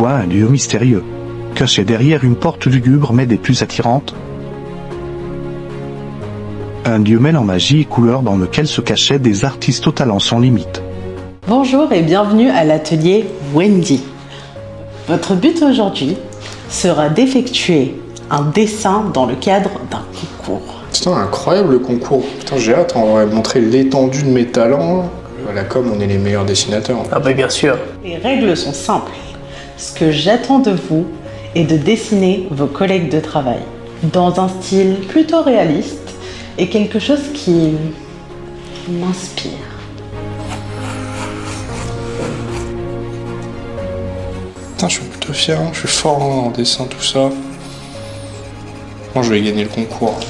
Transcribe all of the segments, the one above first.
toi un lieu mystérieux, caché derrière une porte lugubre mais des plus attirantes. Un lieu mêlant magie et couleur dans lequel se cachaient des artistes au talent sans limite. Bonjour et bienvenue à l'atelier Wendy. Votre but aujourd'hui sera d'effectuer un dessin dans le cadre d'un concours. Putain, incroyable le concours. Putain, j'ai hâte, on va montrer l'étendue de mes talents. À la com, on est les meilleurs dessinateurs. Ah bah bien sûr. Les règles sont simples. Ce que j'attends de vous est de dessiner vos collègues de travail dans un style plutôt réaliste et quelque chose qui m'inspire. Putain, je suis plutôt fier, hein. Je suis fort en dessin, tout ça. Moi, je vais gagner le concours.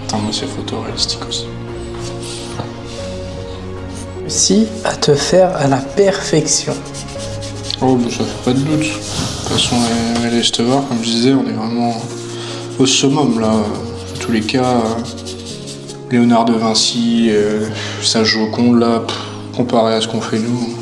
Putain, moi, c'est photoréalistique aussi. Si à te faire à la perfection. Oh, bah, ça fait pas de doute. De toute façon, les Estevar, comme je disais, on est vraiment au summum, là. Dans tous les cas, Léonard de Vinci, sa Joconde, là, comparé à ce qu'on fait nous.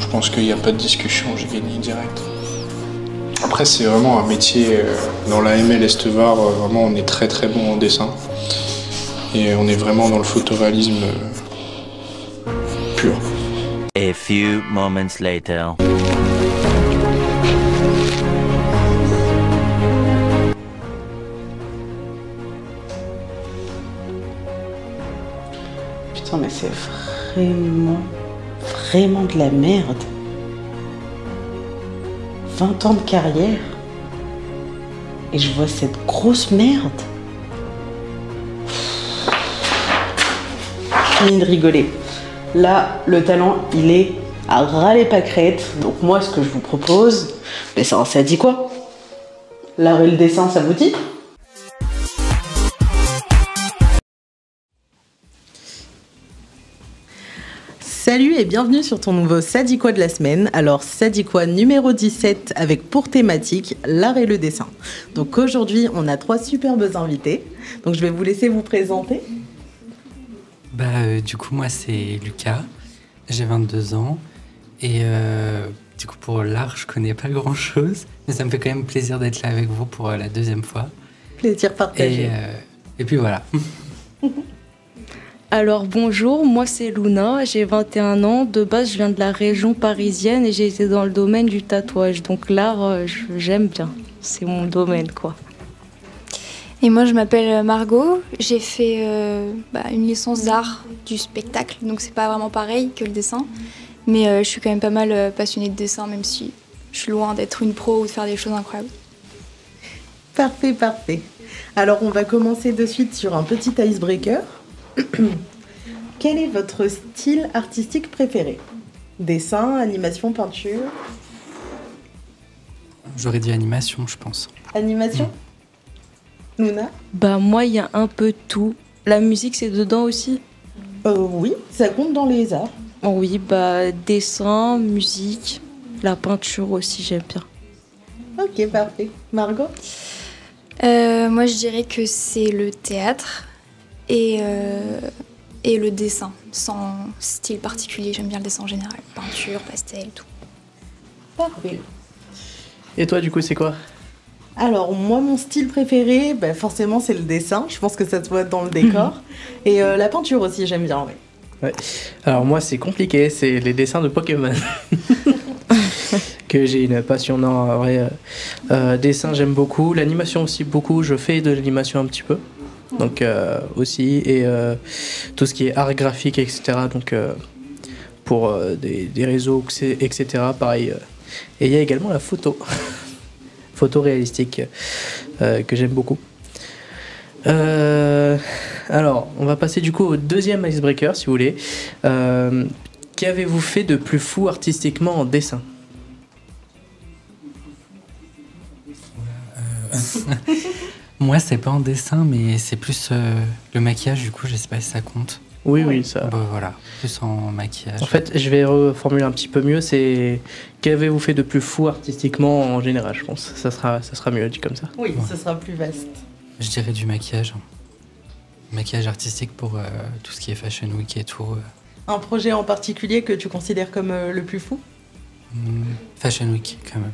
Je pense qu'il n'y a pas de discussion, j'ai gagné direct. Après, c'est vraiment un métier, dans la ML Estevar, vraiment on est très très bon en dessin. Et on est vraiment dans le photoréalisme pur. A few moments later. Putain, mais c'est vraiment de la merde. 20 ans de carrière et je vois cette grosse merde. Fini de rigoler. Là, le talent, il est à ras les pâquerettes. Donc moi, ce que je vous propose, ça dit quoi? L'art et le dessin, ça vous dit? Salut et bienvenue sur ton nouveau Ça dit quoi de la semaine. Alors Ça dit quoi numéro 17 avec pour thématique l'art et le dessin. Donc aujourd'hui on a 3 superbes invités. Donc je vais vous laisser vous présenter. Du coup moi c'est Lucas, j'ai 22 ans et du coup pour l'art je connais pas grand chose. Mais ça me fait quand même plaisir d'être là avec vous pour la deuxième fois. Plaisir partagé. Et puis voilà. Alors bonjour, moi c'est Luna, j'ai 21 ans, de base je viens de la région parisienne et j'ai été dans le domaine du tatouage, donc l'art j'aime bien, c'est mon domaine quoi. Et moi je m'appelle Margot, j'ai fait une licence d'art du spectacle, donc c'est pas vraiment pareil que le dessin, mais je suis quand même pas mal passionnée de dessin même si je suis loin d'être une pro ou de faire des choses incroyables. Parfait. Alors on va commencer de suite sur un petit icebreaker. Quel est votre style artistique préféré? Dessin, animation, peinture? J'aurais dit animation, je pense. Animation? Luna? Moi il y a un peu tout. La musique c'est dedans aussi? Oui, ça compte dans les arts. Oh oui, dessin, musique, la peinture aussi j'aime bien. Ok, parfait. Margot? Moi je dirais que c'est le théâtre. Et le dessin, sans style particulier. J'aime bien le dessin en général. Peinture, pastel, tout. Parfait. Et toi, du coup, c'est quoi? Alors, moi, mon style préféré, forcément, c'est le dessin. Je pense que ça se voit dans le décor. Et la peinture aussi, j'aime bien, oui. Ouais. Alors, moi, c'est compliqué. C'est les dessins de Pokémon. Que j'ai une passion. Non, en vrai, dessin, j'aime beaucoup. L'animation aussi, beaucoup. Je fais de l'animation un petit peu. Donc aussi, et tout ce qui est art graphique, etc. Donc pour des réseaux, etc. Pareil. Et il y a également la photo. Photo réalistique, que j'aime beaucoup. Alors, on va passer du coup au deuxième icebreaker, si vous voulez. Qu'avez-vous fait de plus fou artistiquement en dessin? Moi, c'est pas en dessin, mais c'est plus le maquillage, du coup, je sais pas si ça compte. Oui, ça. Bah, voilà, plus en maquillage. En fait, je vais reformuler un petit peu mieux. C'est qu'avez-vous fait de plus fou artistiquement en général, je pense. Ça sera mieux dit comme ça. Oui, ce sera plus vaste. Je dirais du maquillage. Maquillage artistique pour tout ce qui est Fashion Week et tout. Un projet en particulier que tu considères comme le plus fou? Fashion Week, quand même.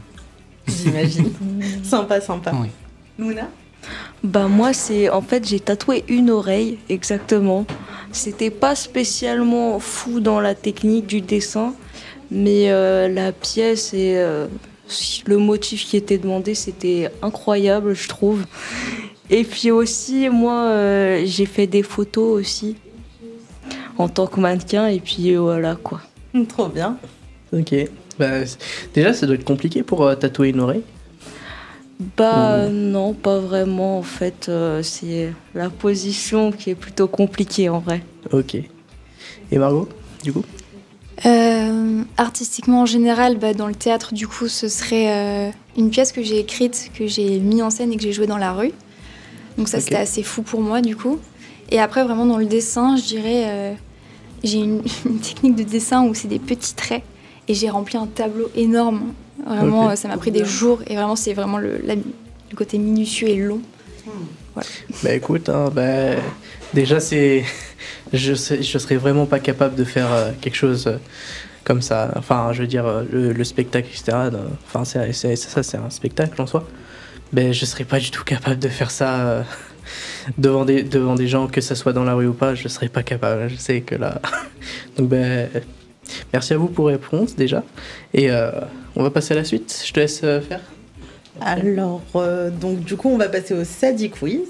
J'imagine. Sympa. Oui. Luna? Bah moi c'est en fait j'ai tatoué une oreille exactement. C'était pas spécialement fou dans la technique du dessin, mais la pièce et le motif qui était demandé c'était incroyable je trouve. Et puis aussi moi j'ai fait des photos aussi en tant que mannequin et puis voilà quoi. Trop bien. Ok. Bah, déjà, ça doit être compliqué pour tatouer une oreille. Bah non, pas vraiment en fait. C'est la position qui est plutôt compliquée en vrai. Ok. Et Margot, du coup? Artistiquement en général, dans le théâtre, du coup, ce serait une pièce que j'ai écrite, que j'ai mis en scène et que j'ai jouée dans la rue. Donc ça, c'était assez fou pour moi, du coup. Et après, vraiment, dans le dessin, je dirais... j'ai une technique de dessin où c'est des petits traits et j'ai rempli un tableau énorme. Vraiment, ça m'a pris des jours et vraiment, c'est vraiment le côté minutieux et long. Voilà. Bah écoute, déjà, je serais vraiment pas capable de faire quelque chose comme ça. Enfin, je veux dire, le spectacle, etc. Enfin, ça, c'est un spectacle en soi. Mais je serais pas du tout capable de faire ça devant des gens, que ça soit dans la rue ou pas. Je serais pas capable. Je sais que là. Donc, merci à vous pour les réponses déjà. Et on va passer à la suite. Je te laisse faire. Alors, donc du coup, on va passer au Sadi Quiz.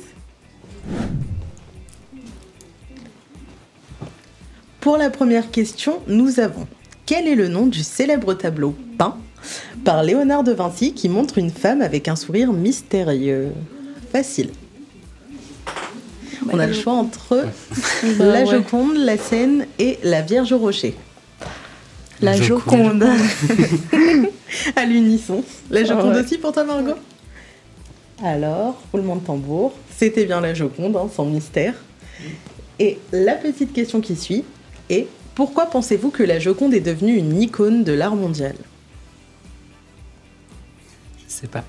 Pour la première question, nous avons: quel est le nom du célèbre tableau peint par Léonard de Vinci qui montre une femme avec un sourire mystérieux? Facile. On a le choix entre la Joconde, la Seine et la Vierge au Rocher. La Joconde. À l'unisson. La Joconde aussi pour toi, Margot? Alors, roulement de tambour. C'était bien la Joconde, sans mystère. Et la petite question qui suit est: pourquoi pensez-vous que la Joconde est devenue une icône de l'art mondial? Je sais pas.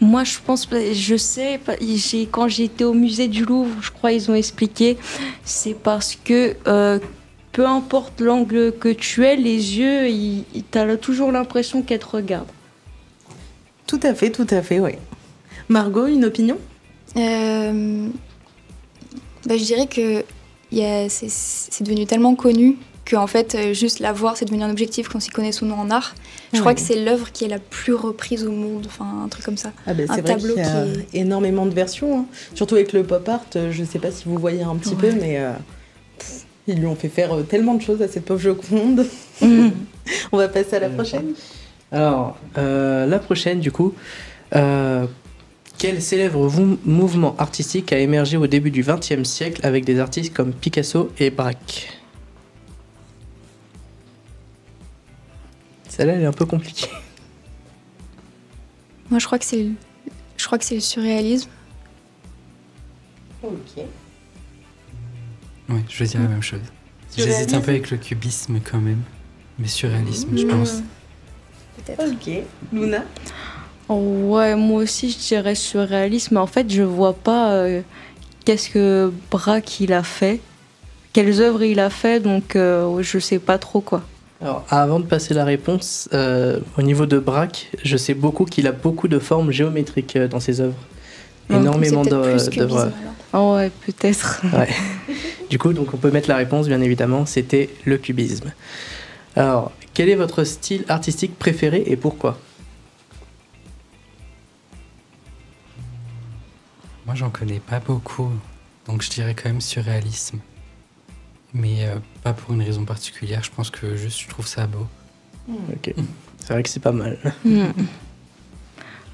Moi, je pense, je sais, quand j'étais au musée du Louvre, je crois ils ont expliqué, c'est parce que peu importe l'angle que tu aies, les yeux, t'as toujours l'impression qu'elle te regarde. Tout à fait, oui. Margot, une opinion? Je dirais que c'est devenu tellement connu qu'en fait, juste la voir, c'est devenu un objectif quand on s'y connaît son nom en art. Je crois que c'est l'œuvre qui est la plus reprise au monde, enfin un truc comme ça. C'est vrai qu'il y a énormément de versions, surtout avec le pop art. Je ne sais pas si vous voyez un petit peu, mais ils lui ont fait faire tellement de choses à cette pauvre Joconde. On va passer à la prochaine. Alors, la prochaine, du coup, quel célèbre mouvement artistique a émergé au début du XXe siècle avec des artistes comme Picasso et Braque? Celle-là, elle est un peu compliquée. Moi, je crois que c'est le surréalisme. Ok. Oui, je veux dire la même chose. J'hésite un peu avec le cubisme quand même, mais surréalisme, je pense. Peut-être. Ok. Luna? Ouais, moi aussi, je dirais surréalisme, mais en fait, je vois pas qu'est-ce que Braque il a fait, quelles œuvres il a fait, donc je sais pas trop quoi. Alors, avant de passer la réponse, au niveau de Braque, je sais qu'il a beaucoup de formes géométriques dans ses œuvres. Énormément d'œuvres. Ah ouais, peut-être. Ouais. Du coup, donc on peut mettre la réponse, bien évidemment, c'était le cubisme. Alors, quel est votre style artistique préféré et pourquoi? Moi, j'en connais pas beaucoup, donc je dirais quand même surréalisme. Mais pas pour une raison particulière, je pense que juste je trouve ça beau. Ok, c'est vrai que c'est pas mal.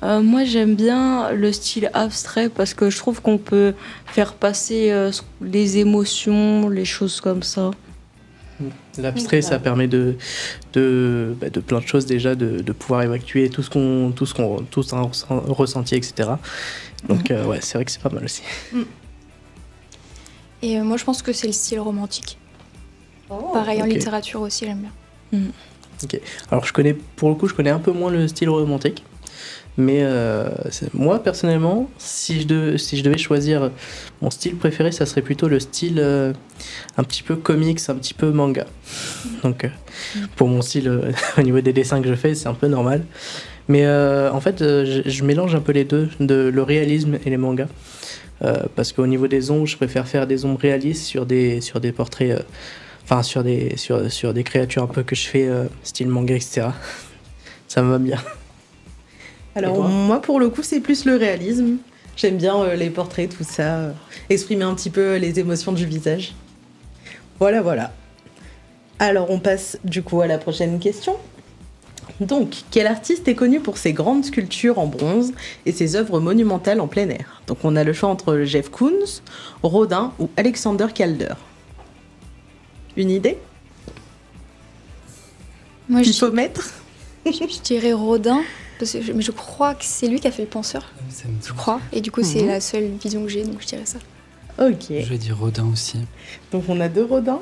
Moi j'aime bien le style abstrait parce que je trouve qu'on peut faire passer les émotions, les choses comme ça. L'abstrait, ça permet de plein de choses déjà, de pouvoir évacuer tout un ressenti, etc. Donc ouais, c'est vrai que c'est pas mal aussi. Et moi, je pense que c'est le style romantique. Pareil, en ok. littérature aussi, j'aime bien. Ok. Alors pour le coup, je connais un peu moins le style romantique. Mais moi, personnellement, si je devais choisir mon style préféré, ça serait plutôt le style un petit peu comics, un petit peu manga. Donc, pour mon style, au niveau des dessins que je fais, c'est un peu normal. Mais en fait, je mélange un peu les deux, le réalisme et les mangas. Parce qu'au niveau des ombres, je préfère faire des ombres réalistes sur des portraits, enfin sur des créatures un peu que je fais style manga, etc. Ça me va bien. Alors moi pour le coup c'est plus le réalisme. J'aime bien les portraits, tout ça, exprimer un petit peu les émotions du visage. Voilà. Alors on passe du coup à la prochaine question. Donc, quel artiste est connu pour ses grandes sculptures en bronze et ses œuvres monumentales en plein air? Donc on a le choix entre Jeff Koons, Rodin ou Alexander Calder. Une idée? Moi, Pifomètre? je dirais Rodin, mais je crois que c'est lui qui a fait le penseur. Ça me dit- Je crois. Et du coup, c'est la seule vision que j'ai, donc je dirais ça. Ok. Je vais dire Rodin aussi. Donc on a 2 Rodin.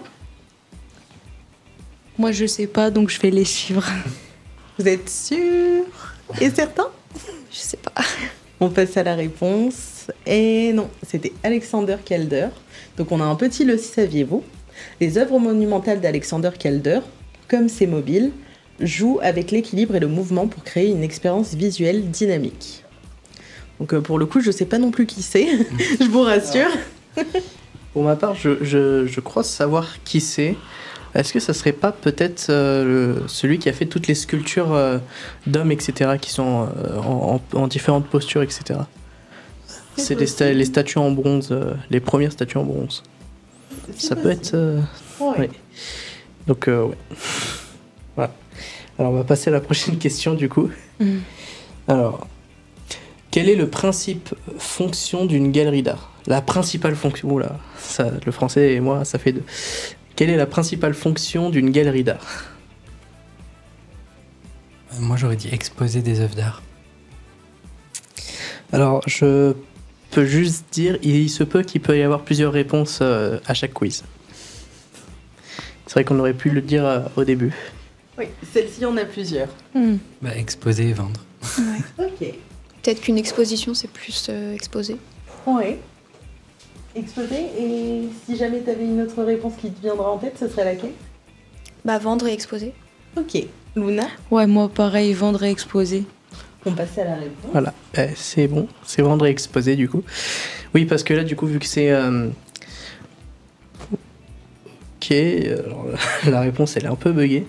Moi, je sais pas, donc je vais les suivre. Vous êtes sûr et certain? Je sais pas. On passe à la réponse. Et non, c'était Alexander Calder. Donc on a un petit le saviez-vous. Les œuvres monumentales d'Alexander Calder, comme ses mobiles, jouent avec l'équilibre et le mouvement pour créer une expérience visuelle dynamique. Donc pour le coup, je sais pas non plus qui c'est, je vous rassure. Pour ma part, je crois savoir qui c'est. Est-ce que ça serait pas peut-être celui qui a fait toutes les sculptures d'hommes, etc., qui sont en différentes postures, etc. C'est les statues en bronze, les premières statues en bronze. Ça peut être... Ouais. ouais. Donc, ouais. Voilà. Alors, on va passer à la prochaine question, du coup. Alors, quel est le principe fonction d'une galerie d'art? La principale fonction... Oula, ça, le français et moi, ça fait deux. Quelle est la principale fonction d'une galerie d'art? Moi, j'aurais dit exposer des œuvres d'art. Alors, je peux juste dire, il se peut qu'il peut y avoir plusieurs réponses à chaque quiz. C'est vrai qu'on aurait pu le dire au début. Oui, celle-ci, on a plusieurs. Bah, exposer et vendre. Ok. Peut-être qu'une exposition, c'est plus exposé. Ouais. Exposé, et si jamais tu avais une autre réponse qui te viendra en tête, ce serait laquelle? Bah, vendre et exposer. Ok. Luna, Ouais, moi, pareil, vendre et exposer. on passe à la réponse. Voilà, c'est bon, c'est vendre et exposer du coup. Oui, parce que là, du coup, vu que c'est... Ok, alors, la réponse, elle est un peu buggée.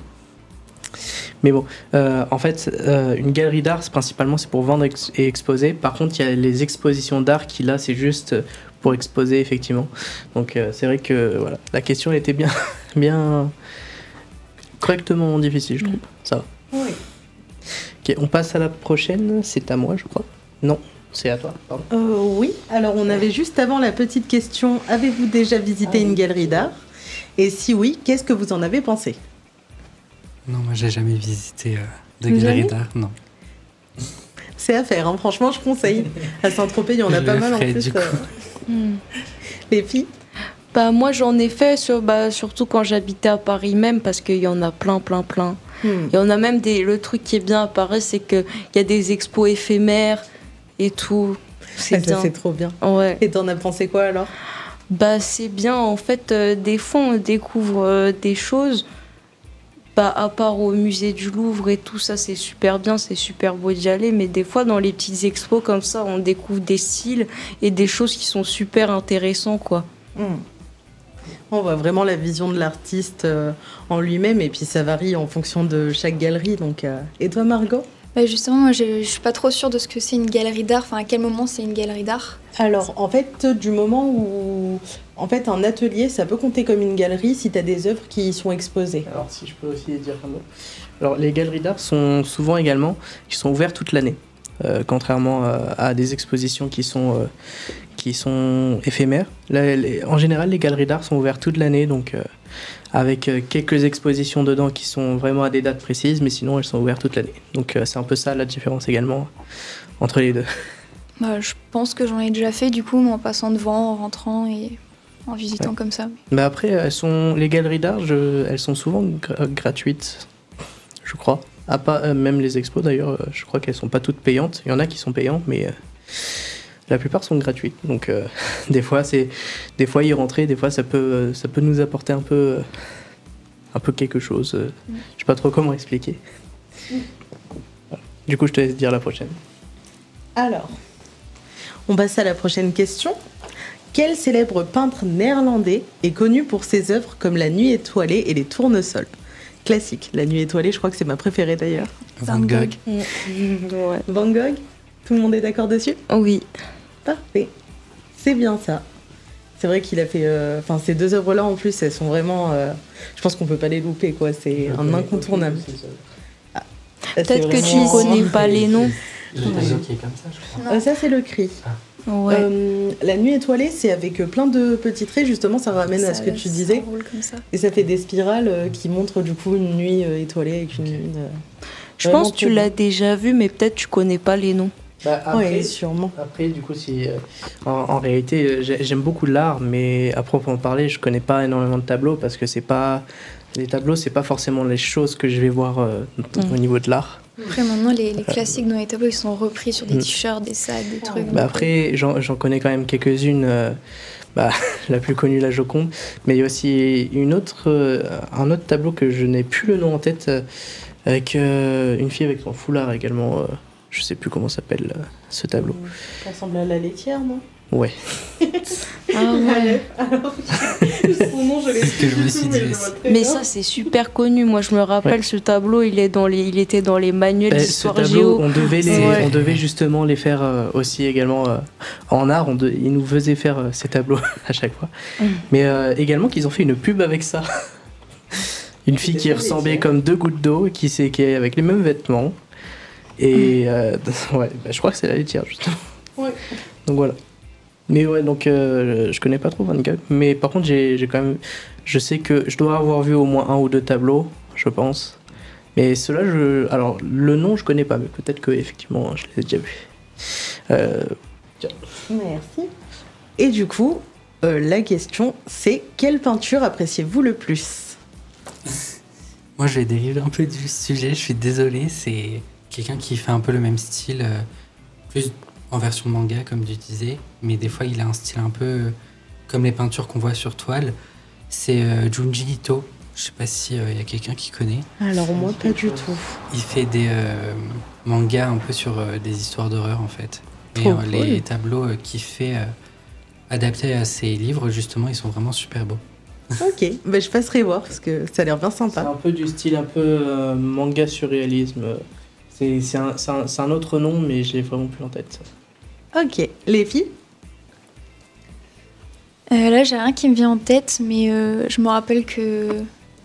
Mais bon, en fait, une galerie d'art, principalement, c'est pour vendre et exposer. Par contre, il y a les expositions d'art qui, là, c'est juste pour exposer, effectivement. Donc, c'est vrai que voilà, la question elle était bien correctement difficile, je trouve. Ça va. Oui. Ok, on passe à la prochaine. C'est à moi, je crois. Non, c'est à toi, pardon. Oui, alors on avait juste avant la petite question, avez-vous déjà visité une galerie d'art? Et si oui, qu'est-ce que vous en avez pensé? Non, moi, j'ai jamais visité de Jamais galerie d'art, non. C'est à faire, hein. Franchement, je conseille. À Saint-Tropez, il y en a Je pas le mal en ferai, plus. du coup. Les filles? Bah, moi, j'en ai fait, surtout quand j'habitais à Paris même, parce qu'il y en a plein. Il y en a même le truc qui est bien à Paris, c'est qu'il y a des expos éphémères et tout. C'est bien. C'est trop bien. Ouais. Et t'en as pensé quoi alors? Bah, c'est bien. En fait, des fois, on découvre des choses. Bah, à part au musée du Louvre et tout ça, c'est super bien, c'est super beau d'y aller. Mais des fois, dans les petites expos comme ça, on découvre des styles et des choses qui sont super intéressantes, quoi. On voit vraiment la vision de l'artiste en lui-même, et puis ça varie en fonction de chaque galerie. Donc, Et toi, Margot? Bah, justement, moi, je suis pas trop sûre de ce que c'est une galerie d'art. Enfin, à quel moment c'est une galerie d'art? Alors, en fait, du moment où... En fait, un atelier, ça peut compter comme une galerie si tu as des œuvres qui y sont exposées. Alors, si je peux aussi dire un mot. Alors, les galeries d'art sont souvent également qui sont ouvertes toute l'année, contrairement à des expositions qui sont éphémères. Là, en général, les galeries d'art sont ouvertes toute l'année, donc avec quelques expositions dedans qui sont vraiment à des dates précises, mais sinon, elles sont ouvertes toute l'année. Donc, c'est un peu ça la différence également entre les deux. Bah, je pense que j'en ai déjà fait, du coup, en passant devant, en rentrant et... en visitant comme ça. Mais après, les galeries d'art, elles sont souvent gratuites, je crois. Même les expos d'ailleurs, je crois qu'elles sont pas toutes payantes. Il y en a qui sont payantes, mais la plupart sont gratuites. Donc des fois y rentrer, des fois ça peut nous apporter un peu quelque chose. Je sais pas trop comment expliquer. Du coup, je te laisse dire la prochaine. Alors, on passe à la prochaine question. Quel célèbre peintre néerlandais est connu pour ses œuvres comme La Nuit étoilée et Les Tournesols? Classique, La Nuit étoilée, je crois que c'est ma préférée d'ailleurs. Van Gogh. Ouais. Van Gogh, tout le monde est d'accord dessus? Oui. Parfait, c'est bien ça. C'est vrai qu'il a fait... ces deux œuvres-là, en plus, elles sont vraiment... je pense qu'on peut pas les louper, quoi. C'est un incontournable. Peut-être que tu connais pas les noms. Le tableau qui est comme ça, je crois. Ça, c'est le cri. Ouais. La Nuit étoilée, c'est avec plein de petits traits, justement, ça ramène à ce que tu disais. Ça roule comme ça. Et ça fait des spirales qui montrent du coup une nuit étoilée avec une lune. Je pense que tu l'as déjà vu, mais peut-être tu connais pas les noms. Après, sûrement. Après, du coup, en réalité, j'aime beaucoup l'art, mais à proprement parler, je connais pas énormément de tableaux parce que les tableaux, c'est pas forcément les choses que je vais voir au niveau de l'art. Après, maintenant, les classiques dans les tableaux, ils sont repris sur des t-shirts, des sacs, des trucs. Après, j'en connais quand même quelques-unes. La plus connue, la Joconde. Mais il y a aussi un autre tableau que je n'ai plus le nom en tête, avec une fille avec son foulard également. Je sais plus comment s'appelle ce tableau. Ça ressemble à La Laitière, non? Ouais. Ah ouais. Alors, son nom, je l'ai C'est ce que je me suis dit aussi. Mais ça, c'est super connu. Moi, je me rappelle, ce tableau, il était dans les manuels d'histoire ce tableau, géo. on devait justement les faire aussi également en art. Ils nous faisaient faire ces tableaux à chaque fois. Mais également qu'ils ont fait une pub avec ça. Une fille qui ressemblait comme deux gouttes d'eau, qui est avec les mêmes vêtements. Et je crois que c'est La Laitière, justement. Ouais. Donc voilà. Mais ouais, donc je connais pas trop Van Gogh, mais par contre j'ai quand même, je sais que je dois avoir vu au moins un ou deux tableaux, je pense. Mais ceux-là, alors le nom je connais pas, mais peut-être que effectivement je les ai déjà vus. Merci. Et du coup, la question c'est quelle peinture appréciez-vous le plus? Moi, je vais dériver un peu du sujet, je suis désolé, c'est quelqu'un qui fait un peu le même style, plus en version manga, comme tu disais, mais des fois, il a un style un peu comme les peintures qu'on voit sur toile. C'est Junji Ito. Je sais pas si y a quelqu'un qui connaît. Alors moi, pas du tout. Il fait des mangas un peu sur des histoires d'horreur, en fait. Et Trop les cool. tableaux qu'il fait adaptés à ses livres, justement, ils sont vraiment super beaux. Ok, je passerai voir parce que ça a l'air bien C'est sympa. un peu du style un peu manga surréalisme. C'est un autre nom, mais je l'ai vraiment plus en tête. Ok, les filles? Là, j'ai rien qui me vient en tête, mais je me rappelle que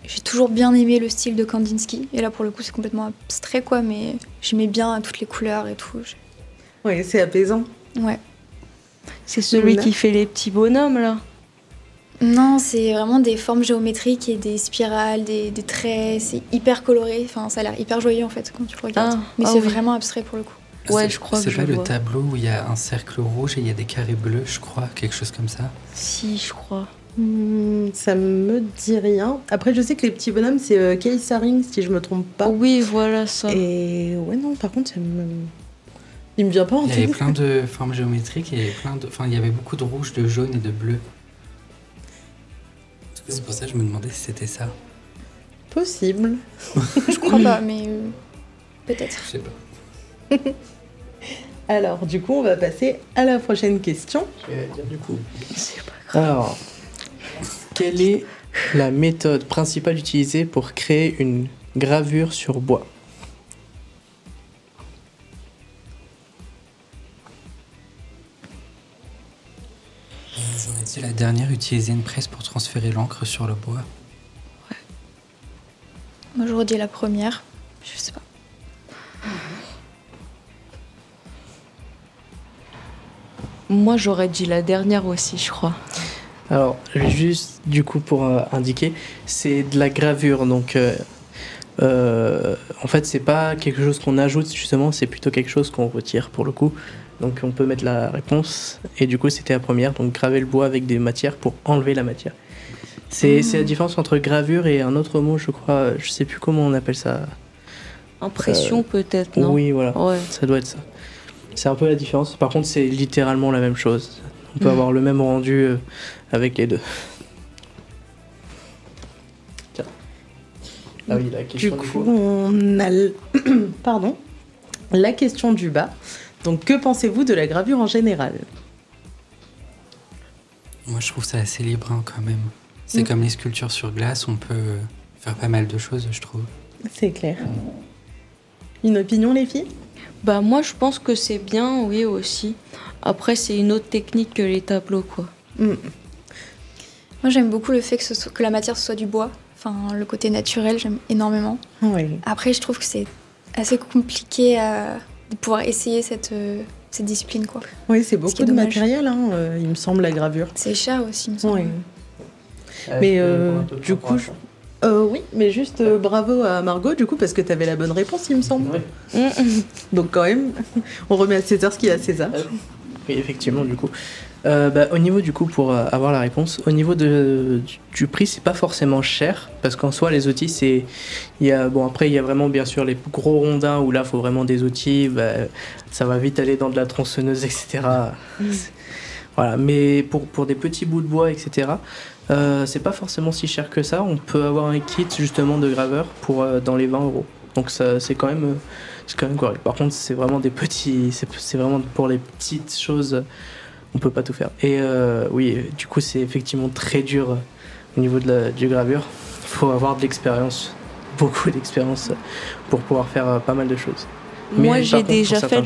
j'ai toujours bien aimé le style de Kandinsky. Et là, pour le coup, c'est complètement abstrait, quoi, mais j'aimais bien toutes les couleurs et tout. Oui, c'est apaisant. Ouais. C'est celui qui fait les petits bonhommes, là. Non, c'est vraiment des formes géométriques et des spirales, des traits. C'est hyper coloré. Enfin, ça a l'air hyper joyeux, en fait, quand tu le regardes. Mais c'est oui. vraiment abstrait, pour le coup. Ouais, je crois que c'est je pas le vois. tableau où il y a un cercle rouge et il y a des carrés bleus, je crois, quelque chose comme ça. Si, je crois. Ça me dit rien. Après, je sais que les petits bonhommes, c'est Kay Saring, si je me trompe pas. Oui, voilà ça. Et ouais, non, par contre, il me vient pas en Il y avait tête. plein de formes géométriques et il y avait beaucoup de rouge, de jaune et de bleu. En tout cas, c'est pour ça que je me demandais si c'était ça. Possible. Je crois pas, mais peut-être. Je sais pas. Alors, du coup, on va passer à la prochaine question. Je vais dire du coup. Alors, quelle est la méthode principale utilisée pour créer une gravure sur bois? J'aurais dit la dernière, utiliser une presse pour transférer l'encre sur le bois. Moi, j'aurais dit la première. Je sais pas. Moi, j'aurais dit la dernière aussi, je crois. Alors, juste du coup pour indiquer, c'est de la gravure, donc en fait c'est pas quelque chose qu'on ajoute justement, c'est plutôt quelque chose qu'on retire pour le coup. Donc on peut mettre la réponse. Et du coup, c'était la première. Donc graver le bois avec des matières pour enlever la matière. C'est la différence entre gravure et un autre mot, je crois. Je sais plus comment on appelle ça. Impression peut-être, non? Oui, voilà. Ouais. Ça doit être ça. C'est un peu la différence. Par contre, c'est littéralement la même chose. On peut avoir le même rendu avec les deux. Tiens. Ah oui, la question Du coup, on a pardon, la question du bas. Donc, que pensez-vous de la gravure en général? Moi, je trouve ça assez libre hein, quand même. C'est comme les sculptures sur glace, on peut faire pas mal de choses, je trouve. C'est clair. Une opinion, les filles? Bah moi je pense que c'est bien, oui aussi. Après c'est une autre technique que les tableaux quoi. Moi j'aime beaucoup le fait que la matière soit du bois. Enfin le côté naturel j'aime énormément. Oui. Après je trouve que c'est assez compliqué de pouvoir essayer cette discipline quoi. Oui, c'est beaucoup de dommage. matériel, hein, il me semble, la gravure. C'est cher aussi il me semble. Oui. Mais du coup, oui, mais juste bravo à Margot, du coup, parce que tu avais la bonne réponse, il me semble. Oui. Donc quand même, on remet à César ce qu'il y a à César. Oui, effectivement, du coup. Au niveau du coup, pour avoir la réponse, au niveau du prix, c'est pas forcément cher, parce qu'en soi, les outils, après, il y a vraiment, bien sûr, les gros rondins, où là, il faut vraiment des outils, ça va vite aller dans de la tronçonneuse, etc. Voilà, mais pour des petits bouts de bois, etc., c'est pas forcément si cher que ça. On peut avoir un kit, justement, de graveur dans les 20 €. Donc ça, c'est quand même correct. Par contre, c'est vraiment des petits... C'est vraiment pour les petites choses... On peut pas tout faire. Et oui, du coup, c'est effectivement très dur au niveau du gravure. Il faut avoir de l'expérience, beaucoup d'expérience, pour pouvoir faire pas mal de choses. Moi, Mais, j'ai par contre, déjà pour fait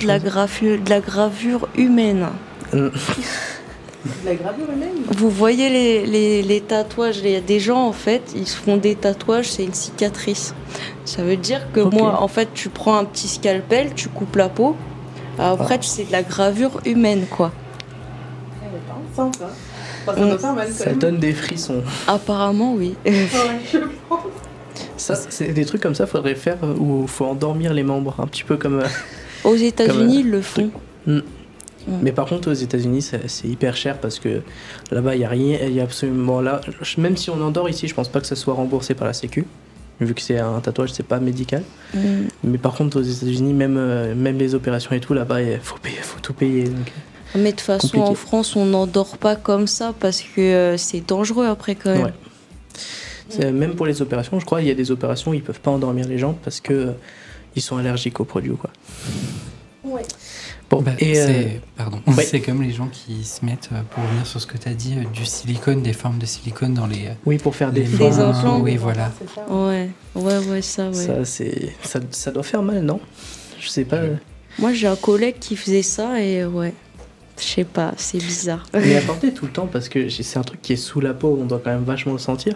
de la gravure humaine. La gravure humaine? Vous voyez les tatouages, il y a des gens, en fait, ils se font des tatouages, c'est une cicatrice. Ça veut dire que moi, en fait, tu prends un petit scalpel, tu coupes la peau. Après, c'est de la gravure humaine, quoi. Sympa. Ça doit faire mal, quand Ça même. donne des frissons. Apparemment, oui. Ça, c'est des trucs comme ça, faudrait faire où il faut endormir les membres, un petit peu comme... Aux États-Unis, ils le font. Mais par contre, aux États-Unis, c'est hyper cher parce que là-bas, il y a rien, il y a absolument là. Même si on endort ici, je pense pas que ça soit remboursé par la Sécu, vu que c'est un tatouage, c'est pas médical. Mais par contre, aux États-Unis, même les opérations et tout, là-bas, il faut tout payer. Donc... Mais de toute façon, compliqué. en France, on n'endort pas comme ça parce que c'est dangereux après quand même. Ouais. Même pour les opérations, je crois, il y a des opérations où ils peuvent pas endormir les gens parce que ils sont allergiques aux produits ou quoi. Ouais. Bon, C'est comme les gens qui se mettent, pour revenir sur ce que tu as dit, du silicone, des formes de silicone dans les... Oui, pour faire des implants. Oui, voilà. Ouais, ça, ouais. Ça doit faire mal, non? Je sais pas. Moi, j'ai un collègue qui faisait ça et ouais, je sais pas, c'est bizarre. Mais à porter tout le temps parce que c'est un truc qui est sous la peau, on doit quand même vachement le sentir.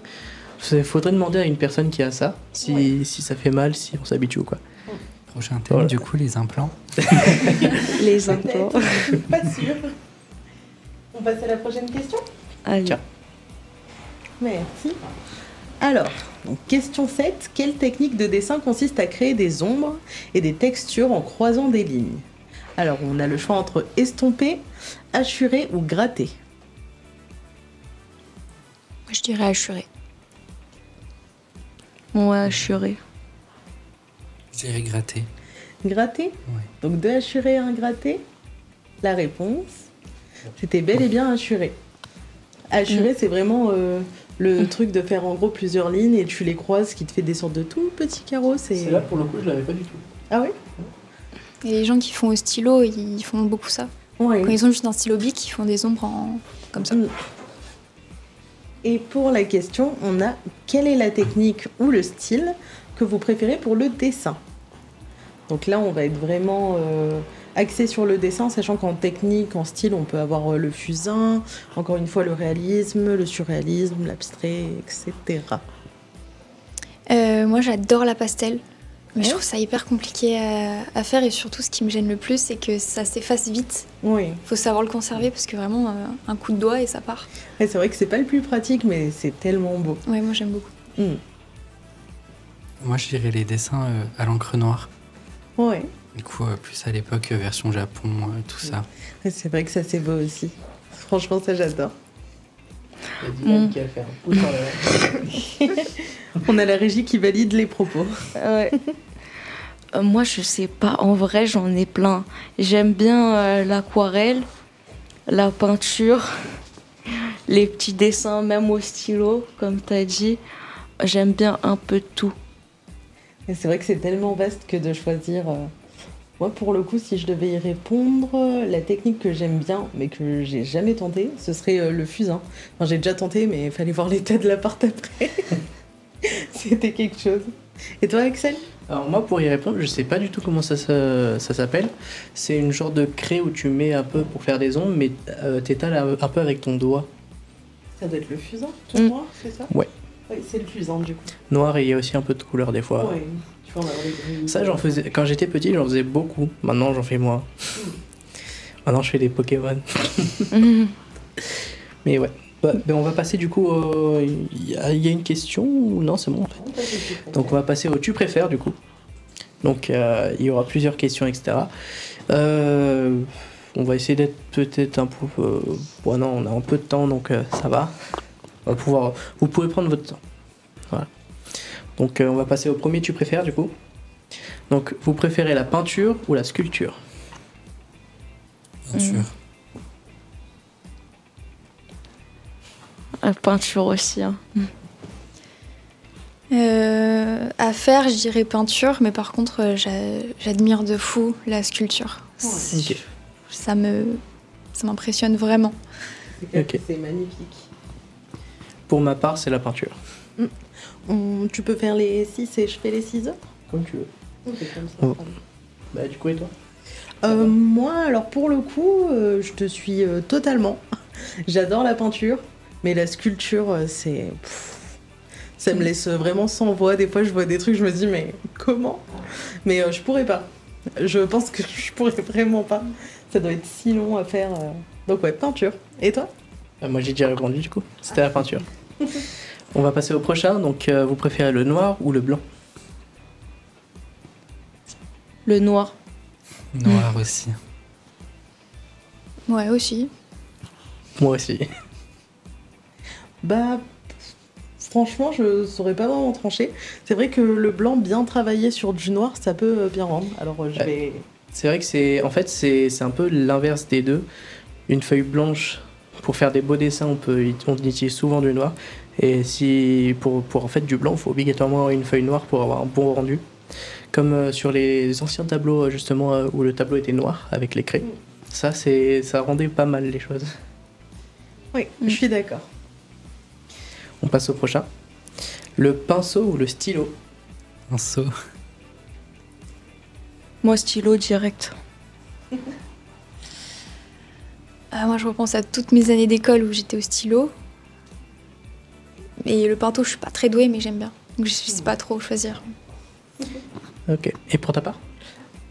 Il faudrait demander à une personne qui a ça si ça fait mal, si on s'habitue ou quoi. Prochain thème, Voilà. du coup, les implants. Les implants. Je suis pas sûre. On passe à la prochaine question? Allez. Tiens. Merci. Alors, donc, question 7. Quelle technique de dessin consiste à créer des ombres et des textures en croisant des lignes? Alors, on a le choix entre estomper, hachurer ou gratter. Moi je dirais hachurer. Ouais, hachuré. Je dirais gratter. Gratter? Ouais. Donc, de hachurer à un gratter? La réponse, c'était bel et bien hachurer. Hachurer, c'est vraiment le truc de faire en gros plusieurs lignes et tu les croises, qui te fait des sortes de tout petits carreaux. C'est là, pour le coup, je l'avais pas du tout. Ah oui? Et les gens qui font au stylo, ils font beaucoup ça. Ouais. Quand ils ont juste un stylo bic, ils font des ombres comme ça. Et pour la question, on a quelle est la technique ou le style que vous préférez pour le dessin? Donc là, on va être vraiment axé sur le dessin, sachant qu'en technique, en style, on peut avoir le fusain, encore une fois le réalisme, le surréalisme, l'abstrait, etc. Moi j'adore la pastel. Mais je Ouais. trouve ça hyper compliqué à faire et surtout ce qui me gêne le plus c'est que ça s'efface vite. Oui. Il faut savoir le conserver parce que vraiment un coup de doigt et ça part. Et c'est vrai que c'est pas le plus pratique, mais c'est tellement beau. Ouais, moi j'aime beaucoup. Moi, je dirais les dessins à l'encre noire. Ouais. Du coup, plus à l'époque, version Japon, tout ça. Ouais, c'est vrai que ça c'est beau aussi. Franchement, ça j'adore. Il y a Dylan qui a fait un pouce en l'air. On a la régie qui valide les propos. Ouais. Moi, je sais pas. En vrai, j'en ai plein. J'aime bien l'aquarelle, la peinture, les petits dessins, même au stylo, comme tu as dit. J'aime bien un peu de tout. Et c'est vrai que c'est tellement vaste que de choisir. Moi, pour le coup, si je devais y répondre, la technique que j'aime bien, mais que j'ai jamais tenté, ce serait le fusain. Enfin, j'ai déjà tenté, mais il fallait voir l'état de l'appart après. C'était quelque chose. Et toi, Axel? Alors moi, pour y répondre, je sais pas du tout comment ça s'appelle. C'est une genre de craie où tu mets un peu pour faire des ombres, mais t'étales un peu avec ton doigt. Ça doit être le fusain, tout noir, c'est ça? Ouais. Oui, c'est le fusain, du coup. Noir, et il y a aussi un peu de couleur des fois. Ouais, tu vois, on a les gris. Ça, j'en faisais quand j'étais petit, j'en faisais beaucoup. Maintenant, j'en fais moins. Maintenant, je fais des Pokémon. Mais ouais. Ben, on va passer du coup. Il y a une question ou non, c'est bon en fait. Donc, on va passer au tu préfères du coup. Donc, il y aura plusieurs questions, etc. On va essayer d'être peut-être un peu. Bon, non, on a un peu de temps, donc ça va. On va pouvoir. Vous pouvez prendre votre temps. Voilà. Donc, on va passer au premier tu préfères du coup. Donc, vous préférez la peinture ou la sculpture? Peinture. La peinture aussi. Hein. À faire, je dirais peinture, mais par contre, j'admire de fou la sculpture. Ok. Ça m'impressionne vraiment. Ok. C'est magnifique. Pour ma part, c'est la peinture. Tu peux faire les 6 et je fais les 6 autres? Comme tu veux. Ok, comme ça. Oh. Bah, du coup, et toi? Moi, alors pour le coup, je te suis totalement. J'adore la peinture, mais la sculpture, c'est... ça me laisse vraiment sans voix. Des fois, je vois des trucs, je me dis, mais comment? Mais je pourrais pas. Je pense que je pourrais vraiment pas. Ça doit être si long à faire. Donc ouais, peinture. Et toi? Moi, j'ai déjà répondu, du coup. C'était la peinture. On va passer au prochain. Donc, vous préférez le noir ou le blanc? Le noir. Noir aussi. Ouais, aussi. Moi aussi. Bah, franchement, je saurais pas vraiment trancher. C'est vrai que le blanc bien travaillé sur du noir, ça peut bien rendre. Alors je vais... C'est vrai que c'est un peu l'inverse des deux. Une feuille blanche, pour faire des beaux dessins, on utilise souvent du noir. Et si pour en fait du blanc, il faut obligatoirement avoir une feuille noire pour avoir un bon rendu. Comme sur les anciens tableaux, justement, où le tableau était noir, avec les craies. Ça rendait pas mal les choses. Oui, je suis d'accord. On passe au prochain. Le pinceau ou le stylo? Pinceau. Moi, stylo direct. Moi, je repense à toutes mes années d'école où j'étais au stylo. Et le pinceau, je suis pas très douée, mais j'aime bien. Donc, je sais pas trop choisir. Ok. Et pour ta part?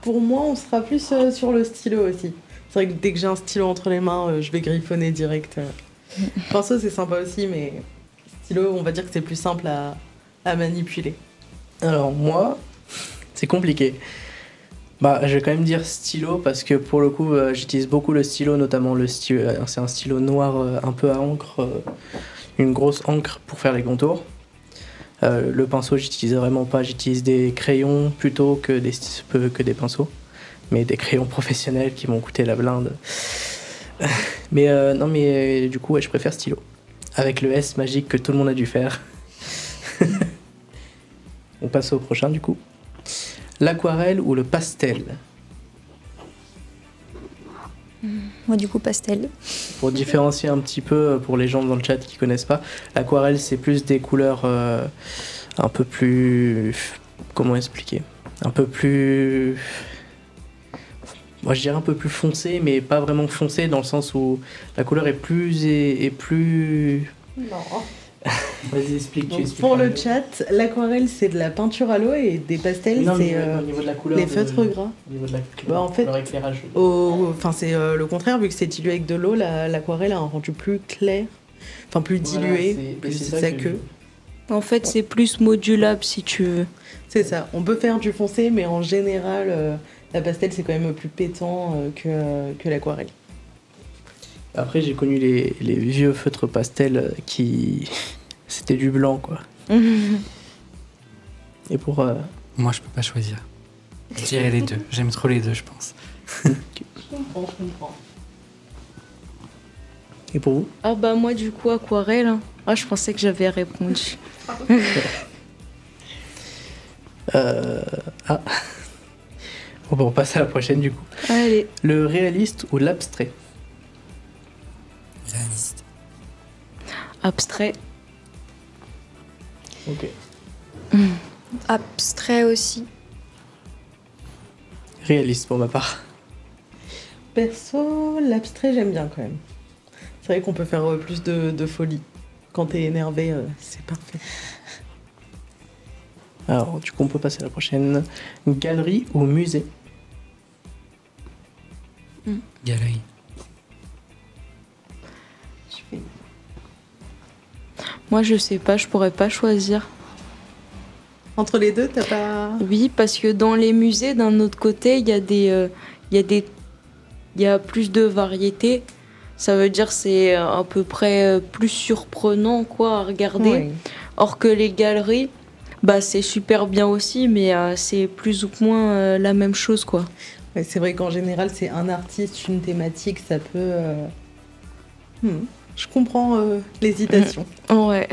Pour moi, on sera plus sur le stylo aussi. C'est vrai que dès que j'ai un stylo entre les mains, je vais griffonner direct. Pinceau, c'est sympa aussi, mais stylo, on va dire que c'est plus simple à manipuler. Alors moi, c'est compliqué. Bah, je vais quand même dire stylo parce que pour le coup, j'utilise beaucoup le stylo, notamment le stylo. C'est un stylo noir un peu à encre, une grosse encre pour faire les contours. Le pinceau, j'utilise vraiment pas. J'utilise des crayons plutôt que des pinceaux, mais des crayons professionnels qui m'ont coûté la blinde. Mais non, mais du coup, ouais, je préfère stylo. Avec le S magique que tout le monde a dû faire. On passe au prochain du coup. L'aquarelle ou le pastel? Moi, du coup, pastel. Pour différencier un petit peu, pour les gens dans le chat qui connaissent pas, l'aquarelle c'est plus des couleurs un peu plus... Comment expliquer? Un peu plus... Moi je dirais un peu plus foncé, mais pas vraiment foncé dans le sens où la couleur est plus... Non. Vas-y, explique. Donc, pour le chat, l'aquarelle c'est de la peinture à l'eau et des pastels c'est au niveau de la couleur les feutres gras. Au niveau de la Bah, en fait, couleur éclairage. Enfin, c'est le contraire, vu que c'est dilué avec de l'eau, l'aquarelle a un rendu plus clair, enfin plus dilué, Voilà, plus c'est ça que que. En fait, c'est plus modulable si tu veux. C'est ça. On peut faire du foncé, mais en général, La pastel, c'est quand même plus pétant que l'aquarelle. Après, j'ai connu les vieux feutres pastels qui... C'était du blanc, quoi. Et pour... Moi, je peux pas choisir. Je dirais les deux. J'aime trop les deux, je pense. Je comprends. Et pour vous? Ah bah moi du coup aquarelle. Hein. Ah je pensais que j'avais répondu. Ah. Bon, bah, on passe à la prochaine du coup. Allez. Le réaliste ou l'abstrait? Réaliste. Abstrait. Ok. Abstrait aussi. Réaliste pour ma part. Perso, l'abstrait, j'aime bien quand même. C'est vrai qu'on peut faire plus de folie. Quand t'es énervé, c'est parfait. Alors, du coup, on peut passer à la prochaine. Galerie ou musée? Galerie. Moi je sais pas, je pourrais pas choisir. Entre les deux, t'as pas... Oui, parce que dans les musées, d'un autre côté, il y a plus de variété. Ça veut dire c'est à peu près plus surprenant quoi à regarder. Ouais. Or que les galeries, bah c'est super bien aussi, mais c'est plus ou moins la même chose quoi. Ouais, c'est vrai qu'en général, c'est un artiste, une thématique, ça peut... Je comprends l'hésitation. Ouais.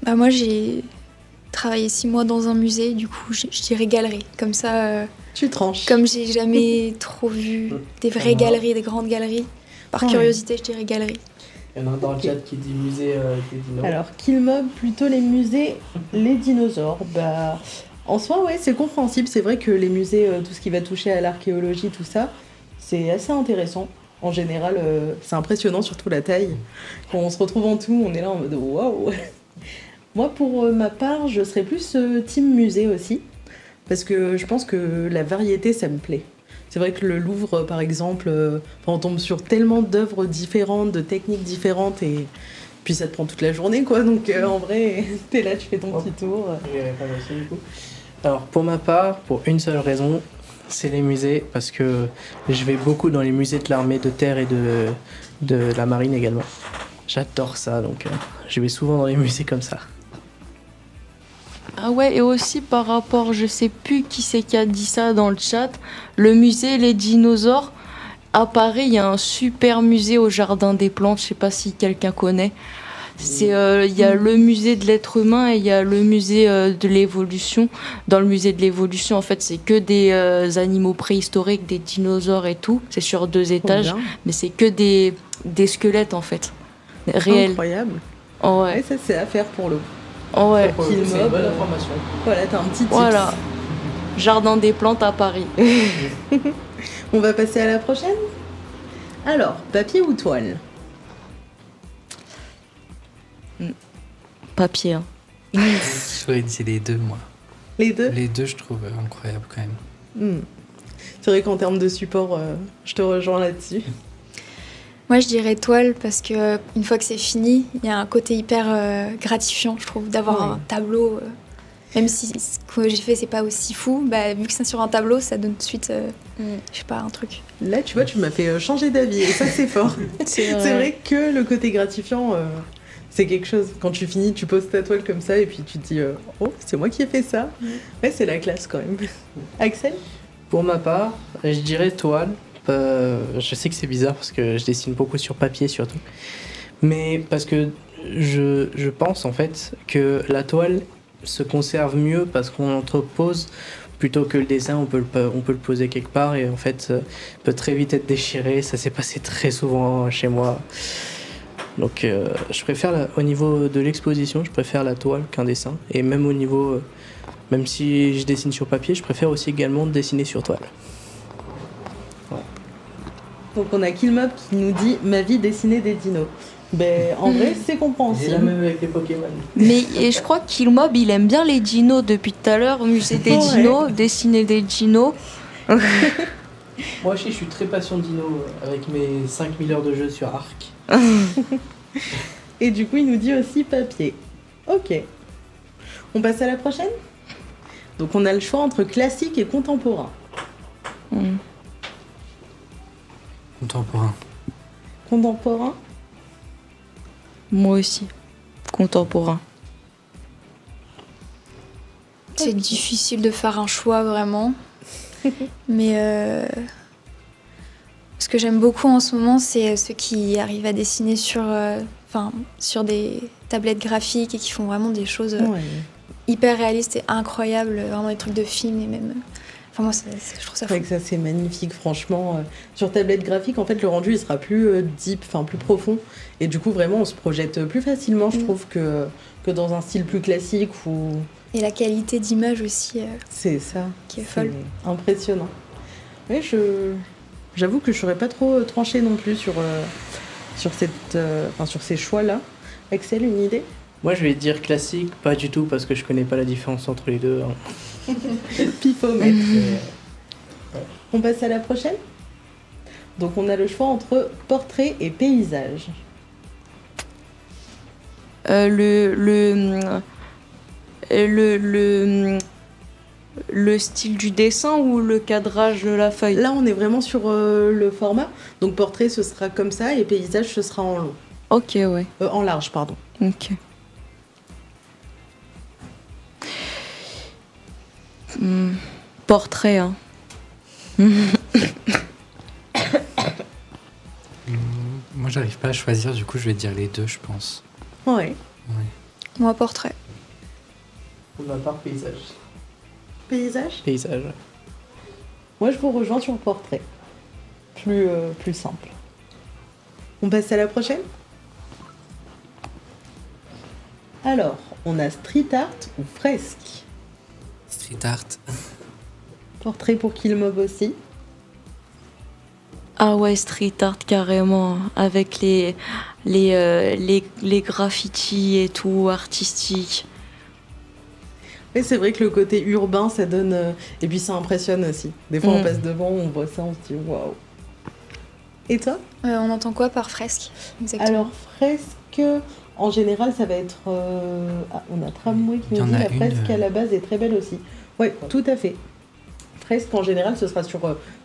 Bah moi j'ai travaillé 6 mois dans un musée, du coup je dirais galerie. Comme ça, Tu tranches. comme j'ai jamais trop vu des vraies galeries, des grandes galeries, par Ouais. curiosité je dirais galerie. Il y en a un dans le chat qui dit musée des dinosaures. Alors, qu'il mob plutôt les musées, les dinosaures. Bah, en soi, ouais, c'est compréhensible. C'est vrai que les musées, tout ce qui va toucher à l'archéologie, tout ça, c'est assez intéressant. En général, c'est impressionnant, surtout la taille. Quand on se retrouve en tout, on est là en mode waouh. Moi, pour ma part, je serais plus team musée aussi. Parce que je pense que la variété, ça me plaît. C'est vrai que le Louvre, par exemple, on tombe sur tellement d'œuvres différentes, de techniques différentes, et puis ça te prend toute la journée, quoi. Donc en vrai, t'es là, tu fais ton petit tour. Je vais répondre aussi du coup. Alors pour ma part, pour une seule raison, c'est les musées, parce que je vais beaucoup dans les musées de l'armée de terre et de la marine également. J'adore ça, donc je vais souvent dans les musées comme ça. Ah ouais, et aussi par rapport, je sais plus qui c'est qui a dit ça dans le chat, le musée Les Dinosaures, à Paris, il y a un super musée au Jardin des Plantes, je sais pas si quelqu'un connaît. Il y a le musée de l'être humain et il y a le musée de l'évolution. Dans le musée de l'évolution, en fait, c'est que des animaux préhistoriques, des dinosaures et tout. C'est sur 2 étages, mais c'est que des squelettes, en fait, réels. Incroyable. Oh Ouais, ouais. ça, c'est à faire pour le. Oh ouais. Pour le coup, c'est une bonne information. Voilà, t'as un petit tips. Voilà. Jardin des Plantes à Paris. On va passer à la prochaine. Alors, papier ou toile? Papier. Hein. J'aurais dit les deux, moi. Les deux? Les deux, je trouve incroyable quand même. C'est vrai qu'en termes de support, je te rejoins là-dessus. Moi je dirais toile parce que une fois que c'est fini, il y a un côté hyper gratifiant je trouve d'avoir un tableau. Même si ce que j'ai fait c'est pas aussi fou, bah, vu que c'est sur un tableau, ça donne tout de suite, je sais pas, un truc. Là, tu vois, tu m'as fait changer d'avis et ça, c'est fort. C'est vrai que le côté gratifiant, c'est quelque chose. Quand tu finis, tu poses ta toile comme ça et puis tu te dis oh, c'est moi qui ai fait ça. Ouais, c'est la classe quand même. Axel? Pour ma part, je dirais toile. Je sais que c'est bizarre parce que je dessine beaucoup sur papier surtout. Mais parce que je pense en fait que la toile se conserve mieux parce qu'on entrepose plutôt que le dessin, on peut le poser quelque part et en fait ça peut très vite être déchiré. Ça s'est passé très souvent chez moi. Donc je préfère, au niveau de l'exposition, je préfère la toile qu'un dessin. Et même au niveau, même si je dessine sur papier, je préfère aussi également dessiner sur toile. Donc on a Killmob qui nous dit ma vie dessiner des dinos. Ben en vrai c'est compréhensible. Même avec les Pokémon. Mais et je crois que Killmob il aime bien les dinos depuis tout à l'heure, musée des dinos, dessiner des dinos. Moi aussi je suis très passion dino avec mes 5000 heures de jeu sur Arc. Et du coup il nous dit aussi papier. Ok. On passe à la prochaine. Donc on a le choix entre classique et contemporain. Contemporain. Contemporain. Moi aussi. Contemporain. C'est difficile de faire un choix vraiment. Mais ce que j'aime beaucoup en ce moment, c'est ceux qui arrivent à dessiner sur des tablettes graphiques et qui font vraiment des choses hyper réalistes et incroyables, vraiment des trucs de films et même. Enfin, moi, je trouve ça C'est fou. vrai que ça c'est magnifique, franchement. Sur tablette graphique, en fait, le rendu il sera plus deep, enfin plus profond. Et du coup, vraiment, on se projette plus facilement, je trouve, que dans un style plus classique ou. Et la qualité d'image aussi, C'est ça. qui est folle. Impressionnant. Oui, j'avoue que je ne saurais pas trop trancher non plus sur ces choix-là. Axel, une idée? Moi, je vais dire classique, pas du tout, parce que je connais pas la différence entre les deux. Hein. Pifomètre. On passe à la prochaine. Donc, on a le choix entre portrait et paysage. Le style du dessin ou le cadrage de la feuille? Là, on est vraiment sur le format. Donc, portrait, ce sera comme ça, et paysage, ce sera en long. Ok, ouais. En large, pardon. Ok. Portrait, hein. Moi, j'arrive pas à choisir, du coup, je vais dire les deux, je pense. Ouais. Moi, portrait. Pour ma part, paysage. Paysage? Paysage. Moi, je vous rejoins sur le portrait. Plus simple. On passe à la prochaine? Alors, on a street art ou fresque? Street art. Portrait pour Kill Mob aussi. Ah ouais, street art carrément, avec les graffitis et tout, artistiques. Mais c'est vrai que le côté urbain, ça donne... Et puis ça impressionne aussi. Des fois, on passe devant, on voit ça, on se dit waouh. Et toi? On entend quoi par fresque exactement? Alors, fresque, en général, ça va être... on a Tramway qui Il y nous en dit a la une, fresque à la base est très belle aussi. Oui, tout à fait. Fresque, en général, ce sera sur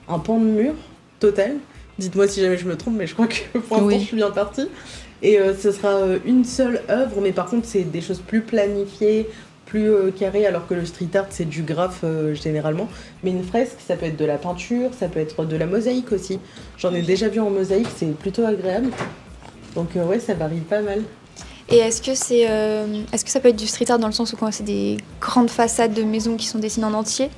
un pan de mur total. Dites-moi si jamais je me trompe, mais je crois que pour l'instant, je suis bien partie. Et ce sera une seule œuvre, mais par contre, c'est des choses plus planifiées, plus carrées, alors que le street art, c'est du graphe généralement. Mais une fresque, ça peut être de la peinture, ça peut être de la mosaïque aussi. J'en ai déjà vu en mosaïque, c'est plutôt agréable. Donc ouais, ça varie pas mal. Et est-ce que ça peut être du street art dans le sens où quand c'est des grandes façades de maisons qui sont dessinées en entier?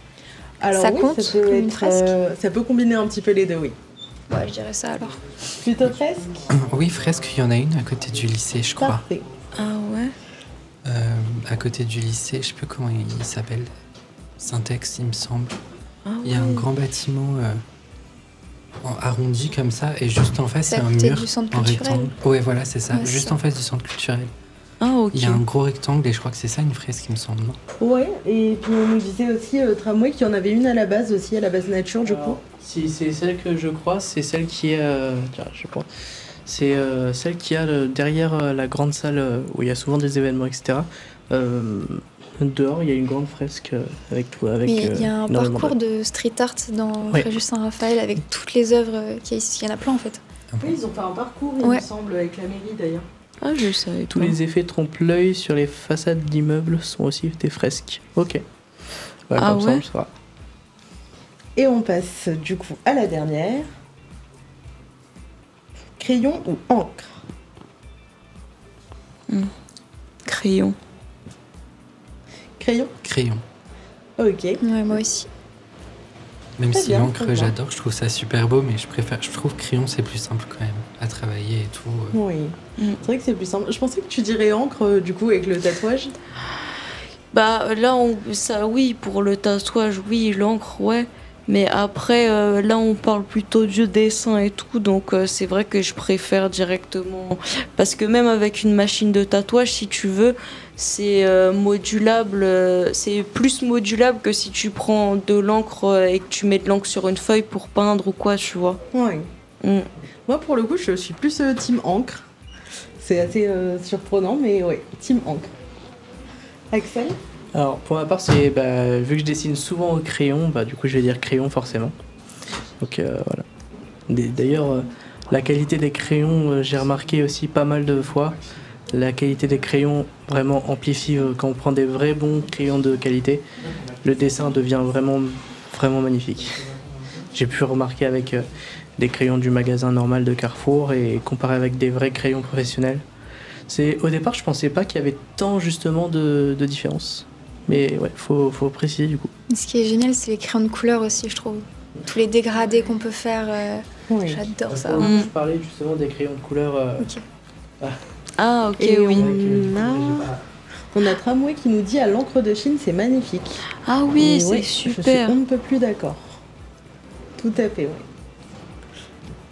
Alors ça oui, compte ça peut comme une être, fresque? ça peut combiner un petit peu les deux, oui. Ouais, je dirais ça alors. Plutôt fresque? Oui, fresque, il y en a une à côté du lycée, je crois. Parfait. Ah ouais? À côté du lycée, je sais plus comment il s'appelle. Syntex, il me semble. Ah Il y a un ouais. grand bâtiment arrondi comme ça, et juste en face, C'est il y à a un côté mur du centre en culturel. rectangle. Ouais, voilà, c'est ça. Ouais, c'est juste ça. en face du centre culturel. Ah ok. Il y a un gros rectangle, et je crois que c'est ça une fresque, il me semble, non? Ouais, et puis on nous disait aussi Tramway qu'il y en avait une à la base aussi, à la base nature du coup. Alors, si c'est celle que je crois, c'est celle qui est. Je crois. C'est celle qui a derrière la grande salle où il y a souvent des événements, etc. Dehors, il y a une grande fresque avec tout. Avec, Mais il y a un énormément parcours de street art dans Oui. Fréjus Saint-Raphaël avec toutes les œuvres qu'il y a ici. Il y en a plein en fait. Oui, ils ont fait un parcours, il Ouais. me semble, avec la mairie d'ailleurs. Ah je savais Tous pas. les effets trompe-l'œil sur les façades d'immeubles sont aussi des fresques. Ok. Ouais, Ah comme ça, ouais on le saura. Et on passe du coup à la dernière. Crayon ou encre? Crayon. Crayon? Crayon. Ok. Ouais, moi aussi. Même Très si bien, l'encre, très bien. j'adore, je trouve ça super beau, mais je trouve crayon, c'est plus simple quand même à travailler et tout. Oui. C'est vrai que c'est plus simple. Je pensais que tu dirais encre du coup avec le tatouage. Bah là, ça oui, pour le tatouage, oui, l'encre, ouais. Mais après, là, on parle plutôt du dessin et tout, donc c'est vrai que je préfère directement. Parce que même avec une machine de tatouage, si tu veux, c'est modulable, c'est plus modulable que si tu prends de l'encre et que tu mets de l'encre sur une feuille pour peindre ou quoi, tu vois. Oui. Mm. Moi pour le coup, je suis plus team encre. C'est assez surprenant, mais ouais, team encre. Axel? Alors pour ma part, c'est vu que je dessine souvent au crayon, du coup je vais dire crayon forcément. Donc voilà. D'ailleurs, la qualité des crayons, j'ai remarqué aussi pas mal de fois. La qualité des crayons vraiment amplifie quand on prend des vrais bons crayons de qualité. Le dessin devient vraiment, vraiment magnifique. J'ai pu remarquer avec des crayons du magasin normal de Carrefour et comparer avec des vrais crayons professionnels. Au départ, je pensais pas qu'il y avait tant justement de différence. Mais ouais, faut préciser du coup. Ce qui est génial, c'est les crayons de couleur aussi, je trouve. Tous les dégradés qu'on peut faire, Oui. j'adore ça. Je parlais justement des crayons de couleur. Ok. Ah, ok, Et oui. on a Tramway qui nous dit à l'encre de Chine, c'est magnifique. Ah oui, Et c'est ouais, super. Je suis on ne peut plus d'accord. Tout à fait, oui.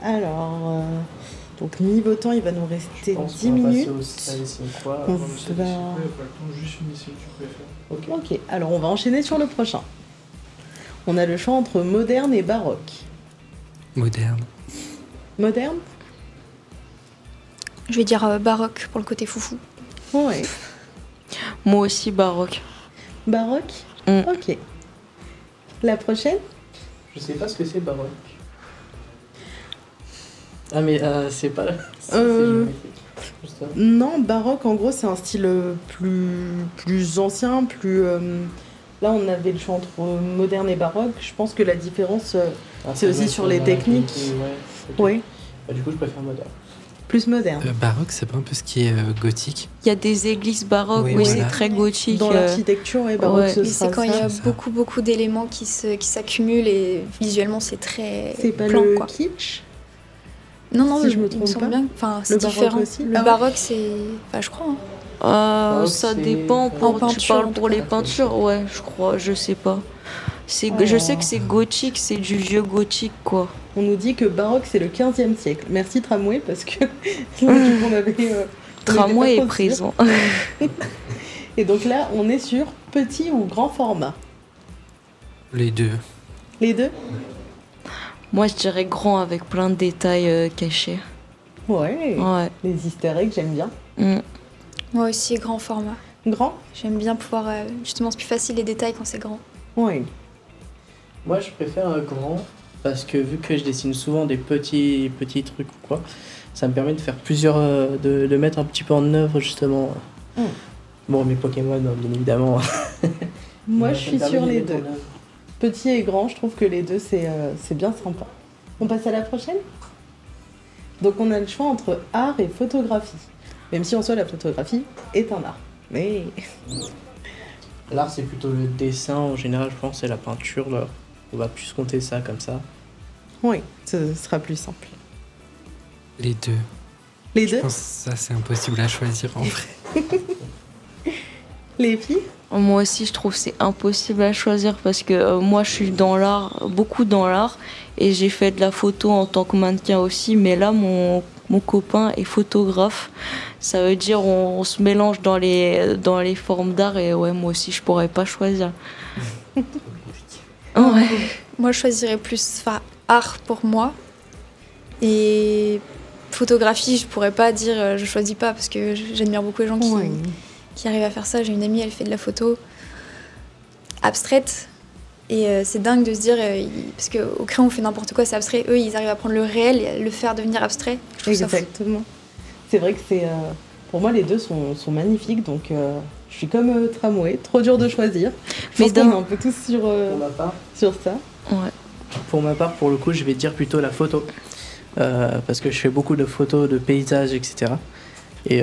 Alors, donc niveau temps, il va nous rester 10 minutes. On va- Juste une essai que tu préfères. Ok, alors on va enchaîner sur le prochain. On a le choix entre moderne et baroque. Moderne. Moderne? Je vais dire baroque pour le côté foufou. Ouais. Moi aussi, baroque. Baroque? Ok. La prochaine? Je sais pas ce que c'est baroque. Ah mais c'est pas... c'est Euh, géométrique, justement. Non, baroque, en gros, c'est un style plus ancien, plus... Là, on avait le choix entre moderne et baroque. Je pense que la différence, c'est aussi vrai, sur les techniques. Ouais, ok. Oui, Du coup, je préfère moderne. plus moderne. Baroque, c'est pas un peu ce qui est gothique? Il y a des églises baroques, Oui, oui, voilà. c'est très gothique. Dans l'architecture, et baroque, ouais. ce Et sera c'est quand il y ça. a C'est ça. beaucoup d'éléments qui s'accumulent et visuellement c'est très C'est pas plan, le quoi. kitsch? Non, si je me il trompe semble pas. bien. Enfin, c'est Le baroque différent. aussi Le Ah ouais. baroque, c'est... Enfin, je crois. Hein. Baroque, Ça c'est- dépend. En Pour, tu peinture, parles en pour tout les cas. peintures? Ouais, je crois, je sais pas. Je sais que c'est gothique, c'est du vieux gothique, quoi. On nous dit que baroque, c'est le 15e siècle. Merci Tramway, parce que là, du coup, on avait... Tramway est trop présent. sûrs. Et donc là, on est sur petit ou grand format. Les deux. Les deux? Moi, je dirais grand avec plein de détails cachés. Ouais. Ouais. Les easter eggs, j'aime bien. Mm. Moi aussi, grand format. Grand? J'aime bien pouvoir... justement, c'est plus facile les détails quand c'est grand. Oui. Moi, je préfère un grand parce que vu que je dessine souvent des petits trucs ou quoi, ça me permet de faire plusieurs, de mettre un petit peu en œuvre justement. Bon, mes Pokémon, bien évidemment. Moi, Mais je ça suis me permet sur de les mettre en deux. œuvre. Petit et grand, je trouve que les deux, c'est bien sympa. On passe à la prochaine? Donc, on a le choix entre art et photographie. Même si en soi, la photographie est un art. Mais... L'art, c'est plutôt le dessin en général, je pense, c'est la peinture. Là. On va plus compter ça comme ça. Oui, ce sera plus simple. Les deux. Les Je deux? pense que ça, c'est impossible à choisir en vrai. Les filles? Moi aussi, je trouve que c'est impossible à choisir parce que moi, je suis dans l'art, beaucoup dans l'art, et j'ai fait de la photo en tant que mannequin aussi. Mais là, mon copain est photographe. Ça veut dire on se mélange dans les formes d'art, et ouais, moi aussi, je pourrais pas choisir. Ouais. Moi, je choisirais plus art pour moi. Et photographie, je pourrais pas dire je choisis pas parce que j'admire beaucoup les gens qui arrivent à faire ça. J'ai une amie, elle fait de la photo abstraite. Et c'est dingue de se dire, parce qu'au crayon on fait n'importe quoi, c'est abstrait. Eux, ils arrivent à prendre le réel et à le faire devenir abstrait. Je trouve ça fou. Exactement. C'est vrai que c'est... pour moi, les deux sont magnifiques, donc je suis comme Tramway, trop dur de choisir. Je Mais pense qu'on est un peu tous Pour ma part, sur ça. Ouais. pour ma part, pour le coup, je vais dire plutôt la photo. Parce que je fais beaucoup de photos de paysages, etc. Et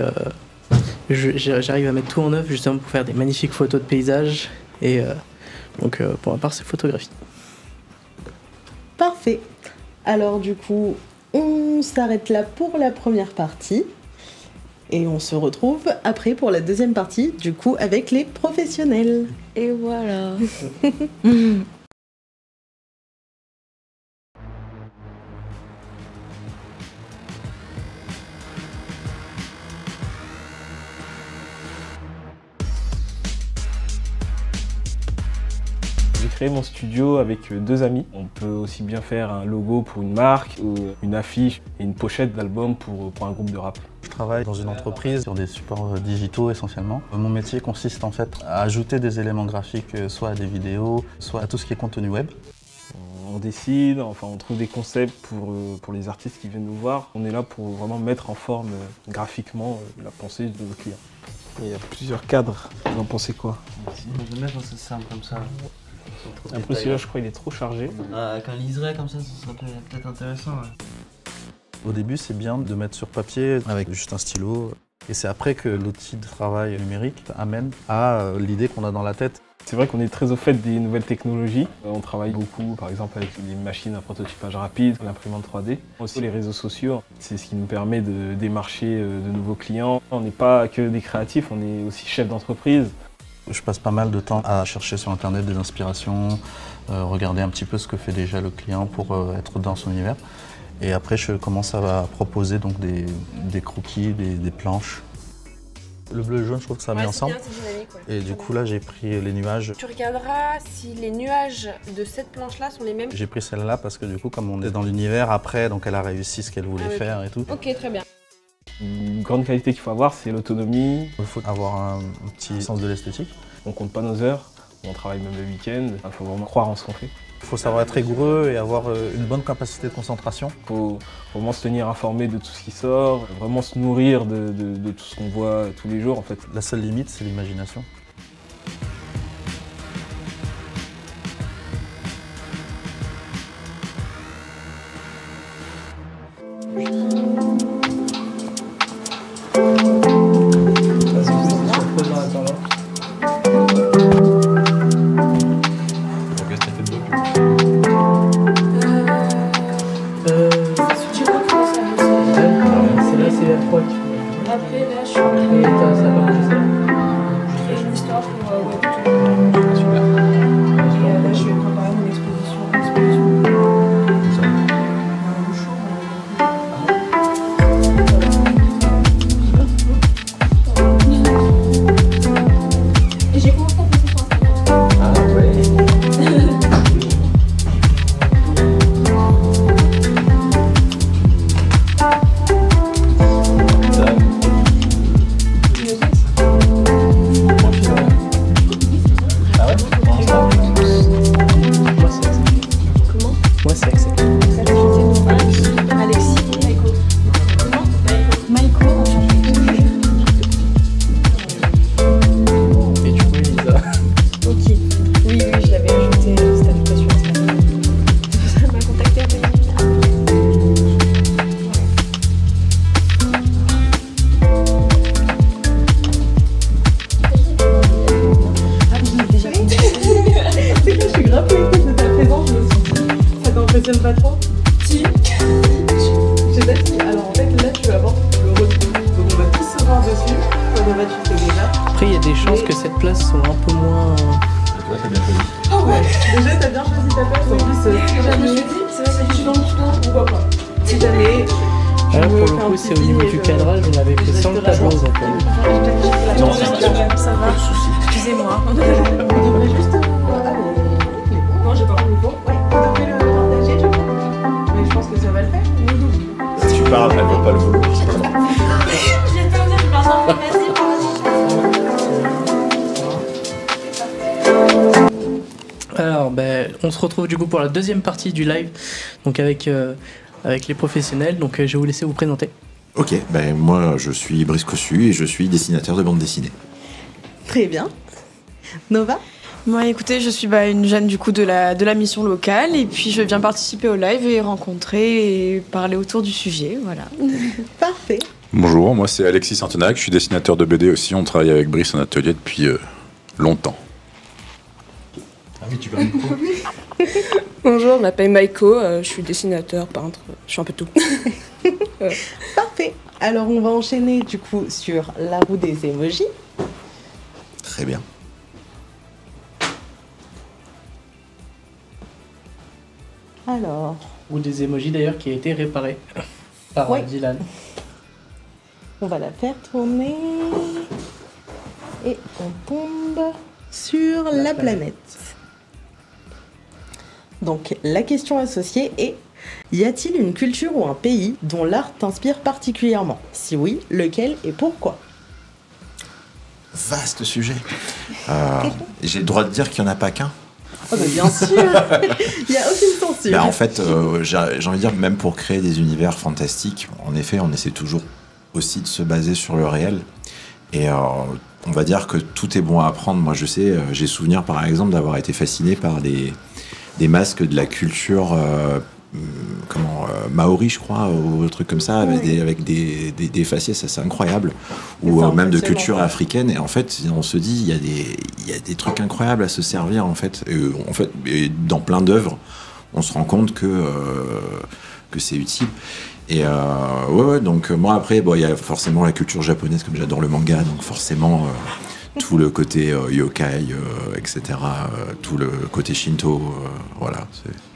j'arrive à mettre tout en œuvre justement pour faire des magnifiques photos de paysages. Et donc pour ma part, c'est photographie. Parfait. Alors du coup, on s'arrête là pour la première partie. Et on se retrouve après pour la deuxième partie, du coup, avec les professionnels. Et voilà. J'ai créé mon studio avec 2 amis. On peut aussi bien faire un logo pour une marque, ou une affiche et une pochette d'album pour un groupe de rap. Je travaille dans une entreprise sur des supports digitaux essentiellement. Mon métier consiste en fait à ajouter des éléments graphiques soit à des vidéos, soit à tout ce qui est contenu web. On décide, enfin on trouve des concepts pour les artistes qui viennent nous voir. On est là pour vraiment mettre en forme graphiquement la pensée de nos clients. Il y a plusieurs cadres, vous en pensez quoi? Je vais mettre c'est simple comme ça. Après celui-là je crois qu'il est trop chargé. Avec un liseré comme ça serait peut-être intéressant. Ouais. Au début c'est bien de mettre sur papier avec juste un stylo. Et c'est après que l'outil de travail numérique amène à l'idée qu'on a dans la tête. C'est vrai qu'on est très au fait des nouvelles technologies. On travaille beaucoup, par exemple, avec les machines à prototypage rapide, l'imprimante 3D. Aussi les réseaux sociaux, c'est ce qui nous permet de démarcher de nouveaux clients. On n'est pas que des créatifs, on est aussi chef d'entreprise. Je passe pas mal de temps à chercher sur internet des inspirations, regarder un petit peu ce que fait déjà le client pour être dans son univers. Et après, je commence à proposer donc des croquis, des planches. Le bleu et le jaune, je trouve que ça met ensemble. Bien, c'est dynamique, ouais. Et du coup, là, j'ai pris les nuages. Tu regarderas si les nuages de cette planche-là sont les mêmes. J'ai pris celle-là parce que du coup, comme on est dans l'univers après, donc elle a réussi ce qu'elle voulait faire et tout. Ok, très bien. Une grande qualité qu'il faut avoir, c'est l'autonomie. Il faut avoir un petit sens de l'esthétique. On compte pas nos heures, on travaille même le week-end. Il faut vraiment croire en ce qu'on fait. Il faut savoir être rigoureux et avoir une bonne capacité de concentration. Il faut vraiment se tenir informé de tout ce qui sort, vraiment se nourrir de tout ce qu'on voit tous les jours en fait. La seule limite, c'est l'imagination. Pas trop? Si. Je sais pas si. Alors en fait là tu vas avoir le retour. Donc on va tous se voir dessus. Comment vas-tu, c'est déjà? Après il y a des chances que cette place soit un peu moins... Ouais, t'as bien choisi. Ah ouais. Déjà t'as bien choisi ta place. En plus si jamais je me suis dit, c'est vrai que je suis dans le bidon, pourquoi pas? Si jamais. Alors pour le coup c'est au niveau du cadrage, on avait fait sans le tableau donc. Non, ça va. Excusez-moi. On devrait juste... Non j'ai pas compris. Ouais, on devrait le partager du coup. Mais je pense que ça va le faire. Si tu parles, elle voit pas le boulot. C'est pas grave. Je vais pas dire, je parle dans vas-y, Alors on se retrouve du coup pour la deuxième partie du live, donc avec les professionnels, donc je vais vous laisser vous présenter. Ok, moi je suis Brice Cossu et je suis dessinateur de bande dessinée. Très bien. Nova? Moi, écoutez, je suis une jeune du coup de la mission locale et puis je viens participer au live et rencontrer et parler autour du sujet, voilà. Parfait. Bonjour, moi c'est Alexis Santenac, je suis dessinateur de BD aussi, on travaille avec Brice en atelier depuis longtemps. Ah oui, tu vas me Bonjour, je m'appelle Maïko, je suis dessinateur, peintre, je suis un peu tout. Parfait. Alors on va enchaîner du coup sur la roue des emojis. Très bien. Alors. Ou des emojis d'ailleurs qui a été réparé par Dylan. On va la faire tourner. Et on tombe sur la planète. Donc la question associée est: y a-t-il une culture ou un pays dont l'art t'inspire particulièrement? Si oui, lequel et pourquoi? Vaste sujet. J'ai le droit de dire qu'il n'y en a pas qu'un. Oh bah bien sûr. Il n'y a aucune censure. En fait, j'ai envie de dire, même pour créer des univers fantastiques, en effet, on essaie toujours aussi de se baser sur le réel. Et on va dire que tout est bon à apprendre. Moi, je sais, j'ai souvenir, par exemple, d'avoir été fasciné par des masques de la culture maori, je crois, ou un truc comme ça, avec des faciès, ça c'est incroyable, ou même de culture africaine. Et en fait, on se dit, il y a des trucs incroyables à se servir, en fait. Et dans plein d'œuvres, on se rend compte que c'est utile. Et donc moi après, il y a forcément la culture japonaise, comme j'adore le manga, donc forcément tout le côté yokai, etc., tout le côté Shinto, voilà,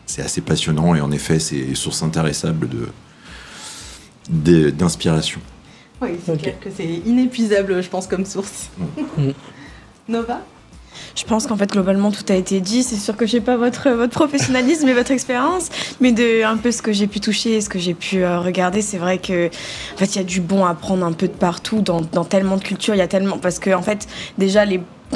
c'est assez passionnant et en effet c'est source intéressable d'inspiration. Oui, c'est clair que c'est inépuisable, je pense, comme source. Nova? Je pense qu'en fait, globalement, tout a été dit. C'est sûr que je n'ai pas votre professionnalisme et votre expérience, mais de un peu ce que j'ai pu toucher et ce que j'ai pu regarder, c'est vrai que en fait, il y a du bon à prendre un peu de partout, dans tellement de cultures. Il y a tellement... Parce que, en fait, déjà,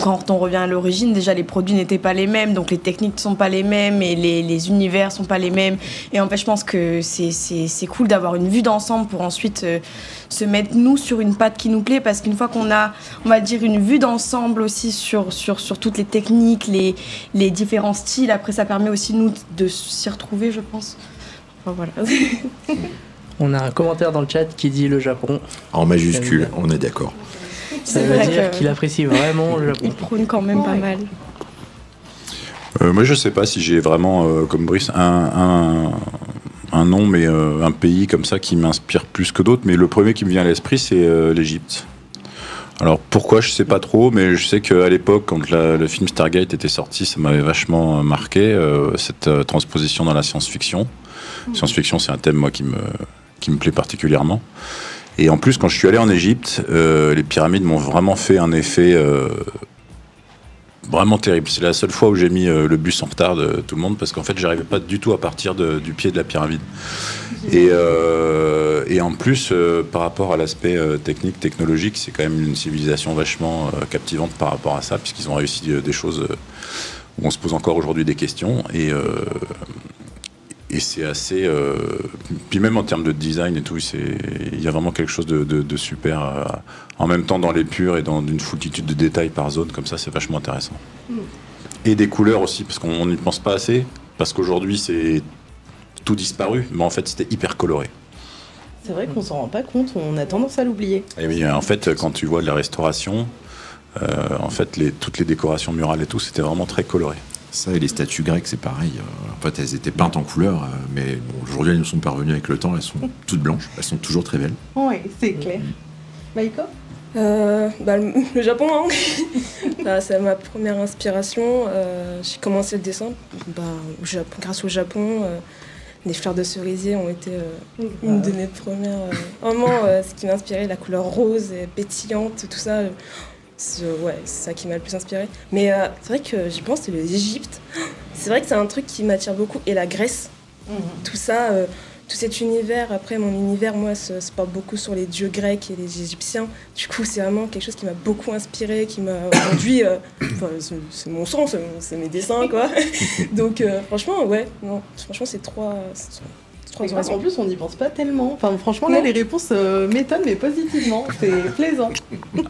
quand on revient à l'origine, déjà les produits n'étaient pas les mêmes, donc les techniques ne sont pas les mêmes et les univers ne sont pas les mêmes. Et en fait, je pense que c'est cool d'avoir une vue d'ensemble pour ensuite se mettre, nous, sur une patte qui nous plaît, parce qu'une fois qu'on a, on va dire, une vue d'ensemble aussi sur toutes les techniques, les différents styles, après ça permet aussi, nous, de s'y retrouver, je pense. Enfin, voilà. On a un commentaire dans le chat qui dit le Japon. En majuscule, on est d'accord. Ça veut dire qu'il apprécie vraiment le Japon. Il prône quand même pas mal. Moi, je sais pas si j'ai vraiment, comme Brice, un nom, mais un pays comme ça qui m'inspire plus que d'autres. Mais le premier qui me vient à l'esprit, c'est l'Égypte. Alors pourquoi, je sais pas trop, mais je sais qu'à l'époque, quand le film Stargate était sorti, ça m'avait vachement marqué, cette transposition dans la science-fiction. Science-fiction, c'est un thème, moi, qui me plaît particulièrement. Et en plus, quand je suis allé en Égypte, les pyramides m'ont vraiment fait un effet vraiment terrible. C'est la seule fois où j'ai mis le bus en retard de tout le monde, parce qu'en fait, j'arrivais pas du tout à partir du pied de la pyramide. Et en plus, par rapport à l'aspect technologique, c'est quand même une civilisation vachement captivante par rapport à ça, puisqu'ils ont réussi des choses où on se pose encore aujourd'hui des questions. Et c'est assez... Puis même en termes de design et tout, il y a vraiment quelque chose de super. En même temps, dans l'épure et dans une foultitude de détails par zone, comme ça, c'est vachement intéressant. Et des couleurs aussi, parce qu'on n'y pense pas assez. Parce qu'aujourd'hui, c'est tout disparu, mais en fait, c'était hyper coloré. C'est vrai qu'on s'en rend pas compte, on a tendance à l'oublier. Et oui, en fait, quand tu vois de la restauration, en fait, toutes les décorations murales et tout, c'était vraiment très coloré. Ça et les statues grecques, c'est pareil. En fait, elles étaient peintes en couleur, mais bon, aujourd'hui, elles nous sont parvenues avec le temps. Elles sont toutes blanches. Elles sont toujours très belles. Oui, c'est clair. Maïko? Le Japon, hein. C'est ma première inspiration. J'ai commencé le dessin grâce au Japon. Les fleurs de cerisier ont été une de mes premières... vraiment, ce qui m'a inspiré, la couleur rose et pétillante, tout ça... c'est ça qui m'a le plus inspiré. Mais c'est vrai que j'y pense, c'est l'Égypte. C'est vrai que c'est un truc qui m'attire beaucoup. Et la Grèce, tout ça, tout cet univers. Après, mon univers, moi, se porte beaucoup sur les dieux grecs et les Égyptiens. Du coup, c'est vraiment quelque chose qui m'a beaucoup inspiré, qui m'a aujourd'hui... c'est mon sang, c'est mes dessins, quoi. Donc, franchement, franchement, c'est trois... En plus, on n'y pense pas tellement. Enfin, franchement, là, les réponses m'étonnent, mais positivement. C'est plaisant.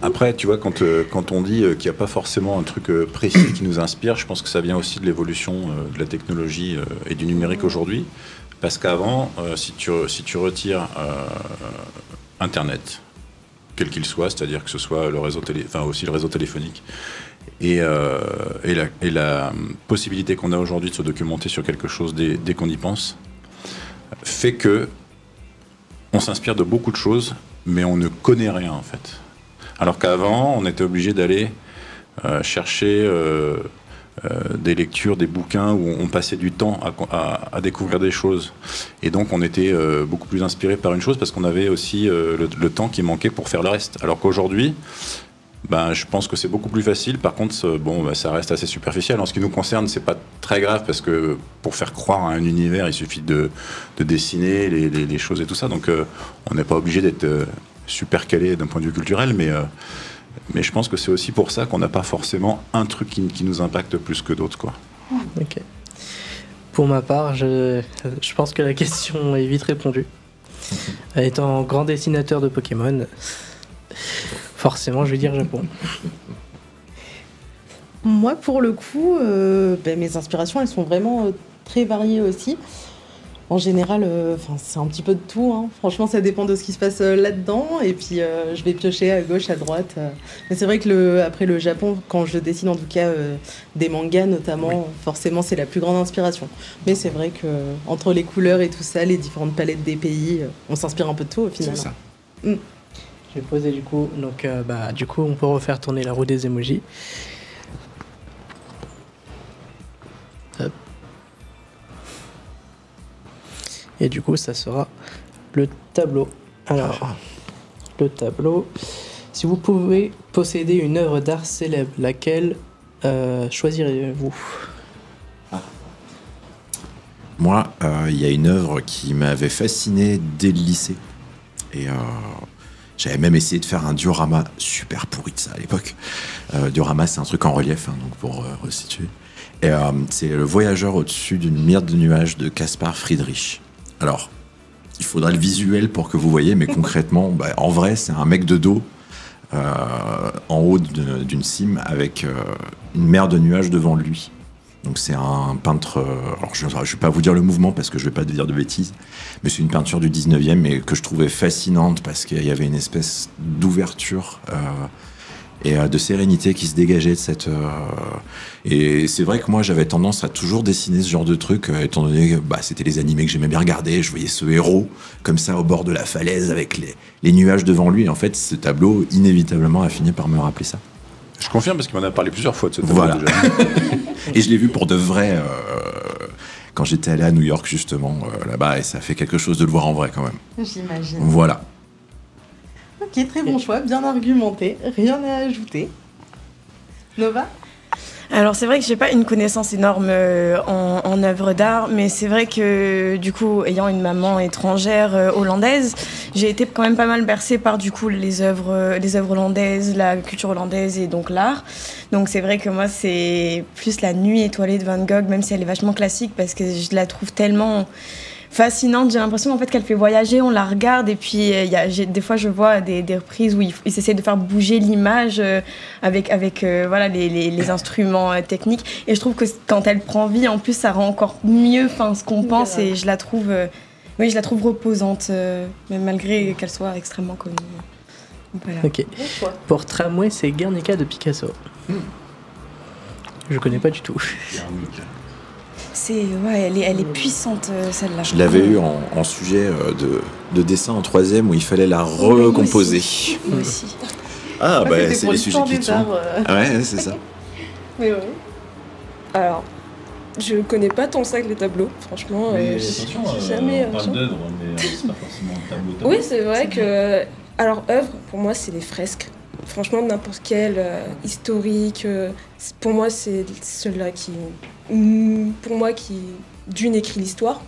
Après, tu vois, quand on dit qu'il n'y a pas forcément un truc précis qui nous inspire, je pense que ça vient aussi de l'évolution de la technologie et du numérique aujourd'hui. Parce qu'avant, si tu retires Internet, quel qu'il soit, c'est-à-dire que ce soit le réseau aussi le réseau téléphonique, et la possibilité qu'on a aujourd'hui de se documenter sur quelque chose dès qu'on y pense, fait que on s'inspire de beaucoup de choses, mais on ne connaît rien en fait. Alors qu'avant, on était obligé d'aller chercher des lectures, des bouquins où on passait du temps à découvrir des choses. Et donc on était beaucoup plus inspiré par une chose parce qu'on avait aussi le temps qui manquait pour faire le reste. Alors qu'aujourd'hui, Ben, je pense que c'est beaucoup plus facile. Par contre, bon, ben, ça reste assez superficiel. En ce qui nous concerne, c'est pas très grave parce que pour faire croire à un univers, il suffit de dessiner les choses et tout ça. Donc, on n'est pas obligé d'être super calé d'un point de vue culturel, mais je pense que c'est aussi pour ça qu'on n'a pas forcément un truc qui nous impacte plus que d'autres, quoi. Ok. Pour ma part, je pense que la question est vite répondue. Étant grand dessinateur de Pokémon, forcément, je vais dire Japon. Moi, pour le coup, mes inspirations, elles sont vraiment très variées aussi. En général, c'est un petit peu de tout, hein. Franchement, ça dépend de ce qui se passe là-dedans. Et puis, je vais piocher à gauche, à droite. Mais c'est vrai que après le Japon, quand je dessine en tout cas des mangas notamment, forcément, c'est la plus grande inspiration. Mais c'est vrai que entre les couleurs et tout ça, les différentes palettes des pays, on s'inspire un peu de tout au final. C'est ça. Mm. Je vais poser du coup. Donc, du coup, on peut refaire tourner la roue des emojis. Hop. Et du coup, ça sera le tableau. Alors, le tableau. Si vous pouvez posséder une œuvre d'art célèbre, laquelle choisirez-vous ? Moi, il y a une œuvre qui m'avait fasciné dès le lycée. Et j'avais même essayé de faire un diorama super pourri de ça à l'époque. Diorama, c'est un truc en relief, hein, donc pour resituer. Et c'est Le Voyageur au-dessus d'une myrte de nuages de Caspar Friedrich. Alors, il faudra le visuel pour que vous voyez, mais concrètement, en vrai, c'est un mec de dos en haut d'une cime avec une mer de nuages devant lui. Donc c'est un peintre... alors je ne vais pas vous dire le mouvement parce que je ne vais pas dire de bêtises, mais c'est une peinture du 19e et que je trouvais fascinante parce qu'il y avait une espèce d'ouverture et de sérénité qui se dégageait de cette... Et c'est vrai que moi j'avais tendance à toujours dessiner ce genre de truc, étant donné que c'était les animés que j'aimais bien regarder. Je voyais ce héros comme ça au bord de la falaise avec les nuages devant lui. Et en fait, ce tableau, inévitablement, a fini par me rappeler ça. Je confirme parce qu'il m'en a parlé plusieurs fois de ce tableau. Voilà. Déjà. Et je l'ai vu pour de vrai quand j'étais allé à New York, justement, là-bas, et ça fait quelque chose de le voir en vrai quand même. J'imagine. Voilà. Ok, très bon choix, bien argumenté, rien à ajouter. Nova ? Alors c'est vrai que j'ai pas une connaissance énorme en œuvres d'art, mais c'est vrai que du coup, ayant une maman étrangère hollandaise, j'ai été quand même pas mal bercée par du coup les œuvres hollandaises, la culture hollandaise et donc l'art. Donc c'est vrai que moi c'est plus La Nuit étoilée de Van Gogh, même si elle est vachement classique, parce que je la trouve tellement fascinante. J'ai l'impression en fait qu'elle fait voyager, on la regarde et puis des fois je vois des reprises où ils essaient de faire bouger l'image avec voilà les instruments techniques, et je trouve que quand elle prend vie en plus ça rend encore mieux ce qu'on pense, et je la trouve reposante même malgré qu'elle soit extrêmement connue. Voilà. Ok. Pour Tramway, c'est Guernica de Picasso. Je connais pas du tout. Elle est puissante celle-là. Je l'avais eu en sujet de dessin en 3e où il fallait la recomposer. Moi aussi. Ah c'est les sujets qui sont. Ah ouais, c'est ça. Oui. Alors, je connais pas tant ça que les tableaux, franchement. Attention, jamais. on parle d'œuvre, mais c'est pas forcément un tableau. Oui, c'est vrai que. Alors, œuvre, pour moi, c'est les fresques. Franchement, n'importe quel historique, pour moi, c'est ceux-là qui d'une écrit l'histoire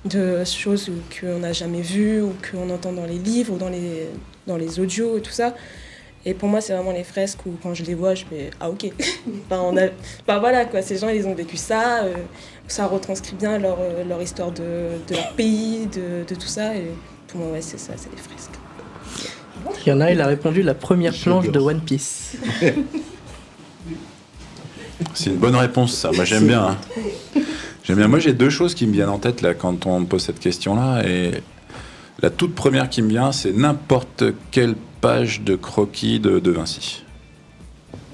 de choses qu'on n'a jamais vues ou qu'on entend dans les livres ou dans les audios et tout ça. Et pour moi, c'est vraiment les fresques où quand je les vois, je fais « Ah, ok !» Voilà, quoi, ces gens, ils ont vécu ça, ça retranscrit bien leur histoire de leur pays, de tout ça. Et pour moi, ouais, c'est ça, c'est les fresques. Il y en a, il a répondu la première planche de One Piece. C'est une bonne réponse, ça. Moi, j'aime bien. J'aime bien. Moi, j'ai deux choses qui me viennent en tête là quand on me pose cette question-là. Et la toute première qui me vient, c'est n'importe quelle page de croquis de Vinci.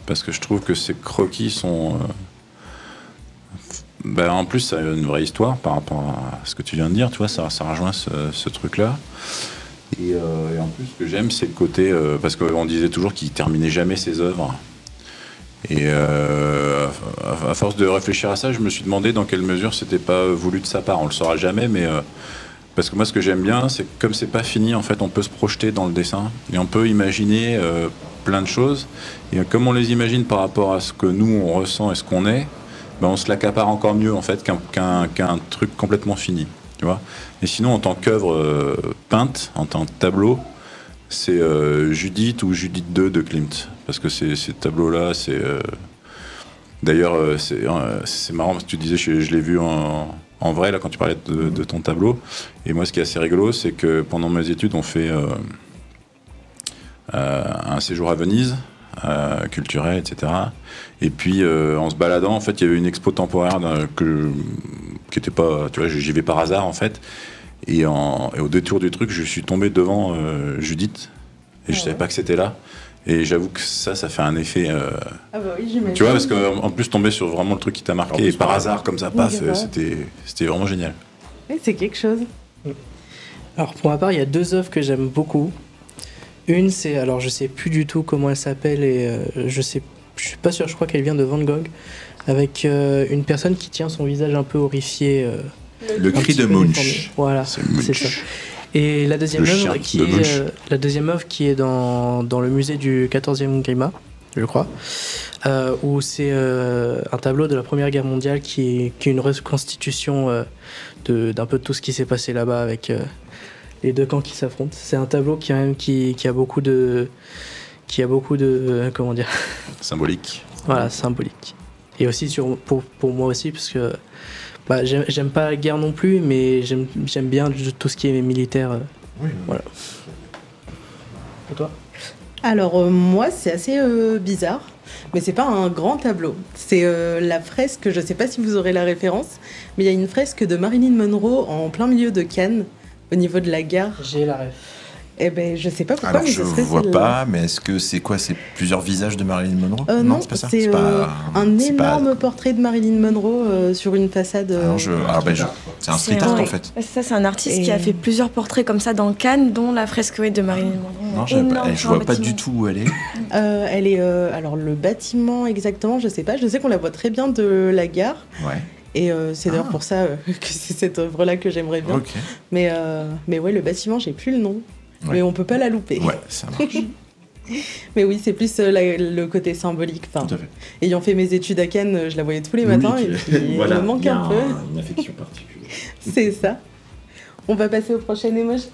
Parce que je trouve que ces croquis sont... en plus, ça a une vraie histoire par rapport à ce que tu viens de dire. Tu vois, ça rejoint ce truc-là. Et en plus, ce que j'aime, c'est le côté... parce qu'on disait toujours qu'il terminait jamais ses œuvres. Et à force de réfléchir à ça, je me suis demandé dans quelle mesure c'était pas voulu de sa part. On le saura jamais, mais Parce que moi, ce que j'aime bien, c'est que comme c'est pas fini, en fait, on peut se projeter dans le dessin et on peut imaginer plein de choses. Et comme on les imagine par rapport à ce que nous, on ressent et ce qu'on est, ben, on se l'accapare encore mieux, en fait, qu'un truc complètement fini. Tu vois. Et sinon, en tant qu'œuvre peinte, en tant que tableau, c'est Judith ou Judith 2 de Klimt. Parce que ces tableaux-là, c'est... D'ailleurs, c'est marrant parce que tu disais, je l'ai vu en vrai, là, quand tu parlais de ton tableau. Et moi, ce qui est assez rigolo, c'est que pendant mes études, on fait un séjour à Venise, culturel, etc. Et puis, en se baladant, en fait, il y avait une expo temporaire qui était pas... Tu vois, j'y vais par hasard, en fait. Et au détour du truc, je suis tombé devant Judith. Et je savais pas que c'était là. Et j'avoue que ça fait un effet... Ah bah oui, j'imagine. Tu vois, parce qu'en plus, tomber sur vraiment le truc qui t'a marqué, et par hasard, comme ça, paf, c'était vraiment génial. Oui, c'est quelque chose. Alors, pour ma part, il y a 2 œuvres que j'aime beaucoup. Une, c'est... Alors, je sais plus du tout comment elle s'appelle, et je suis pas sûr, je crois qu'elle vient de Van Gogh, avec une personne qui tient son visage un peu horrifié. Le cri de Munch. Voilà, c'est ça. Et la deuxième œuvre qui est dans le musée du 14e Grimma, je crois, où c'est un tableau de la Première Guerre mondiale qui est une reconstitution d'un peu de tout ce qui s'est passé là-bas avec les 2 camps qui s'affrontent. C'est un tableau qui a beaucoup de comment dire, symbolique. Voilà, symbolique. Et aussi pour moi aussi, parce que j'aime pas la guerre non plus, mais j'aime bien tout ce qui est militaire. Oui. Voilà. Et toi ? Alors moi, c'est assez bizarre, mais c'est pas un grand tableau. C'est la fresque, je sais pas si vous aurez la référence, mais il y a une fresque de Marilyn Monroe en plein milieu de Cannes, au niveau de la gare. J'ai la ref. Eh ben, je sais pas pourquoi, Alors, mais je vois pas, mais est-ce que c'est quoi? C'est plusieurs visages de Marilyn Monroe? Non, c'est pas ça. C'est un énorme portrait de Marilyn Monroe sur une façade. C'est un street art en fait. Ça, c'est un artiste qui a fait plusieurs portraits comme ça dans Cannes, dont la fresque de Marilyn Monroe. Non, je vois pas du tout où elle est. Elle est. Alors, le bâtiment exactement, je sais pas. Je sais qu'on la voit très bien de la gare. Ouais. Et c'est d'ailleurs pour ça que c'est cette œuvre-là que j'aimerais bien. Okay. Mais ouais, le bâtiment, j'ai plus le nom. Ouais. Mais on peut pas la louper. Ouais, ça marche. Mais oui, c'est plus le côté symbolique. Enfin, tout à fait. Ayant fait mes études à Cannes, je la voyais tous les matins et puis voilà, il me manque un peu. Une affection particulière. C'est ça. On va passer au prochain emoji.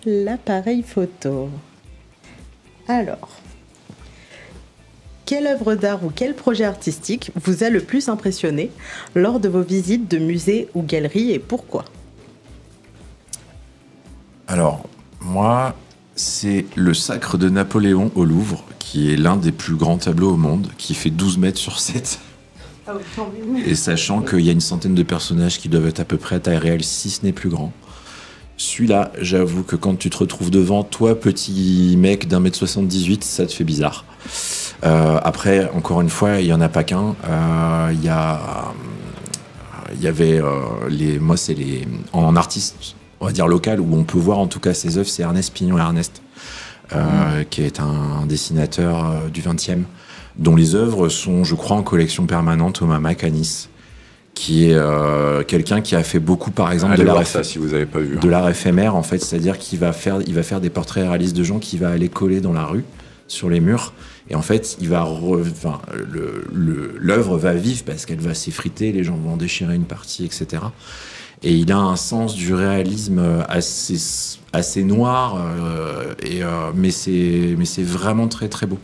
L'appareil photo. Alors, quelle œuvre d'art ou quel projet artistique vous a le plus impressionné lors de vos visites de musées ou galeries et pourquoi? Alors, moi, c'est le Sacre de Napoléon au Louvre, qui est l'un des plus grands tableaux au monde, qui fait 12 mètres sur 7. Ah oui, quand même. Et sachant qu'il y a une centaine de personnages qui doivent être à peu près à taille réelle, si ce n'est plus grand. Celui-là, j'avoue que quand tu te retrouves devant, toi, petit mec d'1m78, ça te fait bizarre. Après, encore une fois, il n'y en a pas qu'un. Il y avait moi, c'est en artiste, on va dire local, où on peut voir en tout cas ses œuvres, c'est Ernest Pignon-Ernest, qui est un dessinateur du 20e, dont les œuvres sont, je crois, en collection permanente au MAMAC à Nice, qui est quelqu'un qui a fait beaucoup, par exemple, de l'art si vous avez pas vu, de l'art éphémère, en fait, c'est-à-dire qu'il va faire des portraits réalistes de gens qu'il va aller coller dans la rue, sur les murs, et en fait, l'œuvre va vivre parce qu'elle va s'effriter, les gens vont en déchirer une partie, etc. Et il a un sens du réalisme assez noir, mais c'est vraiment très très beau.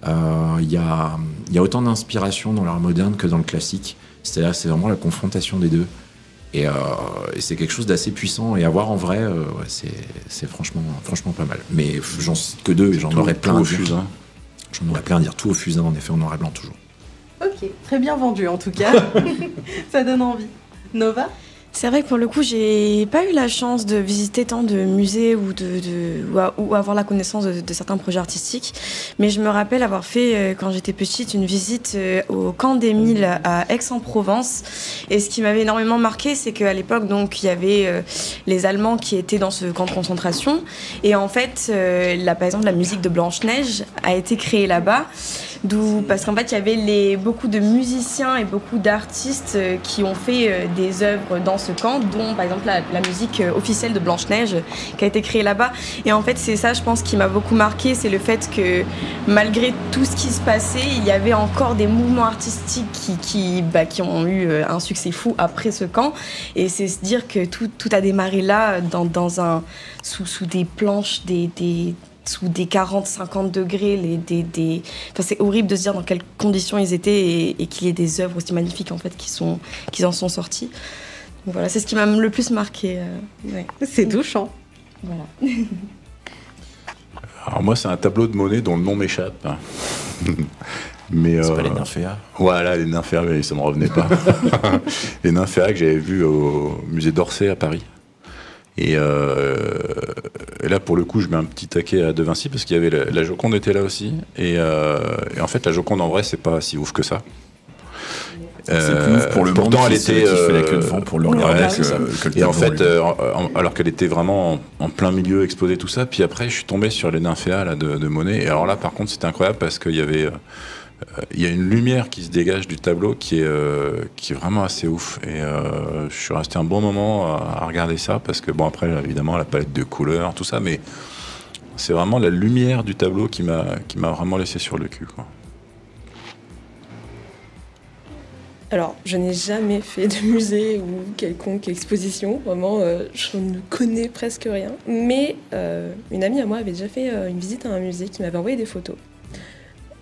Il y a autant d'inspiration dans l'art moderne que dans le classique. C'est-à-dire, c'est vraiment la confrontation des deux. Et c'est quelque chose d'assez puissant. Et à voir en vrai, c'est franchement pas mal. Mais j'en cite que 2 et j'en aurais plein à dire. J'en aurais plein à dire. Tout au fusain, en effet, en noir et blanc toujours. Ok, très bien vendu en tout cas. Ça donne envie. Nova? C'est vrai que pour le coup, j'ai pas eu la chance de visiter tant de musées ou avoir la connaissance de certains projets artistiques. Mais je me rappelle avoir fait, quand j'étais petite, une visite au camp d'Émile à Aix-en-Provence. Et ce qui m'avait énormément marqué, c'est qu'à l'époque, donc, il y avait les Allemands qui étaient dans ce camp de concentration. Et en fait, par exemple, la musique de Blanche-Neige a été créée là-bas. Parce qu'en fait, il y avait beaucoup de musiciens et beaucoup d'artistes qui ont fait des œuvres dans ce camp, dont par exemple la musique officielle de Blanche-Neige qui a été créée là-bas. Et en fait, c'est ça, je pense, qui m'a beaucoup marqué, c'est le fait que malgré tout ce qui se passait, il y avait encore des mouvements artistiques qui ont eu un succès fou après ce camp. Et c'est se dire que tout a démarré là, sous des planches, sous des 40-50 degrés, enfin, c'est horrible de se dire dans quelles conditions ils étaient et qu'il y ait des œuvres aussi magnifiques en fait qui en sont sorties. Donc voilà, c'est ce qui m'a le plus marqué. Ouais. C'est touchant. Voilà. Alors moi, c'est un tableau de Monet dont le nom m'échappe. Mais c'est pas les nymphéas. Voilà, les nymphéas, mais ça me revenait pas. Les nymphéas que j'avais vus au musée d'Orsay à Paris. Et là, pour le coup, je mets un petit taquet à De Vinci parce qu'il y avait la Joconde était là aussi. Et en fait, la Joconde, en vrai, c'est pas si ouf que ça. C'est plus ouf pour le pourtant, monde elle qui était fait la queue de vent pour le regarder. Et en fait, alors qu'elle était vraiment en plein milieu, exposée, tout ça. Puis après, je suis tombé sur les nymphéas là, de Monet. Et alors là, par contre, c'était incroyable parce qu'il y avait... il y a une lumière qui se dégage du tableau qui est vraiment assez ouf. Et je suis resté un bon moment à regarder ça parce que, bon, après, évidemment, la palette de couleurs, tout ça, mais c'est vraiment la lumière du tableau qui m'a vraiment laissé sur le cul, quoi. Alors, je n'ai jamais fait de musée ou quelconque exposition. Vraiment, je ne connais presque rien. Mais une amie à moi avait déjà fait une visite à un musée qui m'avait envoyé des photos.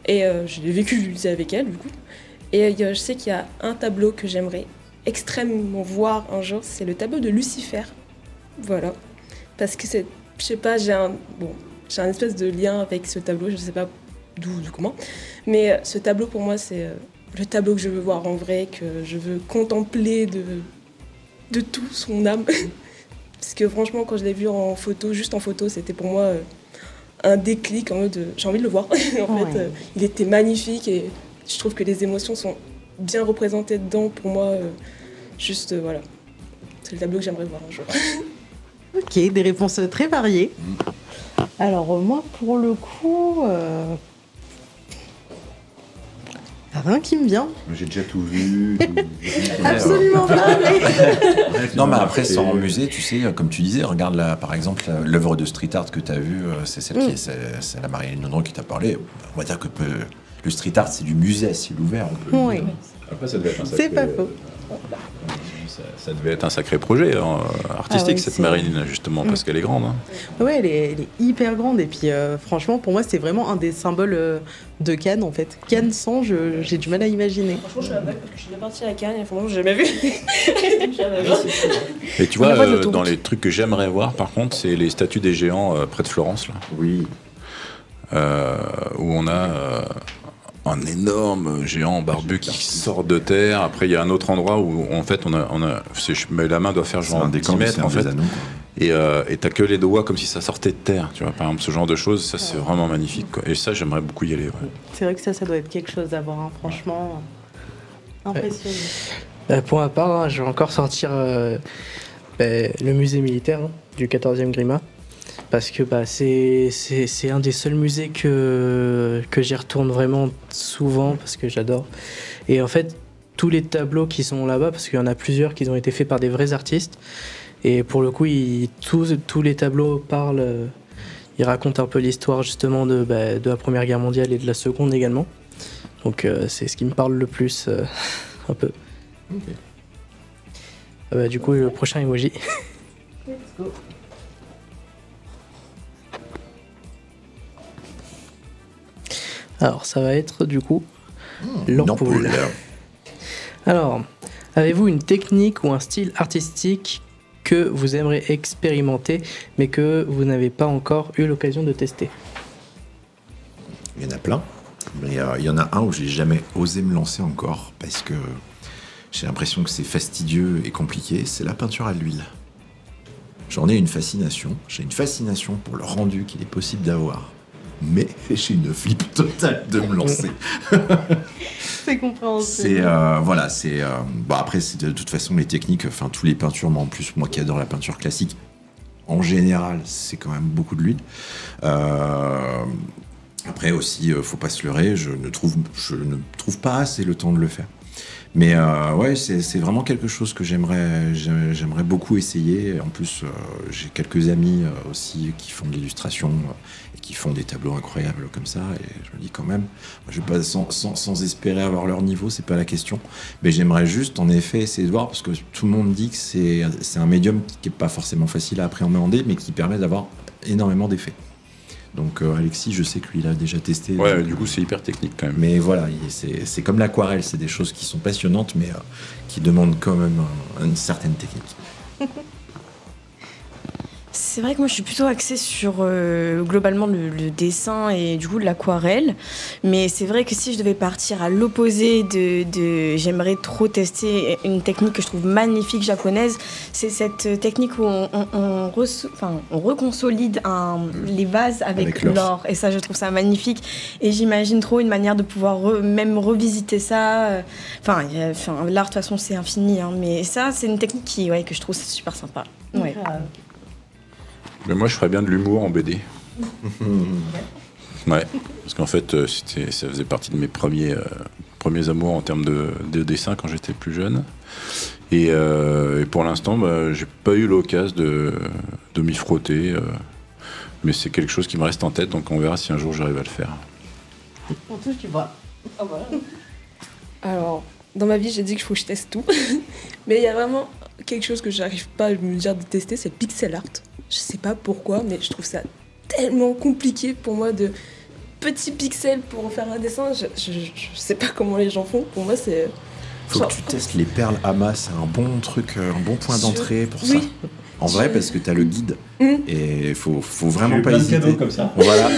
Et j'ai vécu le musée avec elle, du coup. Et je sais qu'il y a un tableau que j'aimerais extrêmement voir un jour, c'est le tableau de Lucifer. Voilà. Parce que c'est, je sais pas, j'ai un espèce de lien avec ce tableau, je sais pas d'où, comment. Mais ce tableau, pour moi, c'est le tableau que je veux voir en vrai, que je veux contempler de tout son âme. Parce que franchement, quand je l'ai vu en photo, juste en photo, c'était pour moi... un déclic en mode j'ai envie de le voir. En fait, il était magnifique et je trouve que les émotions sont bien représentées dedans. Pour moi, voilà, c'est le tableau que j'aimerais voir un jour. Ok, des réponses très variées. Alors moi, pour le coup, rien qui me vient. J'ai déjà tout vu. Absolument pas. Non, mais après, sans musée, tu sais, comme tu disais, regarde par exemple l'œuvre de street art que tu as vue, c'est celle qui c'est la Marie-Hélène Nonron qui t'a parlé. On va dire que le street art, c'est du musée à ciel ouvert. Oui. Après, ça devait être un sacré... C'est pas faux. Ça devait être un sacré projet artistique, cette Marilyn, justement, parce qu'elle est grande. Hein. Ouais, elle est hyper grande. Et puis, franchement, pour moi, c'est vraiment un des symboles de Cannes, en fait. Cannes sans, j'ai du mal à imaginer. Franchement, je suis parce que je suis bien partie à Cannes et franchement, j'ai jamais vu. Et tu vois, dans les trucs que j'aimerais voir, par contre, c'est les statues des géants près de Florence, là. Oui. Où on a... un énorme géant barbu qui sort de terre. Après, il y a un autre endroit où, en fait, mais la main doit faire genre 10 mètres, en fait. Et t'as que les doigts comme si ça sortait de terre, tu vois. Par exemple, ce genre de choses, ça, c'est vraiment magnifique, quoi. Et ça, j'aimerais beaucoup y aller, ouais. C'est vrai que ça doit être quelque chose à voir, hein. Franchement, impressionnant. Pour ma part, hein, je vais encore sortir le musée militaire du 14e Grima. Parce que c'est un des seuls musées que j'y retourne vraiment souvent parce que j'adore. Et en fait, tous les tableaux qui sont là-bas, parce qu'il y en a plusieurs qui ont été faits par des vrais artistes, et pour le coup, tous les tableaux parlent, ils racontent un peu l'histoire justement de la Première Guerre mondiale et de la Seconde également. Donc c'est ce qui me parle le plus, un peu. Okay. Du coup, le prochain emoji. Let's go. Alors, ça va être du coup l'ampoule. Alors, avez-vous une technique ou un style artistique que vous aimeriez expérimenter, mais que vous n'avez pas encore eu l'occasion de tester? Il y en a plein, mais il y en a un où j'ai jamais osé me lancer encore, parce que j'ai l'impression que c'est fastidieux et compliqué, c'est la peinture à l'huile. J'en ai une fascination. J'ai une fascination pour le rendu qu'il est possible d'avoir. Mais j'ai une flip totale de me lancer. C'est compréhensible. C'est voilà, c'est bon, après c'est de toute façon les techniques, enfin tous les peintures, mais en plus moi qui adore la peinture classique, en général c'est quand même beaucoup de l'huile. Après aussi, faut pas se leurrer, je ne trouve pas assez le temps de le faire. Mais ouais, c'est vraiment quelque chose que j'aimerais beaucoup essayer. En plus, j'ai quelques amis aussi qui font de l'illustration et qui font des tableaux incroyables comme ça. Et je me dis quand même, moi, je vais pas sans espérer avoir leur niveau, c'est pas la question. Mais j'aimerais juste, en effet, essayer de voir, parce que tout le monde dit que c'est un médium qui est pas forcément facile à appréhender, mais qui permet d'avoir énormément d'effets. Donc Alexis, je sais que lui, il a déjà testé. Ouais, du coup, c'est hyper technique quand même. Mais voilà, c'est comme l'aquarelle, c'est des choses qui sont passionnantes, mais qui demandent quand même une certaine technique. C'est vrai que moi je suis plutôt axée sur globalement le dessin et du coup l'aquarelle. Mais c'est vrai que si je devais partir à l'opposé j'aimerais trop tester une technique que je trouve magnifique japonaise. C'est cette technique où on reconsolide les vases avec l'or. Et ça, je trouve ça magnifique. Et j'imagine trop une manière de pouvoir même revisiter ça. L'art de toute façon c'est infini, hein, mais ça c'est une technique que je trouve super sympa. Ouais. Mais moi, je ferais bien de l'humour en BD. Ouais, parce qu'en fait, ça faisait partie de mes premiers amours en termes de dessin quand j'étais plus jeune. Et pour l'instant, j'ai pas eu l'occasion de m'y frotter. Mais c'est quelque chose qui me reste en tête, donc on verra si un jour j'arrive à le faire. On touche du bois. Ah voilà. Alors, dans ma vie, j'ai dit qu'il faut que je teste tout. Mais il y a vraiment quelque chose que j'arrive pas à me dire de tester, c'est le pixel art. Je sais pas pourquoi, mais je trouve ça tellement compliqué pour moi de petits pixels pour faire un dessin. Je sais pas comment les gens font. Pour moi, c'est... Faut que tu testes les perles Ama, c'est un bon truc, un bon point d'entrée pour ça. En vrai, parce que t'as le guide et faut vraiment pas hésiter. Cadeaux comme ça. Voilà,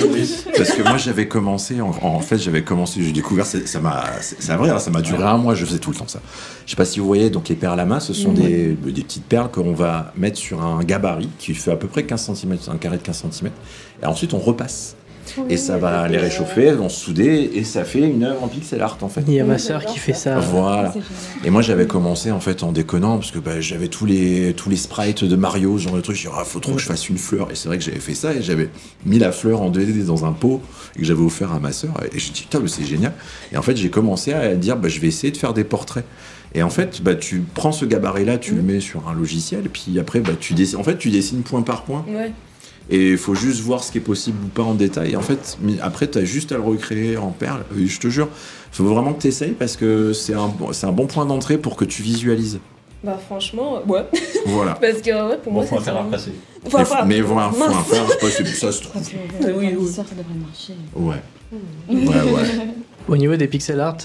parce que moi j'avais commencé, j'ai découvert, ça m'a duré un mois, je faisais tout le temps ça. Je sais pas si vous voyez, donc les perles Ama, ce sont des petites perles qu'on va mettre sur un gabarit qui fait à peu près 15 cm, un carré de 15 cm, et ensuite on repasse. Et ça va les réchauffer, elles vont se souder et ça fait une œuvre en pixel art en fait. Il y a ma sœur qui fait ça. Voilà. Et moi j'avais commencé en fait en déconnant parce que j'avais tous les sprites de Mario, ce genre de trucs. Je me disais, faut trop que je fasse une fleur. Et c'est vrai que j'avais fait ça et j'avais mis la fleur en 2D dans un pot et que j'avais offert à ma sœur. Et j'ai dit, putain, mais c'est génial. Et en fait j'ai commencé à dire, je vais essayer de faire des portraits. Et en fait, tu prends ce gabarit-là, tu le mets sur un logiciel, et puis après, tu dessines point par point. Ouais. Et il faut juste voir ce qui est possible ou pas en détail. Et en fait, après, tu as juste à le recréer en perles. Et je te jure, il faut vraiment que tu essayes parce que c'est un bon point d'entrée pour que tu visualises. Bah franchement, ouais. Voilà. Parce que pour moi, faut un faire à passer. Mais voilà, faut un faire, je sais pas si ça se trouve. Oui, ça devrait marcher. Ouais. Ouais. Au niveau des pixel art,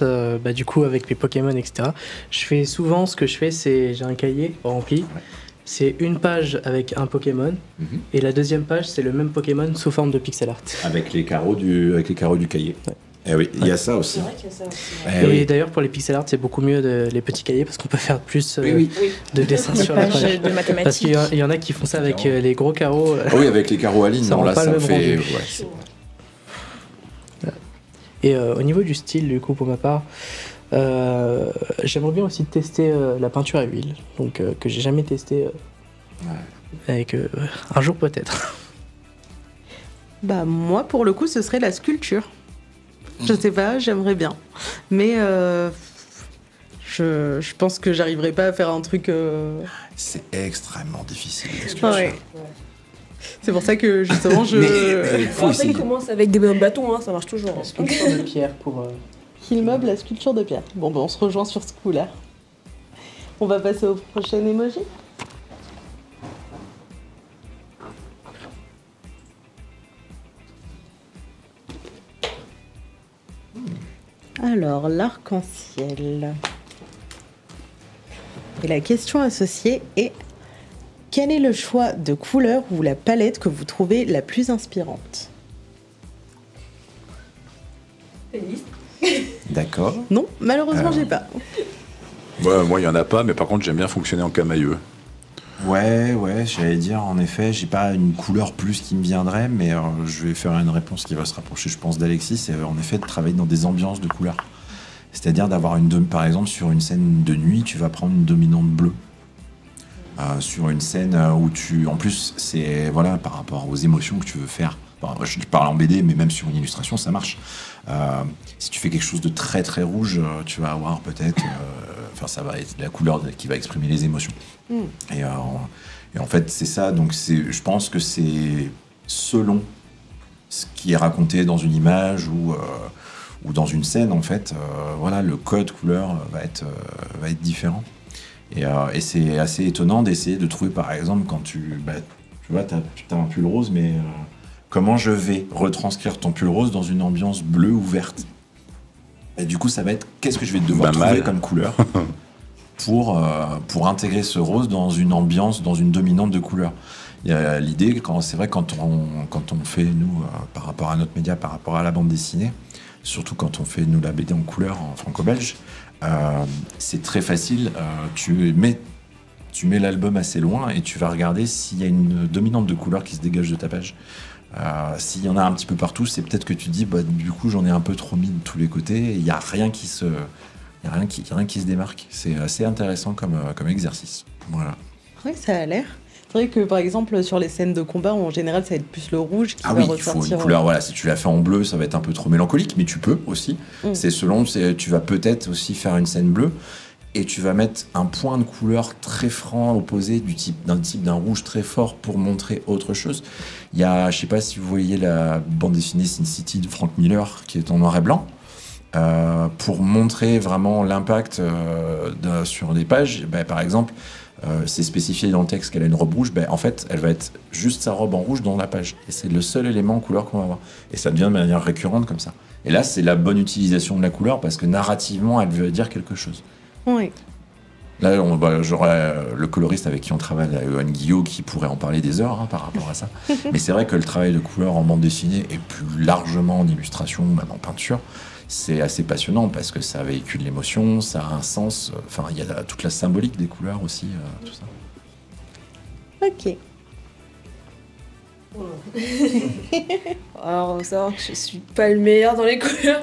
du coup, avec les Pokémon, etc., ce que je fais, c'est j'ai un cahier rempli. Ouais. C'est une page avec un Pokémon, et la deuxième page, c'est le même Pokémon sous forme de pixel art. Avec les carreaux du cahier. Ouais. Eh oui, il y a ça aussi. C'est vrai qu'il y a ça aussi. Et d'ailleurs, pour les pixel art, c'est beaucoup mieux les petits cahiers parce qu'on peut faire plus de dessins sur la page. De mathématiques. Parce qu'il y en a qui font ça avec les gros carreaux. Oui, avec les carreaux à ligne. Ça non, là, pas ça le fait. même rendu. Ouais, et au niveau du style, du coup, pour ma part, j'aimerais bien aussi tester la peinture à huile, donc que j'ai jamais testé. Avec un jour peut-être. Moi, pour le coup, ce serait la sculpture. Je sais pas, j'aimerais bien. Mais je pense que j'arriverai pas à faire un truc... C'est extrêmement difficile, la sculpture. Ouais. C'est pour ça que, justement, Après, il commence avec des bâtons, ça marche toujours. La sculpture de pierre pour... Qu'il meuble la sculpture de pierre. Bon, on se rejoint sur ce coup-là. On va passer au prochain emoji. Alors, l'arc-en-ciel. Et la question associée est: quel est le choix de couleur ou la palette que vous trouvez la plus inspirante? Une liste. D'accord. Non, malheureusement, j'ai pas. Moi, il n'y en a pas, mais par contre, j'aime bien fonctionner en camailleux. Ouais, j'allais dire, en effet, j'ai pas une couleur plus qui me viendrait, mais je vais faire une réponse qui va se rapprocher, je pense, d'Alexis, c'est en effet de travailler dans des ambiances de couleurs. C'est-à-dire d'avoir par exemple, sur une scène de nuit, tu vas prendre une dominante bleue. Sur une scène où en plus, c'est par rapport aux émotions que tu veux faire. Je parle en BD, mais même sur une illustration, ça marche. Si tu fais quelque chose de très très rouge, tu vas avoir peut-être, ça va être la couleur qui va exprimer les émotions. Et en fait, c'est ça. Donc, je pense que c'est selon ce qui est raconté dans une image ou dans une scène, en fait, le code couleur va être différent. Et c'est assez étonnant d'essayer de trouver, par exemple, quand tu vois, t'as un pull rose, mais comment je vais retranscrire ton pull rose dans une ambiance bleue ou verte? Et du coup, ça va être qu'est-ce que je vais devoir trouver comme couleur pour intégrer ce rose dans une ambiance, dans une dominante de couleur. Il y a l'idée, c'est vrai, quand on fait, nous, par rapport à notre média, par rapport à la bande dessinée, surtout quand on fait, nous, la BD en couleur, en franco-belge, c'est très facile. Tu mets l'album assez loin et tu vas regarder s'il y a une dominante de couleur qui se dégage de ta page. S'il y en a un petit peu partout, c'est peut-être que tu dis du coup j'en ai un peu trop mis de tous les côtés et il n'y a rien qui se démarque. C'est assez intéressant comme exercice. Voilà. Oui, ça a l'air. C'est vrai que par exemple sur les scènes de combat, en général ça va être plus le rouge qui va ressortir. Il faut une couleur. Si tu la fais en bleu, ça va être un peu trop mélancolique, mais tu peux aussi. C'est selon. Tu vas peut-être aussi faire une scène bleue et tu vas mettre un point de couleur très franc opposé d'un rouge très fort pour montrer autre chose. Il y a, je sais pas si vous voyez la bande dessinée Sin City de Frank Miller qui est en noir et blanc. Pour montrer vraiment l'impact sur les pages, par exemple, c'est spécifié dans le texte qu'elle a une robe rouge, en fait, elle va être juste sa robe en rouge dans la page. Et c'est le seul élément en couleur qu'on va avoir. Et ça devient de manière récurrente comme ça. Et là, c'est la bonne utilisation de la couleur parce que narrativement, elle veut dire quelque chose. Oui. Là, j'aurais le coloriste avec qui on travaille, Johan Guillot, qui pourrait en parler des heures par rapport à ça. Mais c'est vrai que le travail de couleur en bande dessinée et plus largement en illustration, même en peinture, c'est assez passionnant parce que ça véhicule l'émotion, ça a un sens. Il y a toute la symbolique des couleurs aussi, tout ça. Ok. Alors, faut savoir que je suis pas le meilleur dans les couleurs.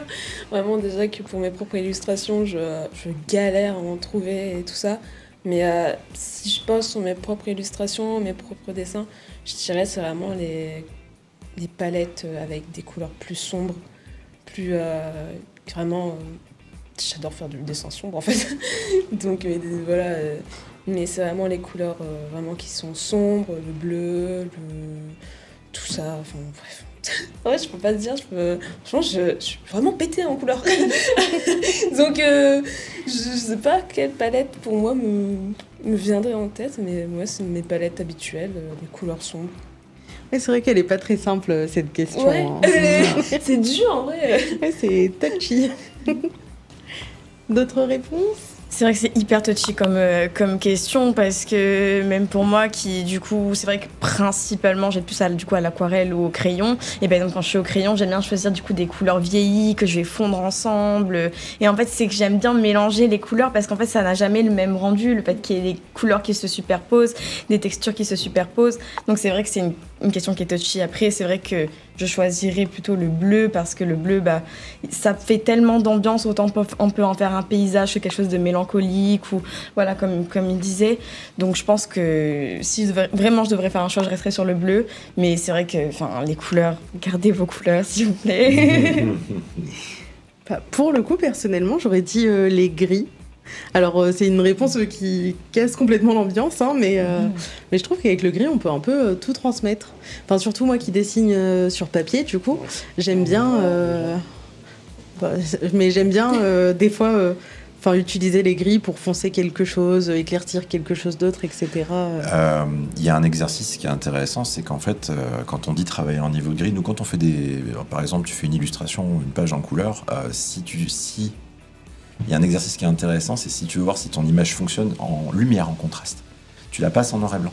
Vraiment, déjà que pour mes propres illustrations, je galère à en trouver et tout ça. Mais si je pense sur mes propres illustrations, mes propres dessins, je dirais c'est vraiment les palettes avec des couleurs plus sombres, plus vraiment. J'adore faire du dessin sombre en fait. Donc voilà. Mais c'est vraiment les couleurs vraiment qui sont sombres, le bleu, tout ça. Enfin bref. Ouais, je peux pas te dire. Franchement, je suis vraiment pétée en couleurs. Donc je sais pas quelle palette pour moi me viendrait en tête, mais moi c'est mes palettes habituelles, les couleurs sombres. Ouais, c'est vrai qu'elle est pas très simple cette question. Ouais, c'est dur en vrai. Ouais, c'est touchy. D'autres réponses? C'est vrai que c'est hyper touchy comme question parce que même pour moi qui du coup c'est vrai que principalement j'ai plus à l'aquarelle ou au crayon et donc quand je suis au crayon j'aime bien choisir du coup des couleurs vieillies que je vais fondre ensemble et en fait c'est que j'aime bien mélanger les couleurs parce qu'en fait ça n'a jamais le même rendu, le fait qu'il y ait des couleurs qui se superposent, des textures qui se superposent, donc c'est vrai que c'est une question qui est touchy. Après c'est vrai que je choisirais plutôt le bleu parce que le bleu ça fait tellement d'ambiance, autant on peut en faire un paysage que quelque chose de mélancolique ou voilà comme il disait. Donc je pense que si vraiment je devrais faire un choix, je resterais sur le bleu, mais c'est vrai que les couleurs, gardez vos couleurs s'il vous plaît. Pour le coup personnellement j'aurais dit les gris. Alors c'est une réponse qui casse complètement l'ambiance, mais je trouve qu'avec le gris on peut un peu tout transmettre. Enfin surtout moi qui dessine sur papier, du coup j'aime bien, des fois utiliser les gris pour foncer quelque chose, éclaircir quelque chose d'autre, etc. Il y a un exercice qui est intéressant, c'est qu'en fait quand on dit travailler en niveau gris, nous quand on fait par exemple tu fais une illustration, une page en couleur, il y a un exercice qui est intéressant, c'est si tu veux voir si ton image fonctionne en lumière, en contraste. Tu la passes en noir et blanc.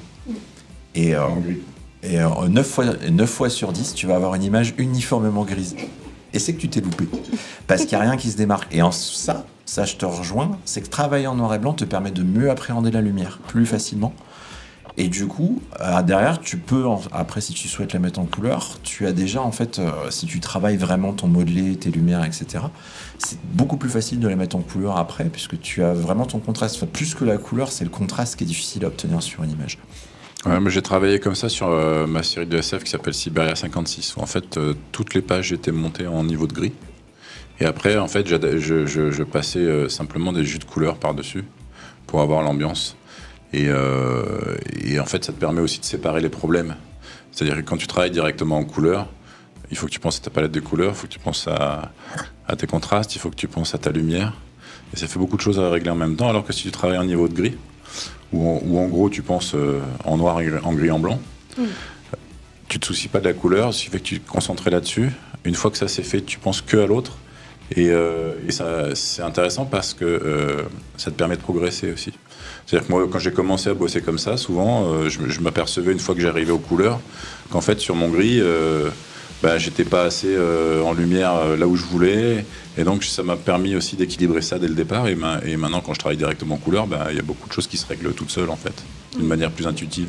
Et 9 fois sur 10, tu vas avoir une image uniformément grise. et c'est que tu t'es loupé. Parce qu'il n'y a rien qui se démarque. Et ça, je te rejoins, c'est que travailler en noir et blanc te permet de mieux appréhender la lumière, plus facilement. Et du coup, derrière, tu peux, après, si tu souhaites la mettre en couleur, tu as déjà, en fait, si tu travailles vraiment ton modelé, tes lumières, etc., c'est beaucoup plus facile de la mettre en couleur après, puisque tu as vraiment ton contraste. Enfin, plus que la couleur, c'est le contraste qui est difficile à obtenir sur une image. Ouais, mais j'ai travaillé comme ça sur ma série de SF qui s'appelle Siberia 56, où en fait, toutes les pages étaient montées en niveau de gris. Et après, en fait, je passais simplement des jus de couleur par-dessus pour avoir l'ambiance. Et en fait, ça te permet aussi de séparer les problèmes. C'est-à-dire que quand tu travailles directement en couleur, il faut que tu penses à ta palette de couleurs, il faut que tu penses à tes contrastes, il faut que tu penses à ta lumière. Et ça fait beaucoup de choses à régler en même temps, alors que si tu travailles en niveau de gris, où en gros tu penses en noir, en gris, en blanc, tu te soucies pas de la couleur, il suffit que tu te concentres là-dessus. Une fois que ça c'est fait, tu penses que à l'autre. Et ça, c'est intéressant parce que ça te permet de progresser aussi. C'est-à-dire que moi, quand j'ai commencé à bosser comme ça, souvent, je m'apercevais une fois que j'arrivais aux couleurs, qu'en fait, sur mon gris, j'étais pas assez en lumière là où je voulais. Et donc, ça m'a permis aussi d'équilibrer ça dès le départ. Et maintenant, quand je travaille directement en couleur, il y a beaucoup de choses qui se règlent toutes seules, en fait, d'une manière plus intuitive.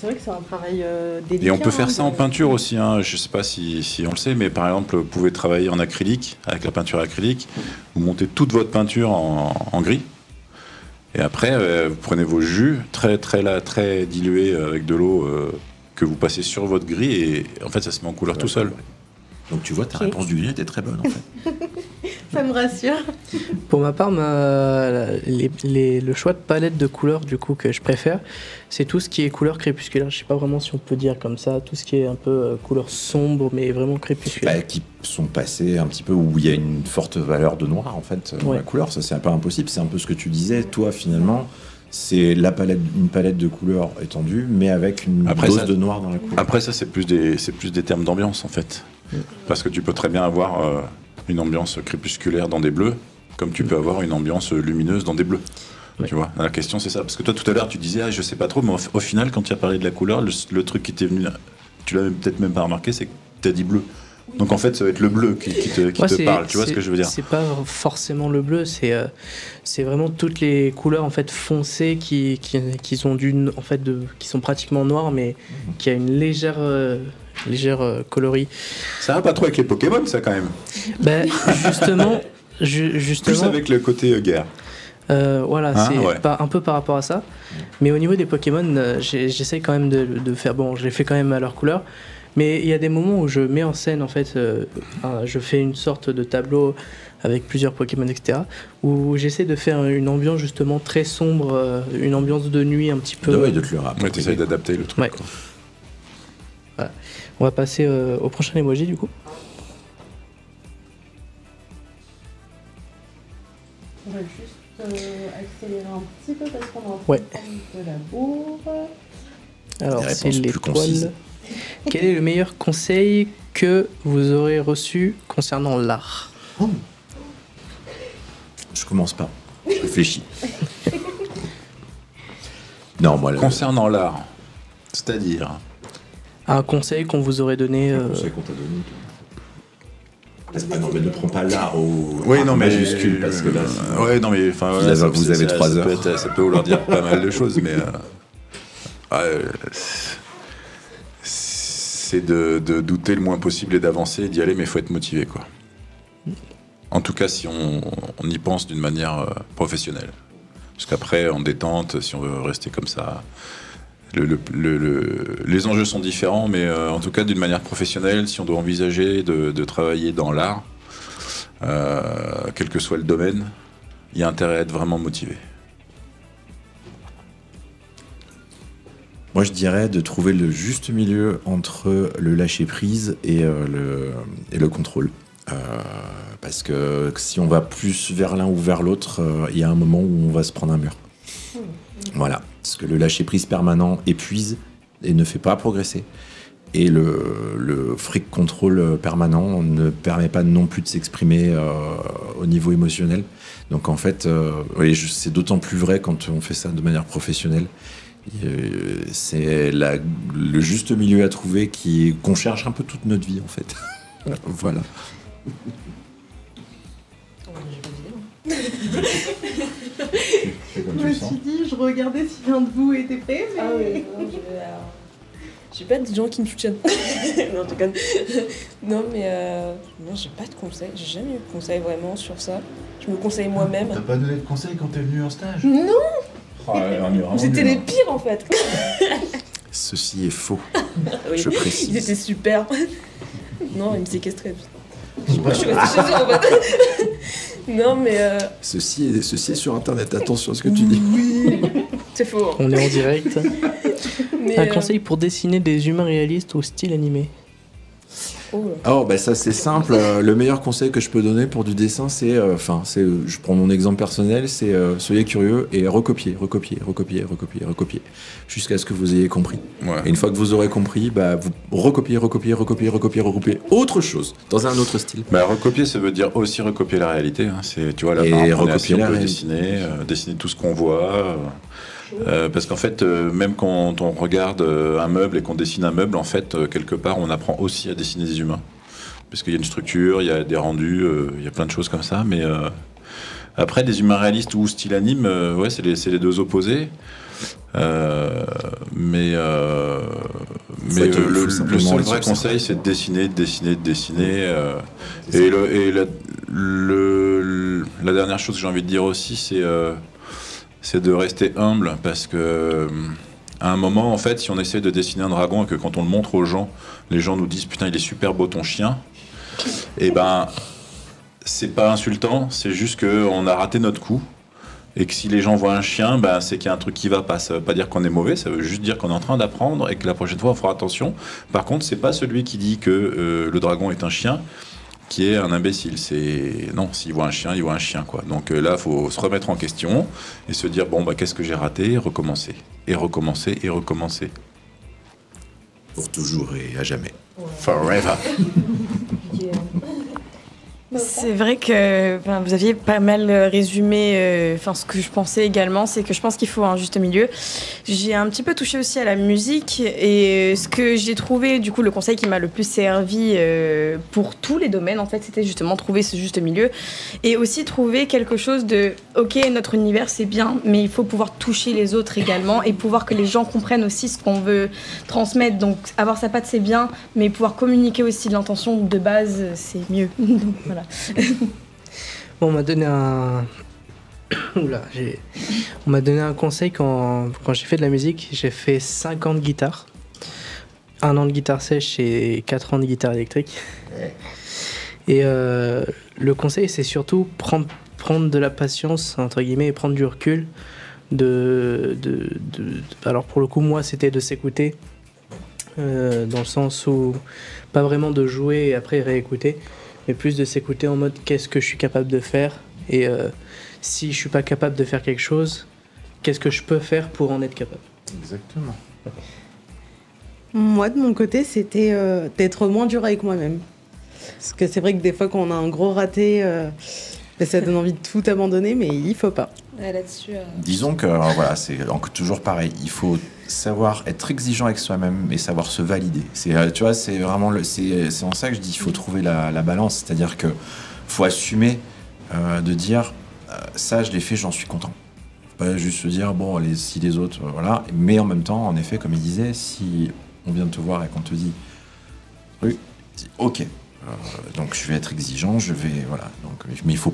C'est vrai que c'est un travail délicat. Et on peut faire ça en peinture aussi, hein. Je ne sais pas si on le sait, mais par exemple, vous pouvez travailler en acrylique, avec la peinture acrylique, vous montez toute votre peinture en gris, et après, vous prenez vos jus très dilués avec de l'eau que vous passez sur votre gris, et en fait, ça se met en couleur tout seul. Donc tu vois, ta réponse du gris était très bonne, en fait. Ça me rassure. Pour ma part, le choix de palette de couleurs du coup que je préfère, c'est tout ce qui est couleur crépusculaire. Je sais pas vraiment si on peut dire comme ça, tout ce qui est un peu couleur sombre, mais vraiment crépusculaire. Qui sont passés un petit peu où il y a une forte valeur de noir en fait dans la couleur. Ça c'est un peu impossible. C'est un peu ce que tu disais, toi finalement. C'est une palette de couleurs étendue, mais avec une dose de noir dans la couleur. Après ça, c'est plus des termes d'ambiance en fait, parce que tu peux très bien avoir une ambiance crépusculaire dans des bleus, comme tu peux avoir une ambiance lumineuse dans des bleus. Tu vois, la question c'est ça. Parce que toi tout à l'heure tu disais je sais pas trop, mais au final quand tu as parlé de la couleur, le truc qui t'est venu, tu l'as peut-être même pas remarqué, c'est que tu as dit bleu. Donc en fait ça va être le bleu qui te parle, tu vois ce que je veux dire. C'est pas forcément le bleu, c'est vraiment toutes les couleurs en fait foncées qui sont qui sont pratiquement noires, mais qui a une légère coloris. Ça va pas trop avec les Pokémon ça quand même. Justement plus avec le côté guerre. C'est un peu par rapport à ça. Mais au niveau des Pokémon, j'essaie quand même de faire. Bon, je les fais quand même à leur couleur. Mais il y a des moments où je mets en scène, en fait, je fais une sorte de tableau avec plusieurs Pokémon, etc. Où j'essaie de faire une ambiance justement très sombre, une ambiance de nuit un petit peu. De te le rappeler. Tu essaies d'adapter le truc. Ouais. Voilà. On va passer au prochain emoji du coup. On va juste accélérer un petit peu parce qu'on est en train de la bourre. Alors, c'est l'étoile. Quel est le meilleur conseil que vous aurez reçu concernant l'art ? Je commence pas. Je réfléchis. Non, moi. Concernant l'art, c'est-à-dire un conseil qu'on vous aurait donné. Un conseil qu'on t'a donné. Ah non, mais ne prends pas l'art au majuscule parce que là. Vous avez 3 heures. Ça peut vouloir dire pas mal de choses, mais. C'est de douter le moins possible et d'avancer et d'y aller, mais il faut être motivé, quoi. En tout cas, si on y pense d'une manière professionnelle. Parce qu'après, en détente, si on veut rester comme ça, les enjeux sont différents, mais en tout cas, d'une manière professionnelle, si on doit envisager de travailler dans l'art, quel que soit le domaine, il y a intérêt à être vraiment motivé. Moi, je dirais de trouver le juste milieu entre le lâcher-prise et le contrôle. Parce que si on va plus vers l'un ou vers l'autre, il y a un moment où on va se prendre un mur. Voilà. Parce que le lâcher-prise permanent épuise et ne fait pas progresser. Et le freak control permanent ne permet pas non plus de s'exprimer au niveau émotionnel. Donc en fait, c'est d'autant plus vrai quand on fait ça de manière professionnelle. C'est le juste milieu à trouver qu'on cherche un peu toute notre vie en fait. Voilà. Je me suis dit, je regardais si l'un de vous était prêt, mais... Ah oui, non, j'ai pas de gens qui me soutiennent. Non, je déconne. Non, mais non, j'ai pas de conseils. J'ai jamais eu de conseils vraiment sur ça. Je me conseille moi-même. T'as pas donné de conseils quand t'es venu en stage? Non. C'était les pires en fait. Ceci est faux. Oui, Je précise. Ils étaient super. Non, ils me séquestraient. Moi, je suis restée chez eux en fait. Non, mais. Ceci est sur internet, attention à ce que tu dis. Oui. C'est faux. On est en direct. Mais, Un conseil pour dessiner des humains réalistes au style animé. Oh, bah ça c'est simple. Le meilleur conseil que je peux donner pour du dessin, c'est, je prends mon exemple personnel, c'est soyez curieux et recopiez, jusqu'à ce que vous ayez compris. Ouais. Et une fois que vous aurez compris, bah vous recopiez autre chose dans un autre style. Bah, recopier, ça veut dire aussi recopier la réalité. Hein. C'est, tu vois, là, Et par exemple, on est recopier assis, la on peut réalité. dessiner tout ce qu'on voit. Parce qu'en fait, même quand on regarde un meuble et qu'on dessine un meuble, en fait, quelque part, on apprend aussi à dessiner des humains. Parce qu'il y a une structure, il y a des rendus, il y a plein de choses comme ça. Mais après, des humains réalistes ou style anime, ouais, c'est les deux opposés. Mais le seul vrai conseil, c'est de dessiner. Et la dernière chose que j'ai envie de dire aussi, c'est de rester humble, parce que à un moment, en fait, si on essaie de dessiner un dragon et que quand on le montre aux gens, les gens nous disent putain, il est super beau ton chien, et ben c'est pas insultant, c'est juste qu'on a raté notre coup. Et que si les gens voient un chien, ben, c'est qu'il y a un truc qui va pas. Ça veut pas dire qu'on est mauvais, ça veut juste dire qu'on est en train d'apprendre et que la prochaine fois on fera attention. Par contre, c'est pas celui qui dit que le dragon est un chien qui est un imbécile. Non, s'il voit un chien, il voit un chien, quoi. Donc là, faut se remettre en question et se dire bon, bah, qu'est-ce que j'ai raté, et recommencer. Pour toujours et à jamais. Ouais. Forever. C'est vrai que vous aviez pas mal résumé ce que je pensais également, c'est que je pense qu'il faut un juste milieu. J'ai un petit peu touché aussi à la musique et ce que j'ai trouvé, du coup, le conseil qui m'a le plus servi pour tous les domaines, en fait, c'était justement trouver ce juste milieu et aussi trouver quelque chose de ok, notre univers c'est bien, mais il faut pouvoir toucher les autres également et pouvoir que les gens comprennent aussi ce qu'on veut transmettre. Donc avoir sa patte c'est bien, mais pouvoir communiquer aussi l'intention de base c'est mieux. Donc voilà. Bon, on m'a donné un... On m'a donné un conseil quand j'ai fait de la musique. J'ai fait 5 ans de guitare. 1 an de guitare sèche et 4 ans de guitare électrique. Et le conseil, c'est surtout prendre de la patience, entre guillemets, et prendre du recul. Alors pour le coup, moi, c'était de s'écouter. Dans le sens où, pas vraiment de jouer et après réécouter, mais plus de s'écouter en mode qu'est-ce que je suis capable de faire et si je suis pas capable de faire quelque chose, qu'est-ce que je peux faire pour en être capable. Exactement. Moi de mon côté c'était d'être moins dur avec moi-même, parce que c'est vrai que des fois quand on a un gros raté ça donne envie de tout abandonner, mais il faut pas. Là-dessus, Disons que voilà, c'est toujours pareil, il faut savoir être exigeant avec soi-même et savoir se valider. Tu vois, c'est vraiment c'est en ça que je dis il faut trouver la balance, c'est-à-dire que faut assumer de dire ça je l'ai fait, j'en suis content. Faut pas juste se dire bon si les autres voilà, mais en même temps en effet comme il disait, si on vient de te voir et qu'on te dit oui, ok. Donc je vais être exigeant, voilà. Donc, mais il faut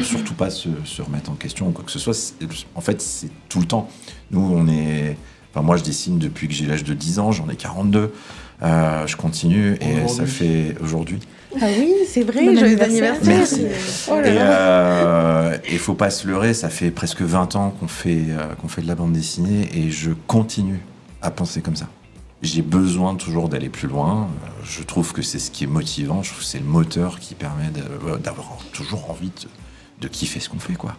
surtout pas se remettre en question ou quoi que ce soit. En fait, c'est tout le temps. Nous, moi, je dessine depuis que j'ai l'âge de 10 ans. J'en ai 42. Je continue et ça fait aujourd'hui. Ah oui, c'est vrai. Joyeux anniversaire. Merci. Oh là là. Et il faut pas se leurrer. Ça fait presque 20 ans qu'on fait de la bande dessinée et je continue à penser comme ça. J'ai besoin toujours d'aller plus loin. Je trouve que c'est ce qui est motivant. Je trouve que c'est le moteur qui permet d'avoir toujours envie de kiffer ce qu'on fait, quoi.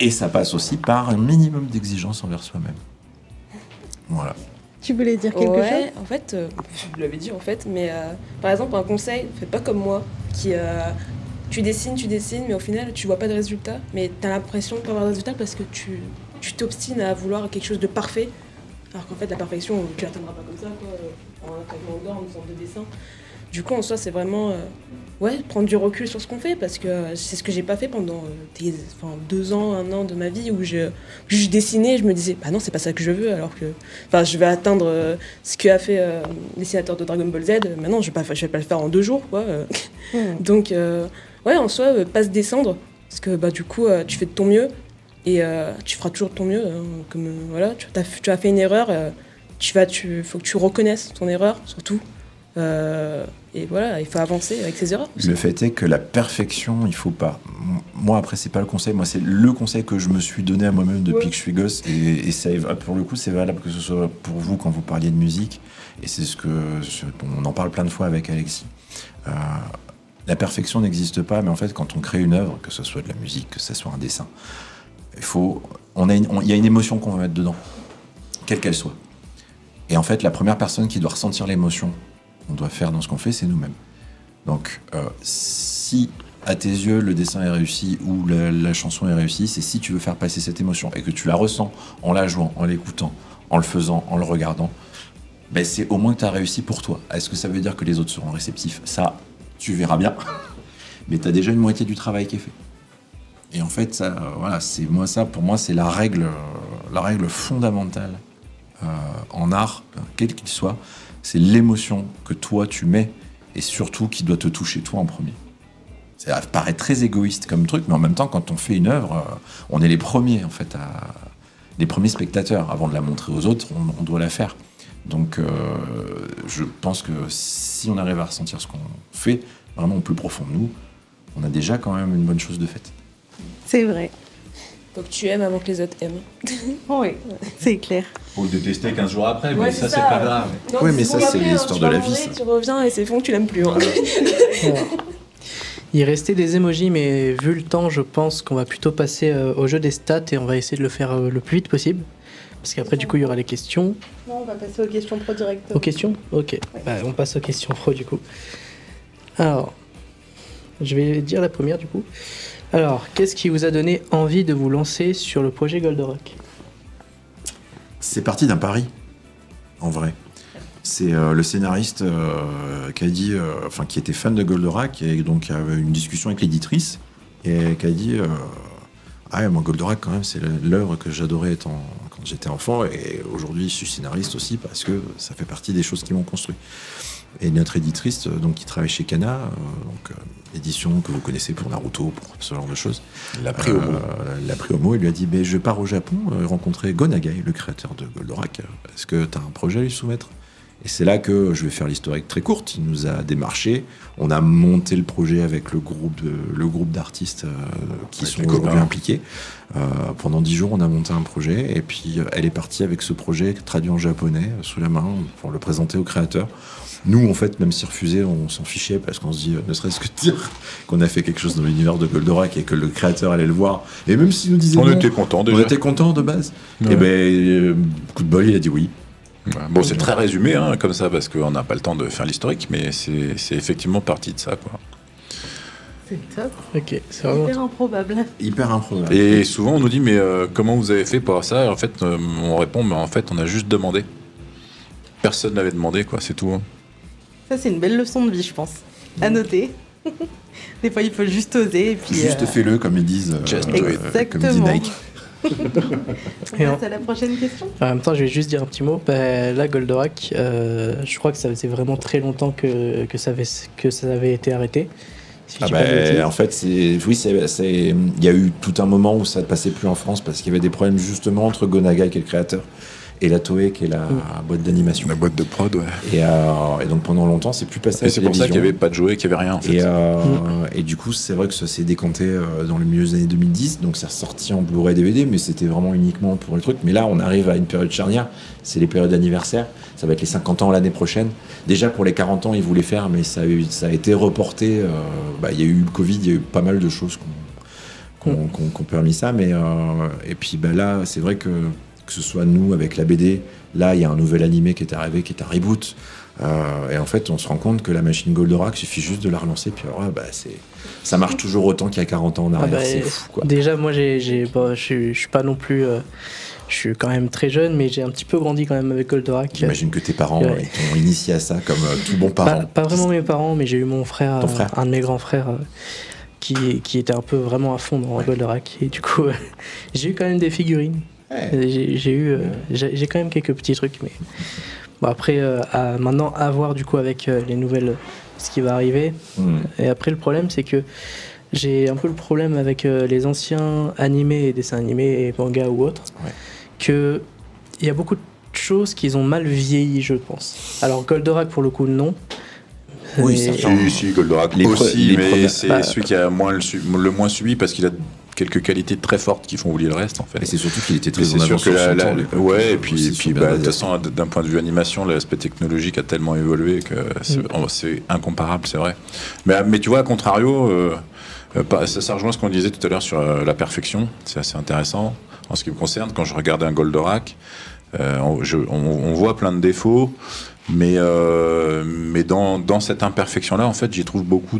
Et ça passe aussi par un minimum d'exigence envers soi-même. Voilà. Tu voulais dire quelque chose ? En fait, je l'avais dit en fait, mais par exemple un conseil, fais pas comme moi, tu dessines, mais au final tu vois pas de résultat, mais t'as l'impression de pas avoir de résultat parce que tu t'obstines à vouloir quelque chose de parfait. Alors qu'en fait, la perfection, tu l'atteindras pas comme ça, quoi, en un claquement de doigts, en une sorte de dessin. Du coup, en soi, c'est vraiment prendre du recul sur ce qu'on fait, parce que c'est ce que j'ai pas fait pendant 2 ans, 1 an de ma vie, où je dessinais, je me disais, bah non, c'est pas ça que je veux, alors que je vais atteindre ce qu'a fait le dessinateur de Dragon Ball Z. Maintenant, je vais pas le faire en 2 jours, quoi. Donc, en soi, pas se descendre, parce que du coup, tu fais de ton mieux, et tu feras toujours de ton mieux. Comme tu as fait une erreur, faut que tu reconnaisses ton erreur, surtout. Et voilà, il faut avancer avec ses erreurs. Le fait est que la perfection, il faut pas. Moi, après, c'est pas le conseil. Moi, c'est le conseil que je me suis donné à moi-même depuis que je suis gosse. Et ça, pour le coup, c'est valable que ce soit pour vous quand vous parliez de musique. Et c'est on en parle plein de fois avec Alexis. La perfection n'existe pas, mais en fait, quand on crée une œuvre, que ce soit de la musique, que ce soit un dessin, il y a une émotion qu'on va mettre dedans, quelle qu'elle soit. Et en fait, la première personne qui doit ressentir l'émotion qu'on doit faire dans ce qu'on fait, c'est nous-mêmes. Donc, si à tes yeux le dessin est réussi ou la chanson est réussie, c'est si tu veux faire passer cette émotion et que tu la ressens en la jouant, en l'écoutant, en le faisant, en le regardant, c'est au moins que tu as réussi pour toi. Est-ce que ça veut dire que les autres seront réceptifs? Ça, tu verras bien. Mais tu as déjà une moitié du travail qui est fait. Et en fait, pour moi, c'est la règle fondamentale en art, quel qu'il soit. C'est l'émotion que toi tu mets et surtout qui doit te toucher toi en premier. Ça paraît très égoïste comme truc, mais en même temps, quand on fait une œuvre, on est les premiers en fait, les premiers spectateurs. Avant de la montrer aux autres, on doit la faire. Donc, je pense que si on arrive à ressentir ce qu'on fait vraiment au plus profond de nous, on a déjà quand même une bonne chose de faite. C'est vrai. Faut que tu aimes avant que les autres aiment. Oui, c'est clair. Faut le détester 15 jours après, mais ça, c'est pas grave. Non, oui, mais ça, c'est l'histoire de la vie. Tu reviens et c'est fond que tu l'aimes plus. Il restait des emojis, mais vu le temps, je pense qu'on va plutôt passer au jeu des stats et on va essayer de le faire le plus vite possible. Parce qu'après, du coup, il y aura les questions. Non, on va passer aux questions pro directement. Aux questions ? Ok. Ouais. On passe aux questions pro, du coup. Alors, je vais dire la première, du coup. Alors, qu'est-ce qui vous a donné envie de vous lancer sur le projet Goldorak ? C'est parti d'un pari, en vrai. C'est le scénariste qui a dit, qui était fan de Goldorak, et donc qui avait une discussion avec l'éditrice, et qui a dit moi Goldorak quand même, c'est l'œuvre que j'adorais quand j'étais enfant, et aujourd'hui je suis scénariste aussi parce que ça fait partie des choses qui m'ont construit. Et notre éditrice, donc, qui travaille chez Kana, édition que vous connaissez pour Naruto, pour ce genre de choses, l'a pris au mot et lui a dit je pars au Japon rencontrer Go Nagai, le créateur de Goldorak. Est-ce que tu as un projet à lui soumettre? Et c'est là que je vais faire l'historique très courte. Il nous a démarché, on a monté le projet avec le groupe d'artistes qui sont aujourd'hui impliqués. Pendant 10 jours, on a monté un projet, et puis elle est partie avec ce projet traduit en japonais sous la main pour le présenter au créateur. Nous, en fait, même si refusé, on s'en fichait parce qu'on se dit, ne serait-ce que de dire qu'on a fait quelque chose dans l'univers de Goldorak et que le créateur allait le voir. Et même s'il nous disait on non, était content déjà. On était content de base. Ouais. Et coup de bol, il a dit oui. Ouais. Bon, c'est très résumé comme ça parce qu'on n'a pas le temps de faire l'historique, mais c'est effectivement parti de ça, quoi. C'est top. Ok, c'est vraiment hyper improbable. Hyper improbable. Et souvent, on nous dit, mais comment vous avez fait pour ça? Et en fait, on répond, mais en fait, on a juste demandé. Personne n'avait demandé, quoi, c'est tout. Hein. Ça, c'est une belle leçon de vie, je pense. À noter. Des fois, il faut juste oser. Et puis, juste fais-le, comme ils disent. Exactement. Comme dit Nike. On passe à la prochaine question. En même temps, je vais juste dire un petit mot. Là, Goldorak, je crois que ça faisait vraiment très longtemps que ça avait été arrêté. Si en fait, il y a eu tout un moment où ça ne passait plus en France parce qu'il y avait des problèmes justement entre Go Nagai, qui est le créateur, et la Toei, qui est la boîte d'animation. La boîte de prod, ouais. Et donc pendant longtemps, c'est plus passé à la télévision. C'est pour ça qu'il n'y avait pas de jouets, qu'il n'y avait rien, en fait. Et du coup, c'est vrai que ça s'est décanté dans le milieu des années 2010, donc c'est ressorti en Blu-ray DVD, mais c'était vraiment uniquement pour le truc. Mais là, on arrive à une période charnière, c'est les périodes d'anniversaire, ça va être les 50 ans l'année prochaine. Déjà, pour les 40 ans, ils voulaient faire, mais ça a été reporté. Il y a eu le Covid, il y a eu pas mal de choses qui ont permis ça, mais et puis là, c'est vrai que ce soit nous avec la BD, là il y a un nouvel animé qui est arrivé, qui est un reboot. Et en fait, on se rend compte que la machine Goldorak, il suffit juste de la relancer, puis alors là, ça marche toujours autant qu'il y a 40 ans en arrière. C'est fou, quoi. Déjà, moi, je suis pas non plus... je suis quand même très jeune, mais j'ai un petit peu grandi quand même avec Goldorak. J'imagine que tes parents t'ont initié à ça comme tout bon parent. Pas vraiment mes parents, mais j'ai eu mon frère, un de mes grands frères, qui était un peu vraiment à fond dans Goldorak. Et du coup, j'ai eu quand même des figurines. J'ai quand même quelques petits trucs, mais bon, après maintenant à voir du coup avec les nouvelles ce qui va arriver. Et après le problème c'est que j'ai un peu le problème avec les anciens animés et dessins animés et mangas ou autres, que il y a beaucoup de choses qui ont mal vieilli, je pense. Alors Goldorak pour le coup non. Oui, si, Goldorak aussi, mais c'est celui qui a le moins subi parce qu'il a quelques qualités très fortes qui font oublier le reste en fait. Et c'est surtout qu'il était très en avance sur son temps. Ouais, et puis de toute façon d'un point de vue animation, l'aspect technologique a tellement évolué que c'est incomparable, c'est vrai. Mais tu vois, à contrario, ça rejoint ce qu'on disait tout à l'heure sur la perfection. C'est assez intéressant en ce qui me concerne. Quand je regardais un Goldorak, on voit plein de défauts. Mais dans cette imperfection-là, en fait, j'y trouve beaucoup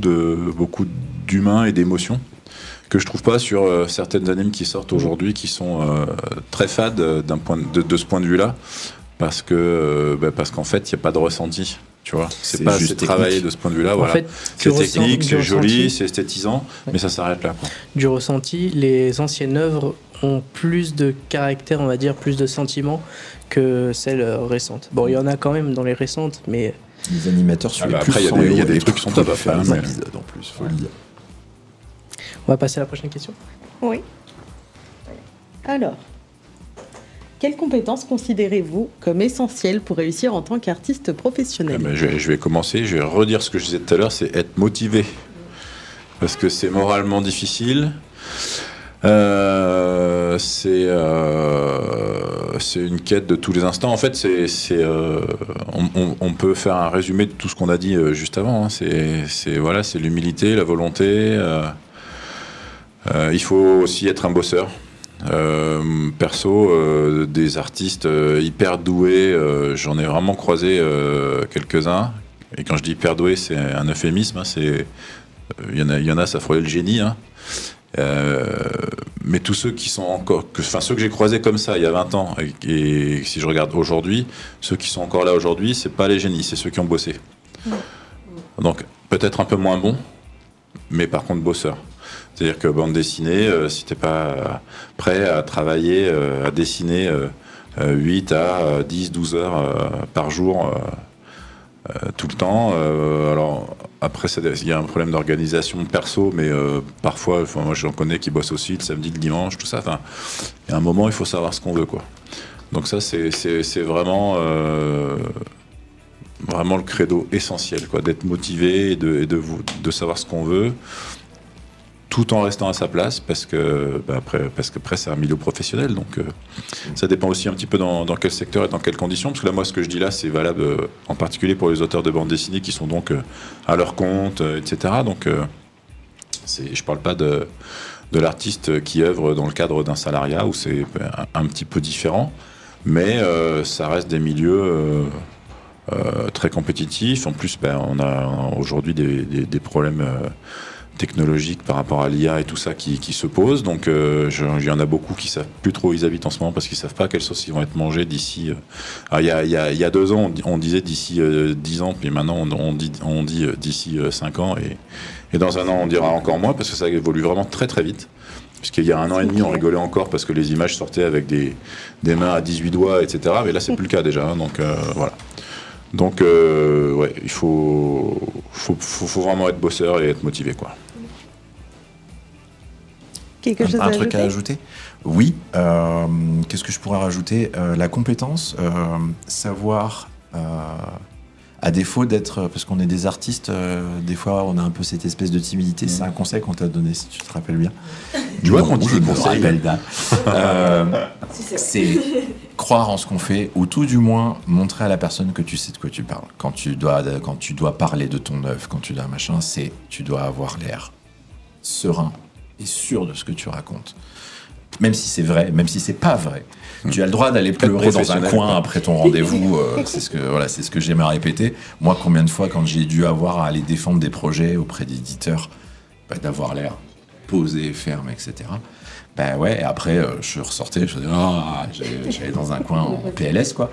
d'humain et d'émotions que je trouve pas sur certaines animes qui sortent aujourd'hui, qui sont très fades de ce point de vue-là, parce qu'en fait, il n'y a pas de ressenti. Tu vois, c'est pas assez travaillé de ce point de vue-là. Voilà. Fait, c'est technique, c'est joli, c'est esthétisant, mais ça s'arrête là, quoi. Du ressenti, les anciennes œuvres ont plus de caractère, on va dire, plus de sentiments que celles récentes. Bon, il y en a quand même dans les récentes, mais... Les animateurs sur les après, il y a des trucs qui sont top à faire. Un épisode en plus, faut le dire. On va passer à la prochaine question. Oui. Alors, quelles compétences considérez-vous comme essentielles pour réussir en tant qu'artiste professionnel ? Je vais commencer, je vais redire ce que je disais tout à l'heure, c'est être motivé. Parce que c'est moralement difficile. C'est une quête de tous les instants. En fait, on peut faire un résumé de tout ce qu'on a dit juste avant. Hein. C'est l'humilité, la volonté. Il faut aussi être un bosseur. Perso, des artistes hyper doués, j'en ai vraiment croisé quelques-uns. Et quand je dis hyper doués, c'est un euphémisme. Hein. Il y en a, ça frôlait le génie. Hein. Mais tous ceux qui sont encore, ceux que j'ai croisés comme ça il y a 20 ans, et si je regarde aujourd'hui, ceux qui sont encore là aujourd'hui, c'est pas les génies, c'est ceux qui ont bossé. Donc peut-être un peu moins bons, mais par contre bosseurs. C'est-à-dire que bande dessinée, si t'es pas prêt à travailler, à dessiner 8 à 10, 12 heures par jour, tout le temps. Alors après, il y a un problème d'organisation perso, mais parfois, moi j'en connais qui bossent aussi le samedi, le dimanche, tout ça. Enfin, il y a un moment, il faut savoir ce qu'on veut, quoi. Donc ça, c'est vraiment le credo essentiel, quoi, d'être motivé et de savoir ce qu'on veut, tout en restant à sa place, parce que après c'est un milieu professionnel, donc ça dépend aussi un petit peu dans quel secteur et dans quelles conditions, parce que là, moi, ce que je dis là, c'est valable en particulier pour les auteurs de bande dessinée qui sont donc à leur compte, etc. Donc je parle pas de l'artiste qui œuvre dans le cadre d'un salariat, où c'est un petit peu différent, mais ça reste des milieux très compétitifs. En plus, on a aujourd'hui des problèmes technologiques par rapport à l'IA et tout ça qui se posent. Donc il y en a beaucoup qui savent plus trop où ils habitent en ce moment, parce qu'ils savent pas quelles sauces ils vont être mangés d'ici. Il y a 2 ans, on disait d'ici 10 ans, puis maintenant on dit d'ici 5 ans, et dans 1 an on dira encore moins, parce que ça évolue vraiment très très vite. Puisqu'il y a 1 an et demi, on rigolait encore parce que les images sortaient avec des mains à 18 doigts, etc. Mais là, c'est plus le cas déjà. Hein, donc voilà. Donc ouais, il faut vraiment être bosseur et être motivé, quoi. Quelque chose un truc à ajouter ? Oui. Qu'est-ce que je pourrais rajouter ? La compétence, savoir, à défaut d'être, parce qu'on est des artistes, des fois on a un peu cette espèce de timidité. C'est un conseil qu'on t'a donné, si tu te rappelles bien. Tu vois qu'on dit des conseils. C'est croire en ce qu'on fait, ou tout du moins montrer à la personne que tu sais de quoi tu parles. Quand tu dois parler de ton œuvre, quand tu dois machin, tu dois avoir l'air serein et sûr de ce que tu racontes. même si c'est vrai, même si c'est pas vrai. Tu as le droit d'aller pleurer dans un coin après ton rendez-vous. C'est ce que j'aime à répéter. Moi, combien de fois, quand j'ai dû avoir à aller défendre des projets auprès d'éditeurs, d'avoir l'air posé, ferme, etc. Ben ouais, et après, je ressortais, je disais, j'allais dans un coin en PLS, quoi.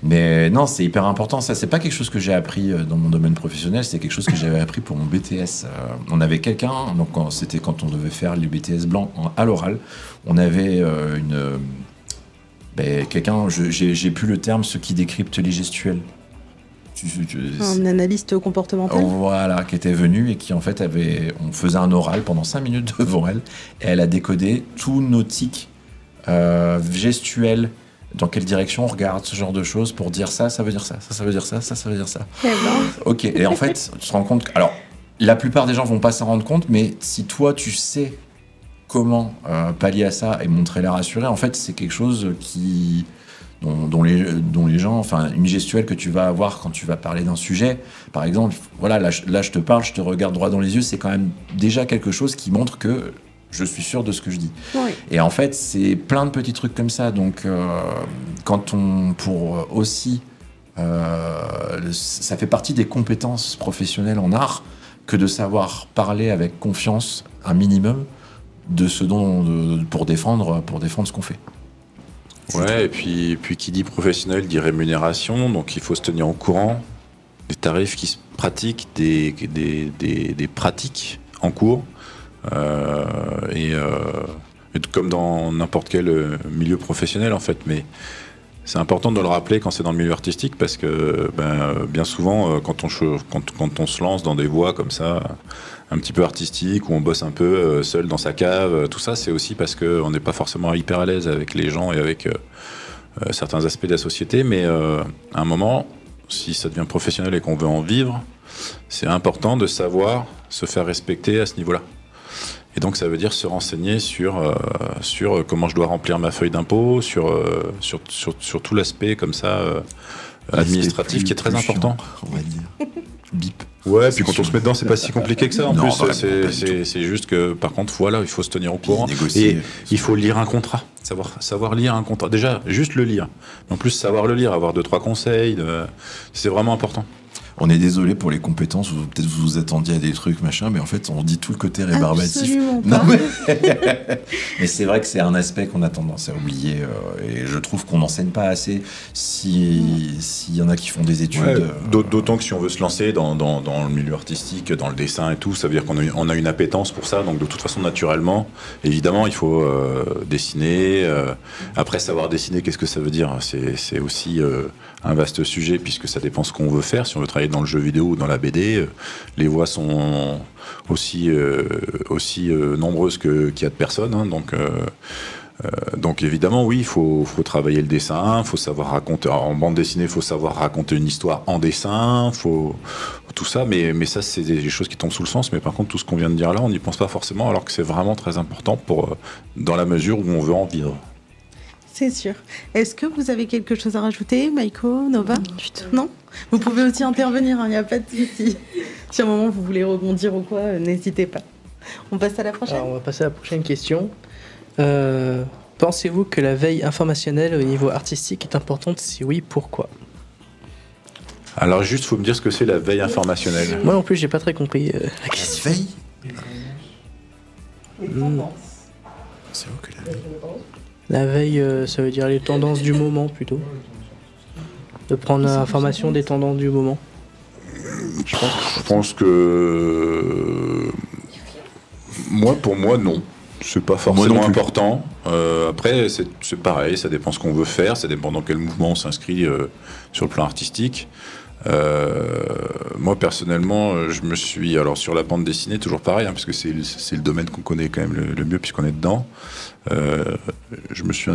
Mais non, c'est hyper important. Ça, c'est pas quelque chose que j'ai appris dans mon domaine professionnel, c'est quelque chose que j'avais appris pour mon BTS. On avait quelqu'un, donc c'était quand on devait faire les BTS blancs à l'oral, on avait quelqu'un, j'ai plus le terme, ceux qui décryptent les gestuels. Un analyste comportemental. Voilà, qui était venu et qui en fait on faisait un oral pendant 5 minutes devant elle et elle a décodé tous nos tics gestuels, dans quelle direction on regarde, ce genre de choses pour dire ça veut dire ça, ça veut dire ça, ça veut dire ça. Ok, et en fait, tu te rends compte alors, la plupart des gens vont pas s'en rendre compte, mais si toi tu sais comment pallier à ça et montrer l'air rassuré, en fait c'est quelque chose dont les gens, enfin une gestuelle que tu vas avoir quand tu vas parler d'un sujet, par exemple, voilà, là je te parle, je te regarde droit dans les yeux, c'est quand même déjà quelque chose qui montre que je suis sûr de ce que je dis. Oui. Et en fait, c'est plein de petits trucs comme ça, donc ça fait partie des compétences professionnelles en art que de savoir parler avec confiance, un minimum, de ce pour défendre ce qu'on fait. Ouais, et puis qui dit professionnel dit rémunération, donc il faut se tenir au courant des tarifs qui se pratiquent, des pratiques en cours, et comme dans n'importe quel milieu professionnel en fait, mais c'est important de le rappeler quand c'est dans le milieu artistique parce que bien souvent quand on se lance dans des voies comme ça, un petit peu artistique, où on bosse un peu seul dans sa cave, tout ça, c'est aussi parce qu'on n'est pas forcément hyper à l'aise avec les gens et avec certains aspects de la société, mais à un moment, si ça devient professionnel et qu'on veut en vivre, c'est important de savoir se faire respecter à ce niveau-là. Et donc ça veut dire se renseigner sur comment je dois remplir ma feuille d'impôt, sur tout l'aspect comme ça administratif qui est très important. On va dire. Bip. Ouais, puis quand on se met dedans, c'est pas si compliqué que ça. En plus, c'est juste que, par contre, voilà, il faut se tenir au courant. Et il faut lire un contrat. Savoir lire un contrat. Déjà, juste le lire. En plus, savoir le lire, avoir 2-3 conseils, c'est vraiment important. On est désolé pour les compétences, peut-être vous vous attendiez à des trucs, machin, mais en fait, on dit tout le côté rébarbatif. Absolument pas. Non, mais c'est vrai que c'est un aspect qu'on a tendance à oublier, et je trouve qu'on n'enseigne pas assez s'il y en a qui font des études. Ouais, d'autant que si on veut se lancer dans le milieu artistique, dans le dessin et tout, ça veut dire qu'on a une appétence pour ça, donc de toute façon, naturellement, évidemment, il faut dessiner. Après, savoir dessiner, qu'est-ce que ça veut dire ? C'est aussi un vaste sujet, puisque ça dépend ce qu'on veut faire. Si on veut travailler dans le jeu vidéo ou dans la BD, les voies sont aussi nombreuses qu'il y a de personnes, hein, donc évidemment oui, il faut travailler le dessin, il faut savoir raconter en bande dessinée, il faut savoir raconter une histoire en dessin, tout ça, mais ça c'est des choses qui tombent sous le sens. Mais par contre tout ce qu'on vient de dire là, on n'y pense pas forcément, alors que c'est vraiment très important dans la mesure où on veut en vivre. C'est sûr. Est-ce que vous avez quelque chose à rajouter, Maïko, Nova ? Non ? Vous pouvez aussi intervenir, il n'y a pas de souci. Si à un moment vous voulez rebondir ou quoi, n'hésitez pas. On passe à la prochaine. Alors, on va passer à la prochaine question. Pensez-vous que la veille informationnelle au niveau artistique est importante ? Si oui, pourquoi ? Alors juste, il faut me dire ce que c'est la veille informationnelle. Moi non plus, j'ai pas très compris la question. Veille ? C'est où que la veille ? La veille, ça veut dire les tendances du moment plutôt. De prendre l'information des tendances du moment. Je pense que pour moi non. C'est pas forcément important. Après, c'est pareil, ça dépend ce qu'on veut faire, ça dépend dans quel mouvement on s'inscrit sur le plan artistique. Moi personnellement, je me suis, alors sur la bande dessinée, toujours pareil, hein, parce que c'est le domaine qu'on connaît quand même le mieux puisqu'on est dedans. Je me suis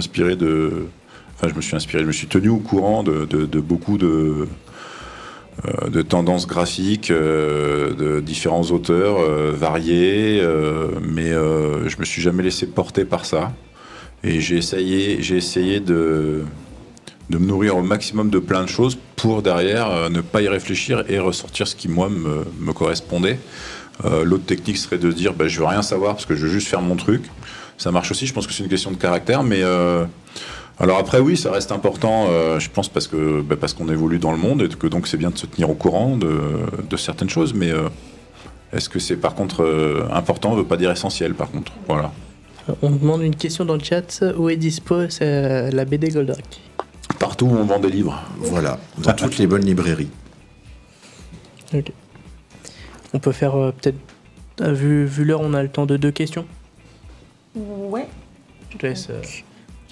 tenu au courant de beaucoup de tendances graphiques, de différents auteurs variés, mais je me suis jamais laissé porter par ça. Et j'ai essayé de me nourrir au maximum de plein de choses pour derrière ne pas y réfléchir et ressortir ce qui moi me correspondait. L'autre technique serait de dire je veux rien savoir parce que je veux juste faire mon truc. ça marche aussi. Je pense que c'est une question de caractère, mais alors après oui, ça reste important, je pense parce qu'on évolue dans le monde et que donc c'est bien de se tenir au courant de certaines choses, mais est-ce que c'est par contre important, veut pas dire essentiel par contre, voilà. On me demande une question dans le chat, où est dispo la BD Goldorak? Partout où on vend des livres. Voilà, dans toutes les bonnes librairies. Ok. On peut faire peut-être, vu l'heure, on a le temps de 2 questions. Ouais. Je te laisse.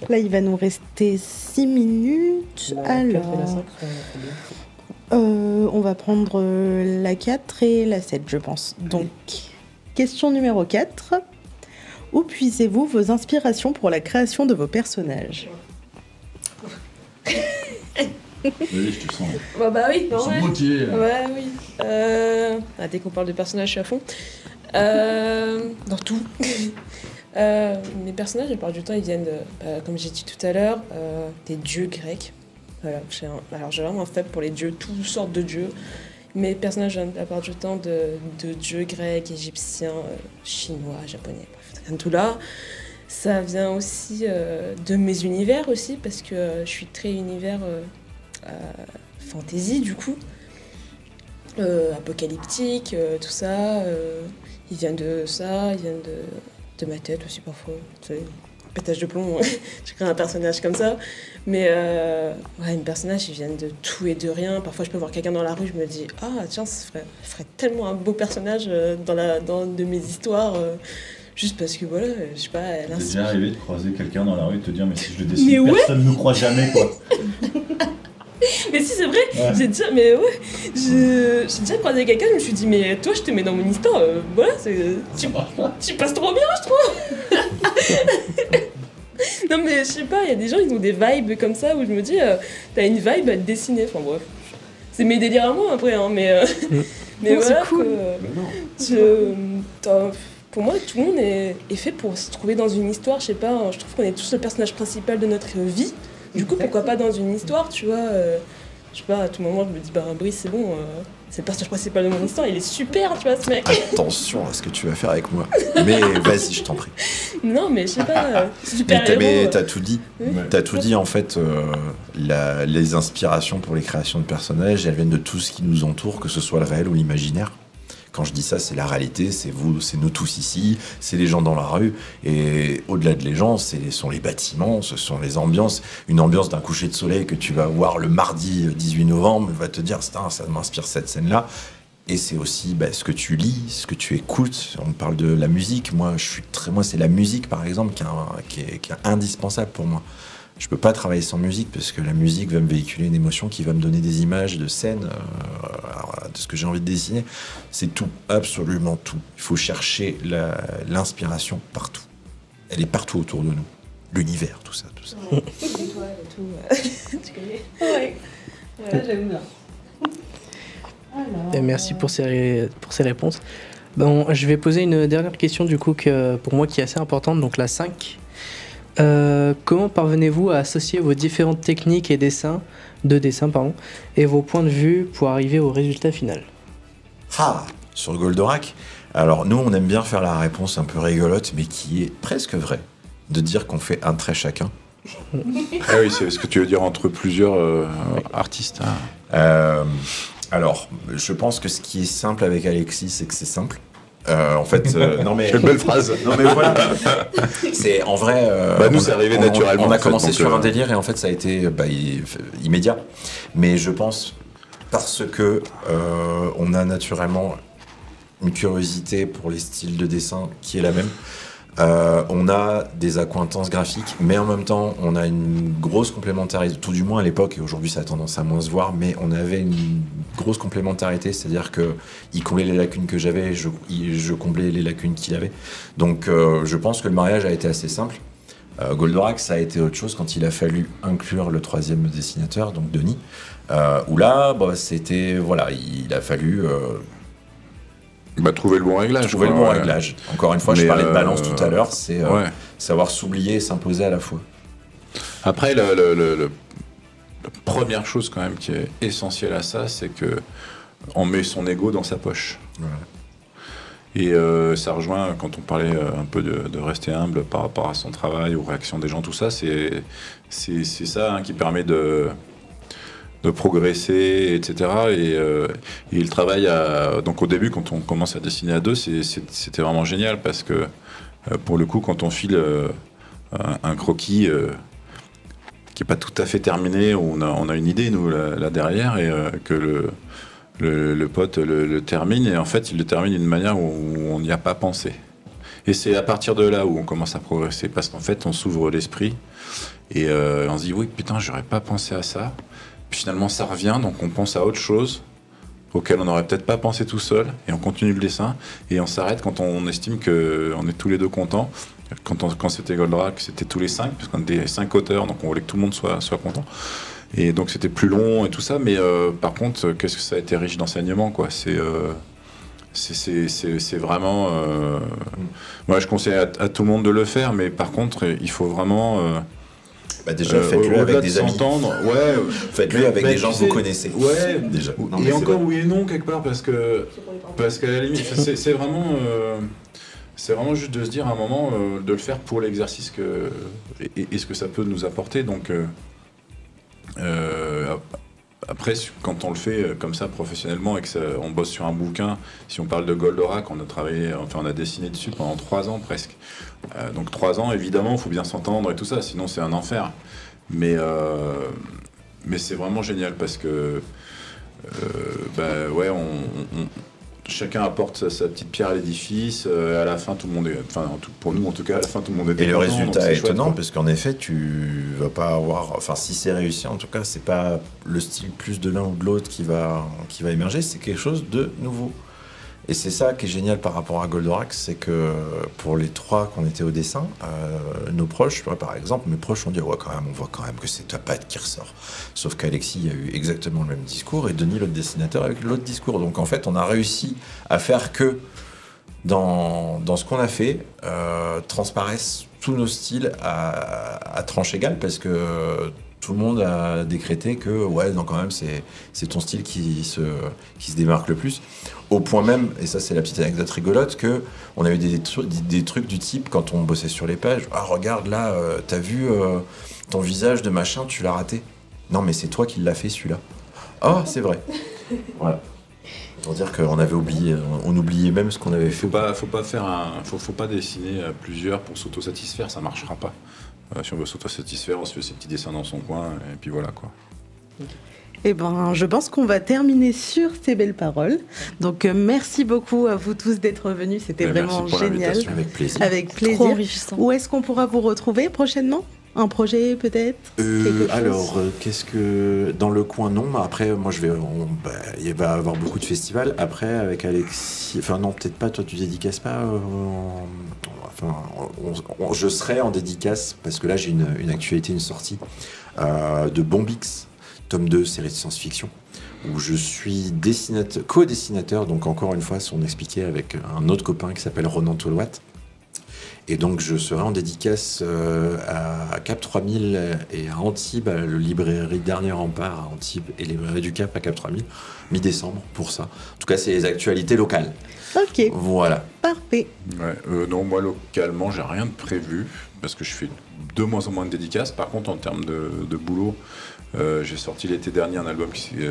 Là, il va nous rester 6 minutes. Alors, on va prendre la 4 et la 7, je pense. Donc, question numéro 4. Où puisez-vous vos inspirations pour la création de vos personnages? Oui, je te sens. Bah oui, Ils sont motivés, là. Ouais, oui. Dès qu'on parle de personnages, je suis à fond. Dans tout. Mes personnages, la plupart du temps, ils viennent, comme j'ai dit tout à l'heure, des dieux grecs. Voilà, j'ai vraiment un faible pour les dieux, toutes sortes de dieux. Mes personnages viennent la plupart du temps de dieux grecs, égyptiens, chinois, japonais, bref, rien de tout là. Ça vient aussi de mes univers aussi, parce que je suis très univers fantasy du coup, apocalyptique, tout ça. Ils viennent de ça, ils viennent de ma tête aussi parfois. Tu sais, pétage de plomb, j'ai créé un personnage comme ça. Mais ouais, mes personnages, ils viennent de tout et de rien. Parfois, je peux voir quelqu'un dans la rue, je me dis « Ah, tiens, ça ferait tellement un beau personnage dans de mes histoires. Juste parce que, voilà, je sais pas... C'est déjà arrivé de croiser quelqu'un dans la rue et de te dire « Mais si je le dessine, personne ne me croit jamais, quoi. » Mais si, c'est vrai, ouais. J'ai déjà croisé quelqu'un, je me suis dit, mais toi, je te mets dans mon histoire, voilà, tu passes trop bien, je trouve. Non, mais je sais pas, il y a des gens, ils ont des vibes comme ça, où je me dis, t'as une vibe à te dessiner, enfin bref. C'est mes délires à moi après, hein, mais voilà, cool. Pour moi, tout le monde est fait pour se trouver dans une histoire, je sais pas, je trouve qu'on est tous le personnage principal de notre vie. Du coup, pourquoi pas dans une histoire, tu vois je sais pas, à tout moment, je me dis, bah, Brice, c'est bon, c'est le personnage principal de mon histoire, il est super, tu vois, ce mec. Attention à ce que tu vas faire avec moi. Mais vas-y, je t'en prie. Non, mais je sais pas, super héros. Mais t'as tout dit. Ouais. T'as tout dit, en fait, les inspirations pour les créations de personnages, elles viennent de tout ce qui nous entoure, que ce soit le réel ou l'imaginaire. Quand je dis ça, c'est la réalité, c'est vous, c'est nous tous ici, c'est les gens dans la rue, et au-delà de les gens, ce sont les bâtiments, ce sont les ambiances. Une ambiance d'un coucher de soleil que tu vas voir le mardi 18 novembre, va te dire, ça m'inspire cette scène-là. Et c'est aussi ce que tu lis, ce que tu écoutes. On parle de la musique, moi c'est la musique par exemple qui est indispensable pour moi. Je peux pas travailler sans musique parce que la musique va me véhiculer une émotion qui va me donner des images de scènes, de ce que j'ai envie de dessiner. C'est tout, absolument tout. Il faut chercher l'inspiration partout. Elle est partout autour de nous. L'univers, tout ça. Ouais. Tu connais? Ouais. Voilà, j'aime bien. Et merci pour ces réponses. Bon, je vais poser une dernière question du coup pour moi qui est assez importante, donc la 5. Comment parvenez-vous à associer vos différentes techniques et de dessin et vos points de vue pour arriver au résultat final? Sur Goldorak, alors nous on aime bien faire la réponse un peu rigolote mais qui est presque vraie, de dire qu'on fait un trait chacun. Ah oui, c'est ce que tu veux dire entre plusieurs artistes. Alors, je pense que ce qui est simple avec Alexis, c'est que c'est simple. En fait, non mais quelle belle phrase. Non mais voilà. C'est en vrai. Nous, c'est arrivé naturellement. On a commencé sur un délire et en fait, ça a été immédiat. Mais je pense parce que on a naturellement une curiosité pour les styles de dessin qui est la même. On a des accointances graphiques, mais en même temps, on a une grosse complémentarité, tout du moins à l'époque, et aujourd'hui ça a tendance à moins se voir, mais on avait une grosse complémentarité, c'est-à-dire qu'il comblait les lacunes que j'avais, je comblais les lacunes qu'il avait. Donc je pense que le mariage a été assez simple. Goldorak, ça a été autre chose quand il a fallu inclure le troisième dessinateur, donc Denis, où là, c'était, voilà, il a fallu... trouver le bon réglage. Trouver le bon réglage. Encore une fois, je parlais de balance tout à l'heure, c'est savoir s'oublier et s'imposer à la fois. Après, la première chose quand même qui est essentielle à ça, c'est que on met son ego dans sa poche. Ouais. Et ça rejoint, quand on parlait un peu de rester humble par rapport à son travail, aux réactions des gens, tout ça, c'est ça qui permet de progresser, etc. Et le travail, donc au début, quand on commence à dessiner à deux, c'était vraiment génial parce que, pour le coup, quand on file un croquis qui n'est pas tout à fait terminé, on a une idée, nous, là derrière, et que le pote le termine, et en fait, il le termine d'une manière où on n'y a pas pensé. Et c'est à partir de là où on commence à progresser, parce qu'en fait, on s'ouvre l'esprit, et on se dit, oui, putain, j'aurais pas pensé à ça. Puis finalement, ça revient, donc on pense à autre chose, auquel on n'aurait peut-être pas pensé tout seul, et on continue le dessin, et on s'arrête quand on estime qu'on est tous les deux contents. Quand c'était Goldorak, c'était tous les 5, parce qu'on était 5 auteurs, donc on voulait que tout le monde soit content. Et donc c'était plus long et tout ça, mais par contre, qu'est-ce que ça a été riche d'enseignement, quoi. C'est vraiment... moi, je conseille à tout le monde de le faire, mais par contre, il faut vraiment... déjà, faites-le avec des amis. Ouais, faites-le avec des gens que vous connaissez. Ouais, déjà. Non, et encore oui et non, quelque part, parce qu'à la limite, c'est vraiment... c'est vraiment juste de se dire à un moment, de le faire pour l'exercice et ce que ça peut nous apporter. Donc, après, quand on le fait comme ça professionnellement et on bosse sur un bouquin, si on parle de Goldorak, on a dessiné dessus pendant 3 ans presque. Donc 3 ans, évidemment, il faut bien s'entendre et tout ça, sinon c'est un enfer. Mais c'est vraiment génial parce que chacun apporte sa petite pierre à l'édifice. À la fin, tout le monde est... Enfin, pour nous, en tout cas, à la fin, tout le monde est content. Et le résultat est étonnant, chouette, parce qu'en effet, tu vas pas avoir... Enfin, si c'est réussi, en tout cas, c'est pas le style plus de l'un ou de l'autre qui va émerger, c'est quelque chose de nouveau. Et c'est ça qui est génial par rapport à Goldorak, c'est que pour les 3 qu'on était au dessin, nos proches, par exemple, mes proches ont dit ouais, quand même, on voit quand même que c'est ta patte qui ressort. Sauf qu'Alexis a eu exactement le même discours et Denis, l'autre dessinateur, avec l'autre discours. Donc en fait, on a réussi à faire que dans ce qu'on a fait, transparaissent tous nos styles à tranche égale, parce que tout le monde a décrété que ouais, non, quand même, c'est ton style qui se démarque le plus. Au point même, et ça c'est la petite anecdote rigolote, que on a eu des trucs du type, quand on bossait sur les pages, ah regarde là, t'as vu ton visage de machin, tu l'as raté. Non mais c'est toi qui l'as fait celui-là. Ah c'est vrai. Voilà. Pour dire qu'on avait oublié, on oubliait même ce qu'on avait fait. Faut pas dessiner à plusieurs pour s'autosatisfaire, ça marchera pas. Si on veut s'autosatisfaire, on se fait ses petits dessins dans son coin, et puis voilà quoi. Eh ben, je pense qu'on va terminer sur ces belles paroles. Donc, merci beaucoup à vous tous d'être venus. C'était vraiment génial. Avec plaisir. Avec plaisir. Trop enrichissant. Où est-ce qu'on pourra vous retrouver prochainement ? Un projet peut-être ? Alors, qu'est-ce que... Dans le coin, non. Mais après, moi, il va y avoir beaucoup de festivals. Après, avec Alexis... Enfin, non, peut-être pas. Toi, tu dédicaces pas je serai en dédicace, parce que là, j'ai une actualité, une sortie de Bombix, tome 2, série de science-fiction, où je suis co-dessinateur, donc encore une fois, on expliquait avec un autre copain qui s'appelle Ronan Tollouat. Et donc je serai en dédicace à Cap 3000 et à Antibes, à la librairie Dernier Rempart à Antibes et librairie du Cap à Cap 3000, mi-décembre pour ça. En tout cas, c'est les actualités locales. Ok. Voilà. Parfait. Ouais, non, moi localement, j'ai rien de prévu parce que je fais de moins en moins de dédicaces. Par contre, en termes de boulot, j'ai sorti l'été dernier un album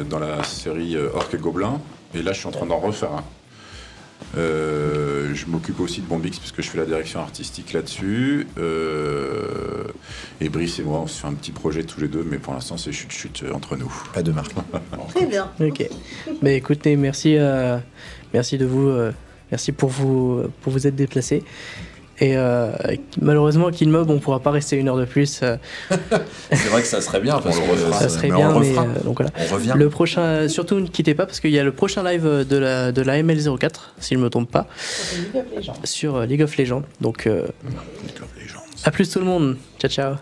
dans la série Orques et Gobelins, et là je suis en train d'en refaire un. Je m'occupe aussi de Bombix parce que je fais la direction artistique là-dessus, et Brice et moi on se fait un petit projet tous les deux, mais pour l'instant c'est chut entre nous. Pas de marque. Très bien. Ok. Mais écoutez, merci de vous, merci pour vous être déplacés. Et malheureusement, Killmob, on ne pourra pas rester 1 heure de plus. C'est vrai que ça serait bien, parce que ça serait bien, mais donc voilà. On revient. Le prochain, surtout ne quittez pas, parce qu'il y a le prochain live de la ML04, si je ne me trompe pas, sur League of Legends. Donc, à plus tout le monde. Ciao, ciao.